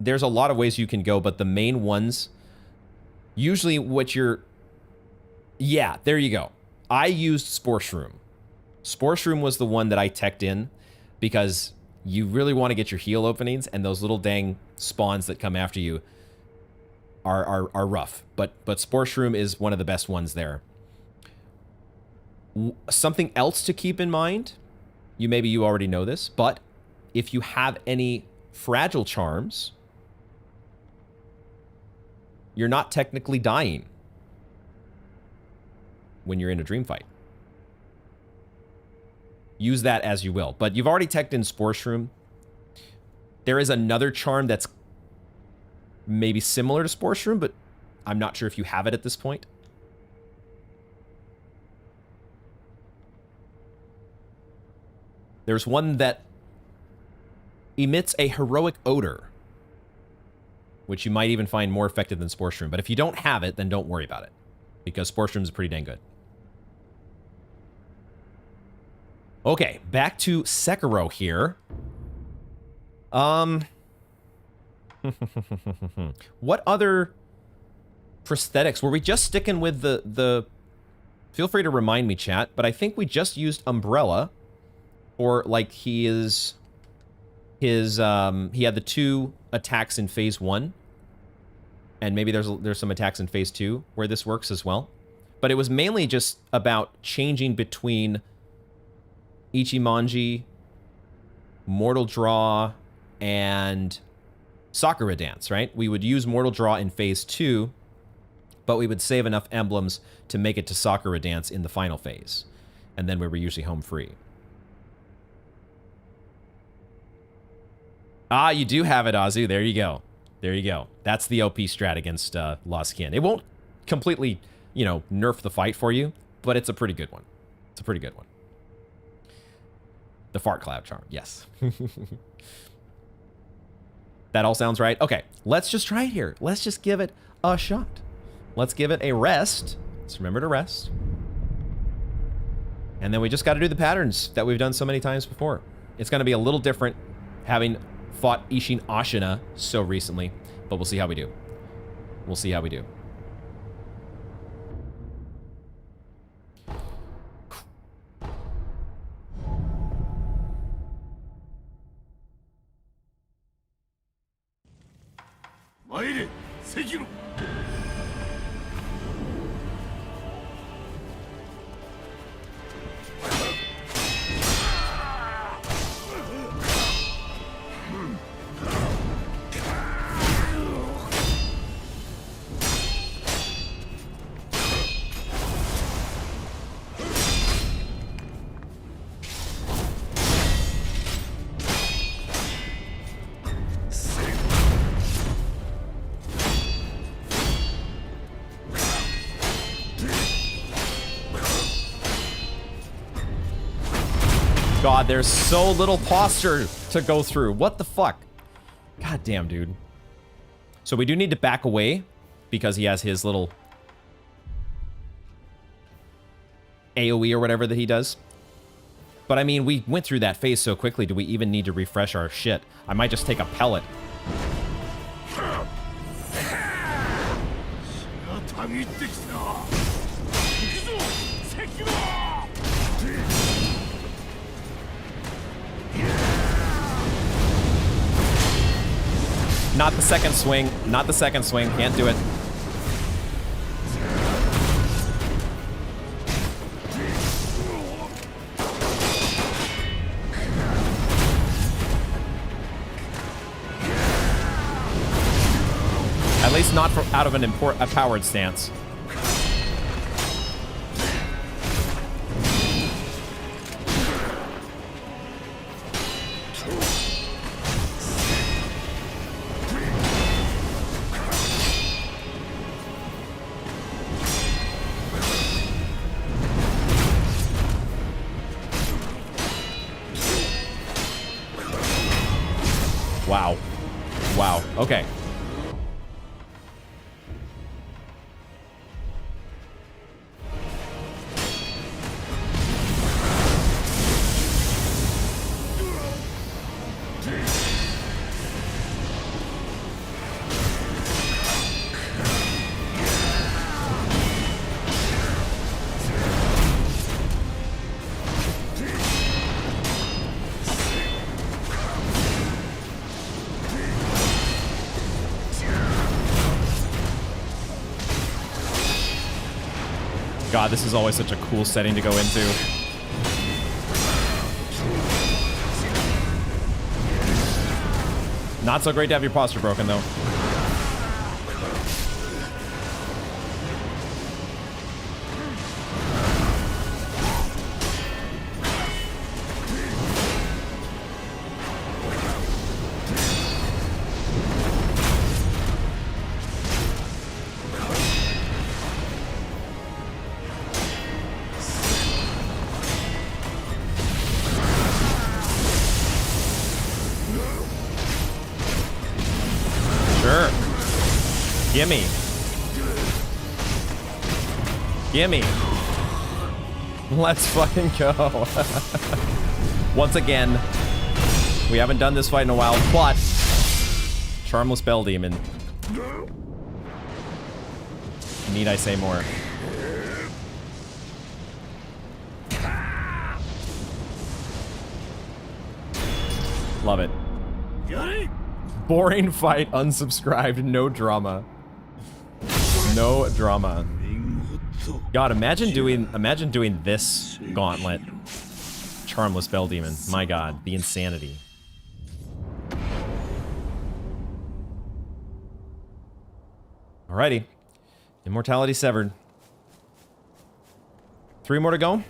there's a lot of ways you can go, but the main ones, usually what you're... Yeah, there you go. I used Spore Shroom. Spore Shroom was the one that I teched in because you really want to get your heal openings, and those little dang spawns that come after you are rough. But Spore Shroom is one of the best ones there. Something else to keep in mind, maybe you already know this, but if you have any fragile charms, you're not technically dying when you're in a dream fight. Use that as you will. But you've already teched in Spore Shroom. There is another charm that's maybe similar to Spore Shroom, but I'm not sure if you have it at this point. There's one that emits a heroic odor, which you might even find more effective than Spore Shroom. But if you don't have it, then don't worry about it, because Spore Shroom is pretty dang good. Okay, back to Sekiro here. What other prosthetics? Were we just sticking with the... Feel free to remind me, chat, but I think we just used Umbrella, or like he had the 2 attacks in phase 1, and maybe there's some attacks in phase 2 where this works as well. But it was mainly just about changing between Ichimonji, Mortal Draw, and Sakura Dance, right? We would use Mortal Draw in phase 2, but we would save enough emblems to make it to Sakura Dance in the final phase. And then we were usually home free. Ah, you do have it, Azu. There you go. There you go. That's the OP strat against Lost Kin. It won't completely, you know, nerf the fight for you, but it's a pretty good one. It's a pretty good one. The Fart Cloud Charm, yes. That all sounds right. Okay, let's just try it here. Let's just give it a shot. Let's give it a rest. Let's remember to rest. And then we just got to do the patterns that we've done so many times before. It's going to be a little different having fought Isshin Ashina so recently, but we'll see how we do. We'll see how we do. Sekiro. God, there's so little posture to go through. What the fuck? God damn, dude. So we do need to back away because he has his little AoE or whatever that he does. But I mean, we went through that phase so quickly. Do we even need to refresh our shit? I might just take a pellet. Not the second swing. Not the second swing. Can't do it. At least not from out of a powered stance. Wow. Wow. Okay. God, this is always such a cool setting to go into. Not so great to have your posture broken, though. Gimme. Gimme. Let's fucking go. Once again, we haven't done this fight in a while, but Charmless Bell Demon. Need I say more? Love it. Boring fight, unsubscribed, no drama. No drama. God, imagine doing this gauntlet. Charmless Bell Demon. My God, the insanity. Alrighty. Immortality severed. 3 more to go.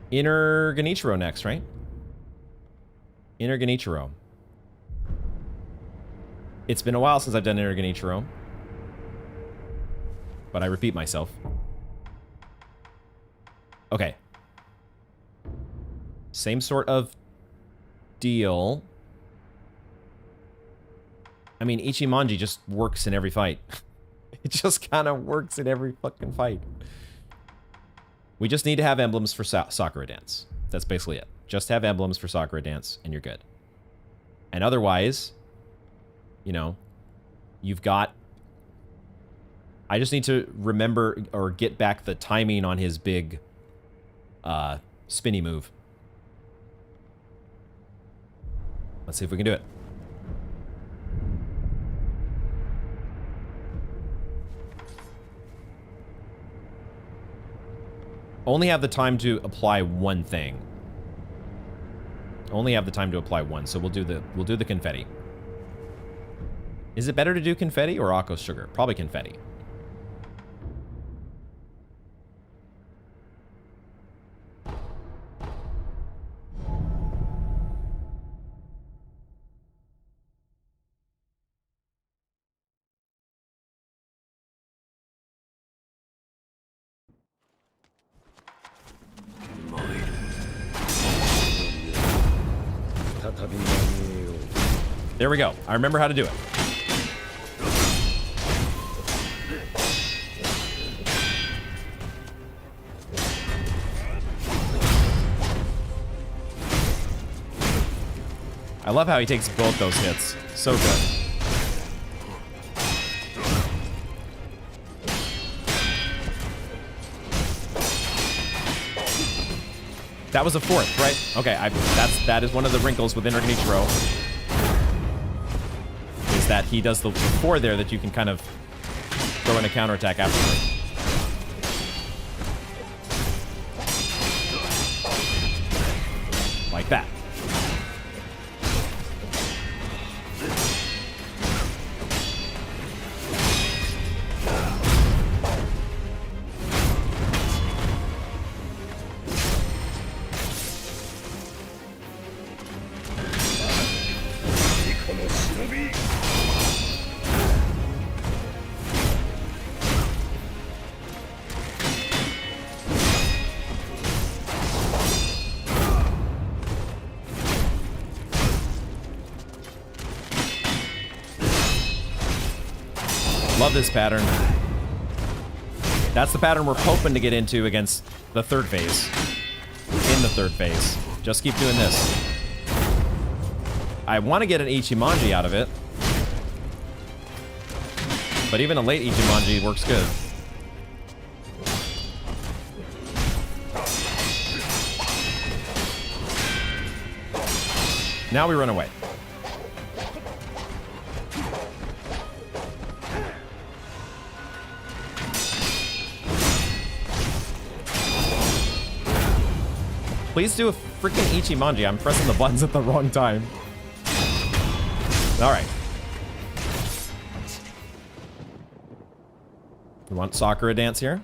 Inner Genichiro next, right? Inner Genichiro. It's been a while since I've done Inner Genichiro. But I repeat myself. Okay. Same sort of deal. I mean, Ichimonji just works in every fight. It just kind of works in every fucking fight. We just need to have emblems for Sakura Dance. That's basically it. Just have emblems for Sakura Dance, and you're good. And otherwise, you know, you've got... I just need to remember or get back the timing on his big spinny move. Let's see if we can do it. Only have the time to apply one thing. Only have the time to apply one, so we'll do the confetti. Is it better to do confetti or Akko sugar? Probably confetti. There we go. I remember how to do it. I love how he takes both those hits. So good. That was a fourth, right? Okay, that is one of the wrinkles with Inner Genichiro. Is that he does the 4 there that you can kind of throw in a counterattack afterward. Like that. Love this pattern. That's the pattern we're hoping to get into against the 3rd phase. In the 3rd phase. Just keep doing this. I want to get an Ichimonji out of it. But even a late Ichimonji works good. Now we run away. Please do a freaking Ichimonji. I'm pressing the buttons at the wrong time. All right. You want Sakura dance here?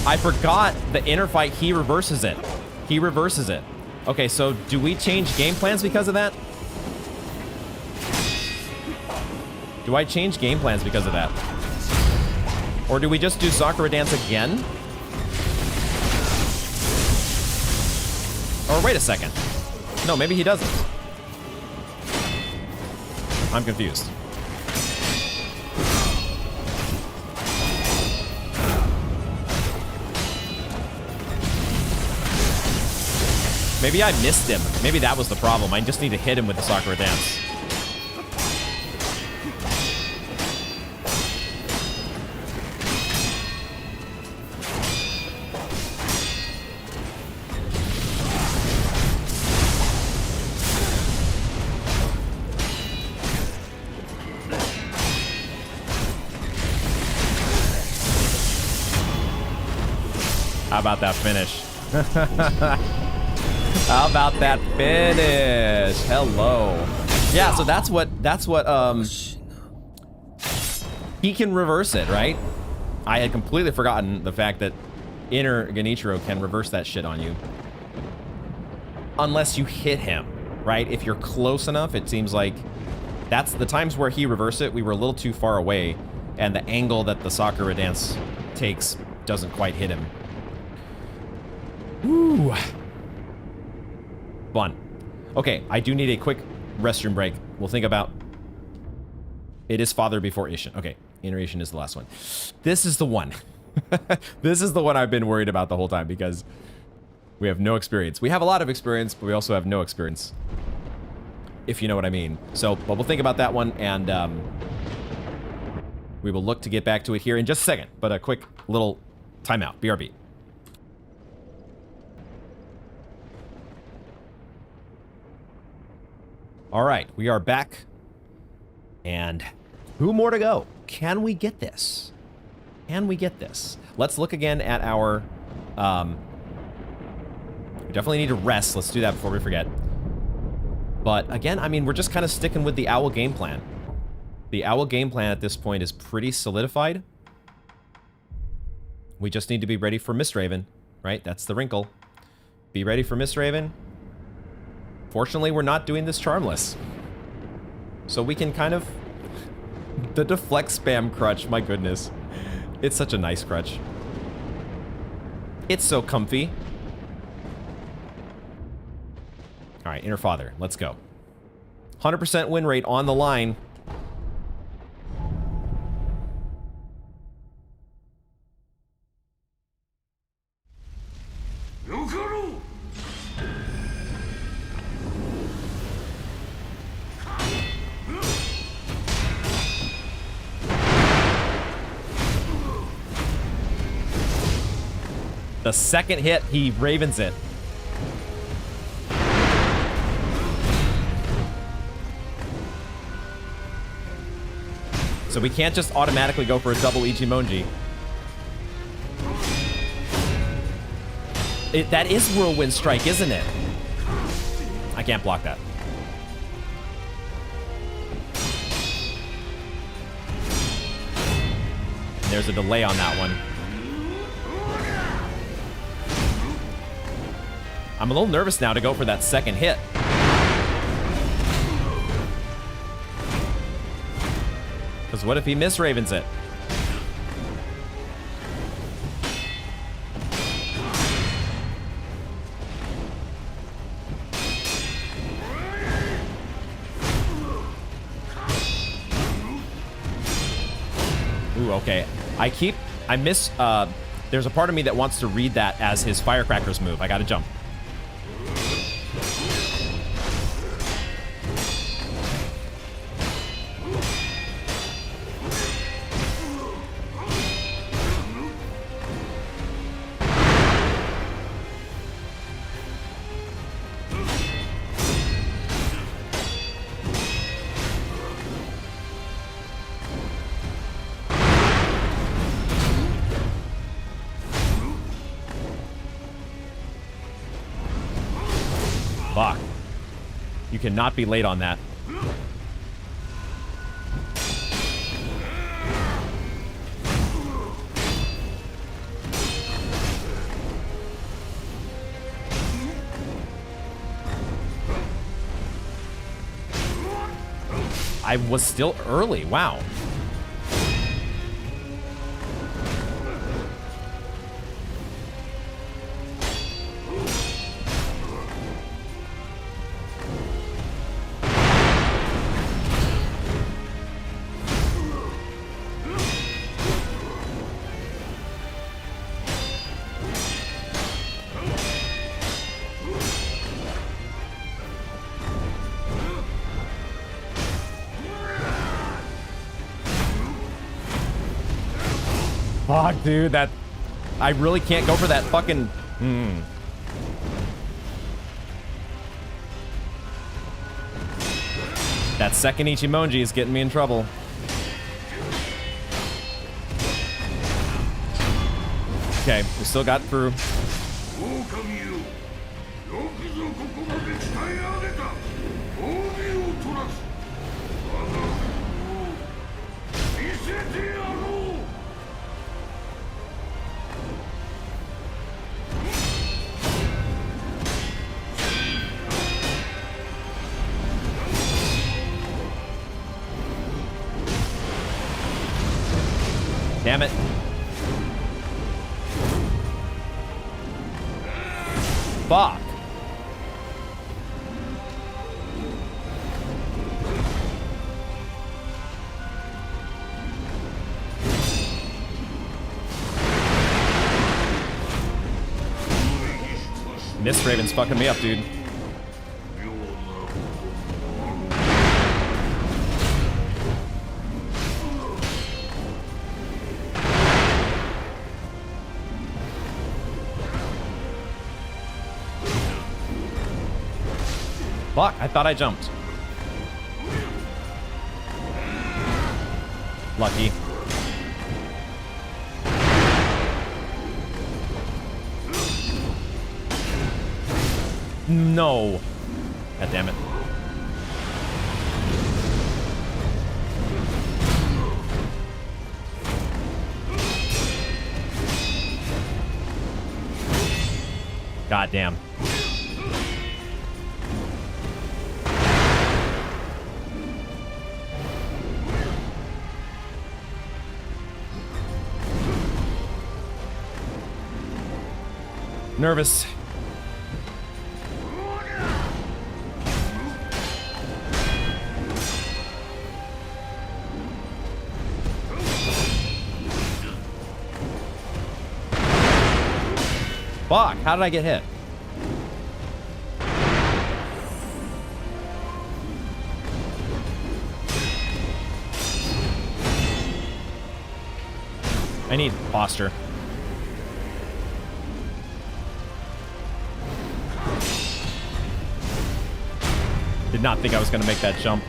I forgot the inner fight, he reverses it. He reverses it. Okay, so do we change game plans because of that? Do I change game plans because of that? Or do we just do Sakura dance again? Or wait a second. No, maybe he doesn't. I'm confused. Maybe I missed him. Maybe that was the problem. I just need to hit him with the Sakura dance. How about that finish? How about that finish? Hello. Yeah, so that's what he can reverse it, right? I had completely forgotten the fact that inner Genichiro can reverse that shit on you. Unless you hit him, right? If you're close enough, it seems like that's the times where he reversed it, we were a little too far away, and the angle that the Sakura dance takes doesn't quite hit him. Ooh. Fun. Okay, I do need a quick restroom break. We'll think about... It is father before Isshin. Okay, inner Isshin is the last one. This is the one. This is the one I've been worried about the whole time because we have no experience. We have a lot of experience, but we also have no experience. If you know what I mean. So, but we'll think about that one, and we will look to get back to it here in just a second. But a quick little timeout. BRB. All right, we are back. And 2 more to go. Can we get this? Can we get this? Let's look again at our... we definitely need to rest. Let's do that before we forget. But again, I mean, we're just kind of sticking with the Owl game plan. The Owl game plan at this point is pretty solidified. We just need to be ready for Mistraven, right? That's the wrinkle. Be ready for Mistraven. Fortunately, we're not doing this charmless. So we can kind of... The deflect spam crutch, my goodness. It's such a nice crutch. It's so comfy. Alright, Inner Father, let's go. 100% win rate on the line. The second hit, he ravens it. So we can't just automatically go for a double Ichimonji. That is Whirlwind Strike, isn't it? I can't block that. There's a delay on that one. I'm a little nervous now to go for that second hit. Because what if he misravens it? Ooh, okay. There's a part of me that wants to read that as his Firecrackers move. I gotta jump. Fuck. You cannot be late on that. I was still early. Wow. Fuck, dude, that... I really can't go for that fucking... That second Ichimonji is getting me in trouble. Okay, we still got through. Damn it. Fuck. Mist Raven's fucking me up, dude. Fuck, I thought I jumped. Lucky. No. God damn it. God damn. Nervous. Fuck, how did I get hit? I need Foster. Did not think I was going to make that jump.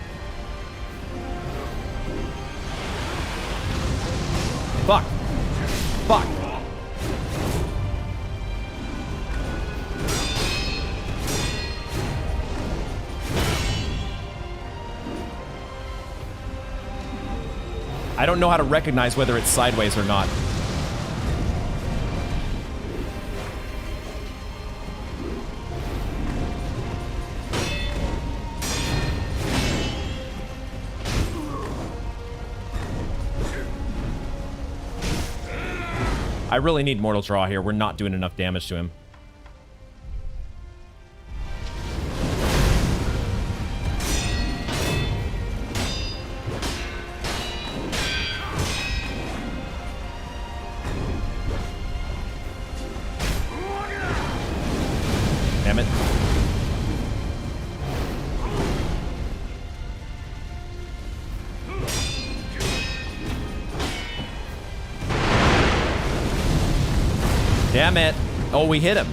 Fuck. Fuck. I don't know how to recognize whether it's sideways or not. I really need Mortal Draw here. We're not doing enough damage to him. Damn it. Damn it. Oh, we hit him.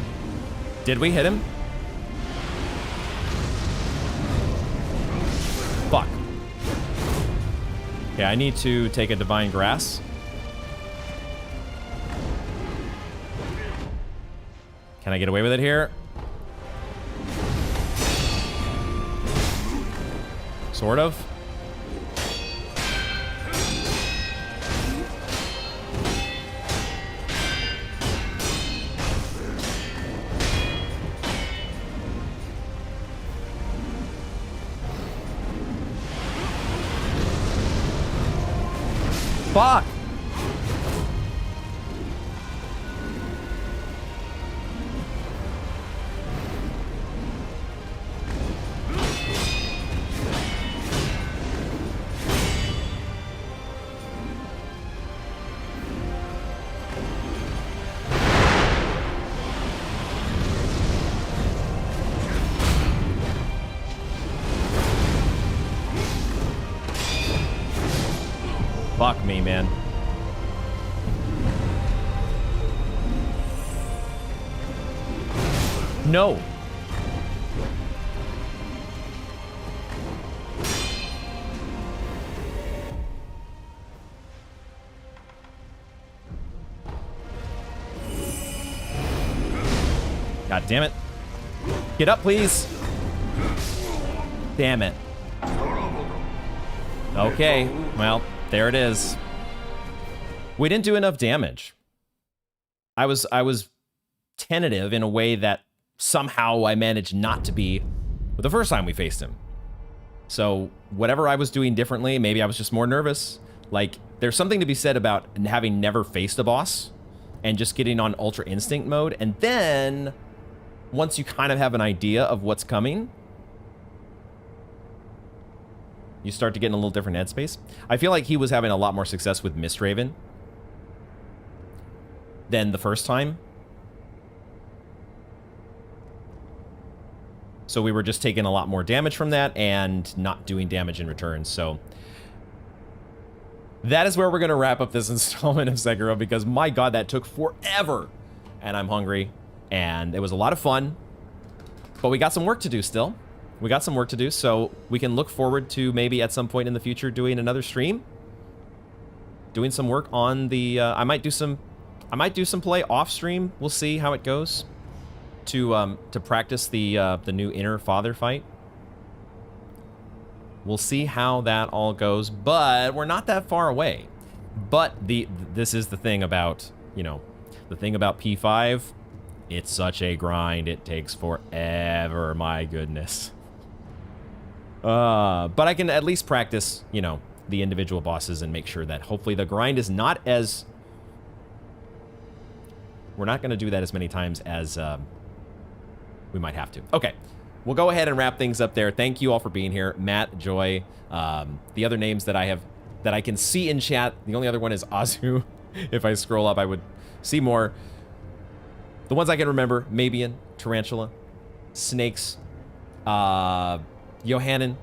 Did we hit him? Fuck. Okay, I need to take a Divine Grass. Can I get away with it here? Sort of. Fuck! Fuck me, man. No. God damn it. Get up, please. Damn it. Okay, well, there it is. We didn't do enough damage. I was tentative in a way that somehow I managed not to be the first time we faced him. So whatever I was doing differently, maybe I was just more nervous. Like, there's something to be said about having never faced a boss and just getting on Ultra Instinct mode. And then, once you kind of have an idea of what's coming, you start to get in a little different headspace. I feel like he was having a lot more success with Mistraven than the first time. So we were just taking a lot more damage from that and not doing damage in return. So that is where we're going to wrap up this installment of Sekiro, because my god, that took forever. And I'm hungry. And it was a lot of fun. But we got some work to do still. We got some work to do, so we can look forward to maybe at some point in the future doing another stream. Doing some work on the... I might do some play off stream. We'll see how it goes. To practice the new inner father fight. We'll see how that all goes, but we're not that far away. But this is the thing about, you know, the thing about P5. It's such a grind. It takes forever. My goodness. But I can at least practice, you know, the individual bosses and make sure that hopefully the grind is not as... We're not going to do that as many times as we might have to. Okay, we'll go ahead and wrap things up there. Thank you all for being here. Matt, Joy, the other names that I can see in chat. The only other one is Azu. If I scroll up, I would see more. The ones I can remember: Mabian, Tarantula, Snakes, Yohanan,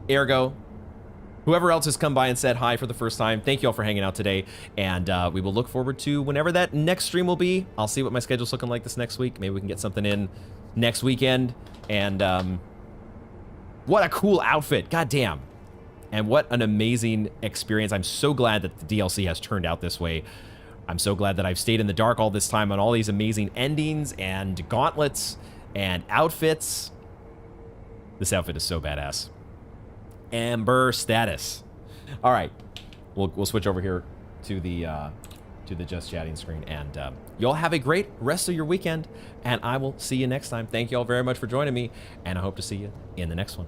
Ergo, whoever else has come by and said hi for the first time. Thank you all for hanging out today, and we will look forward to whenever that next stream will be. I'll see what my schedule's looking like this next week. Maybe we can get something in next weekend. And what a cool outfit. God damn. And what an amazing experience. I'm so glad that the DLC has turned out this way. I'm so glad that I've stayed in the dark all this time on all these amazing endings and gauntlets and outfits. This outfit is so badass. Amber status. All right, we'll switch over here to the just chatting screen, and y'all have a great rest of your weekend, and I will see you next time. Thank you all very much for joining me, and I hope to see you in the next one.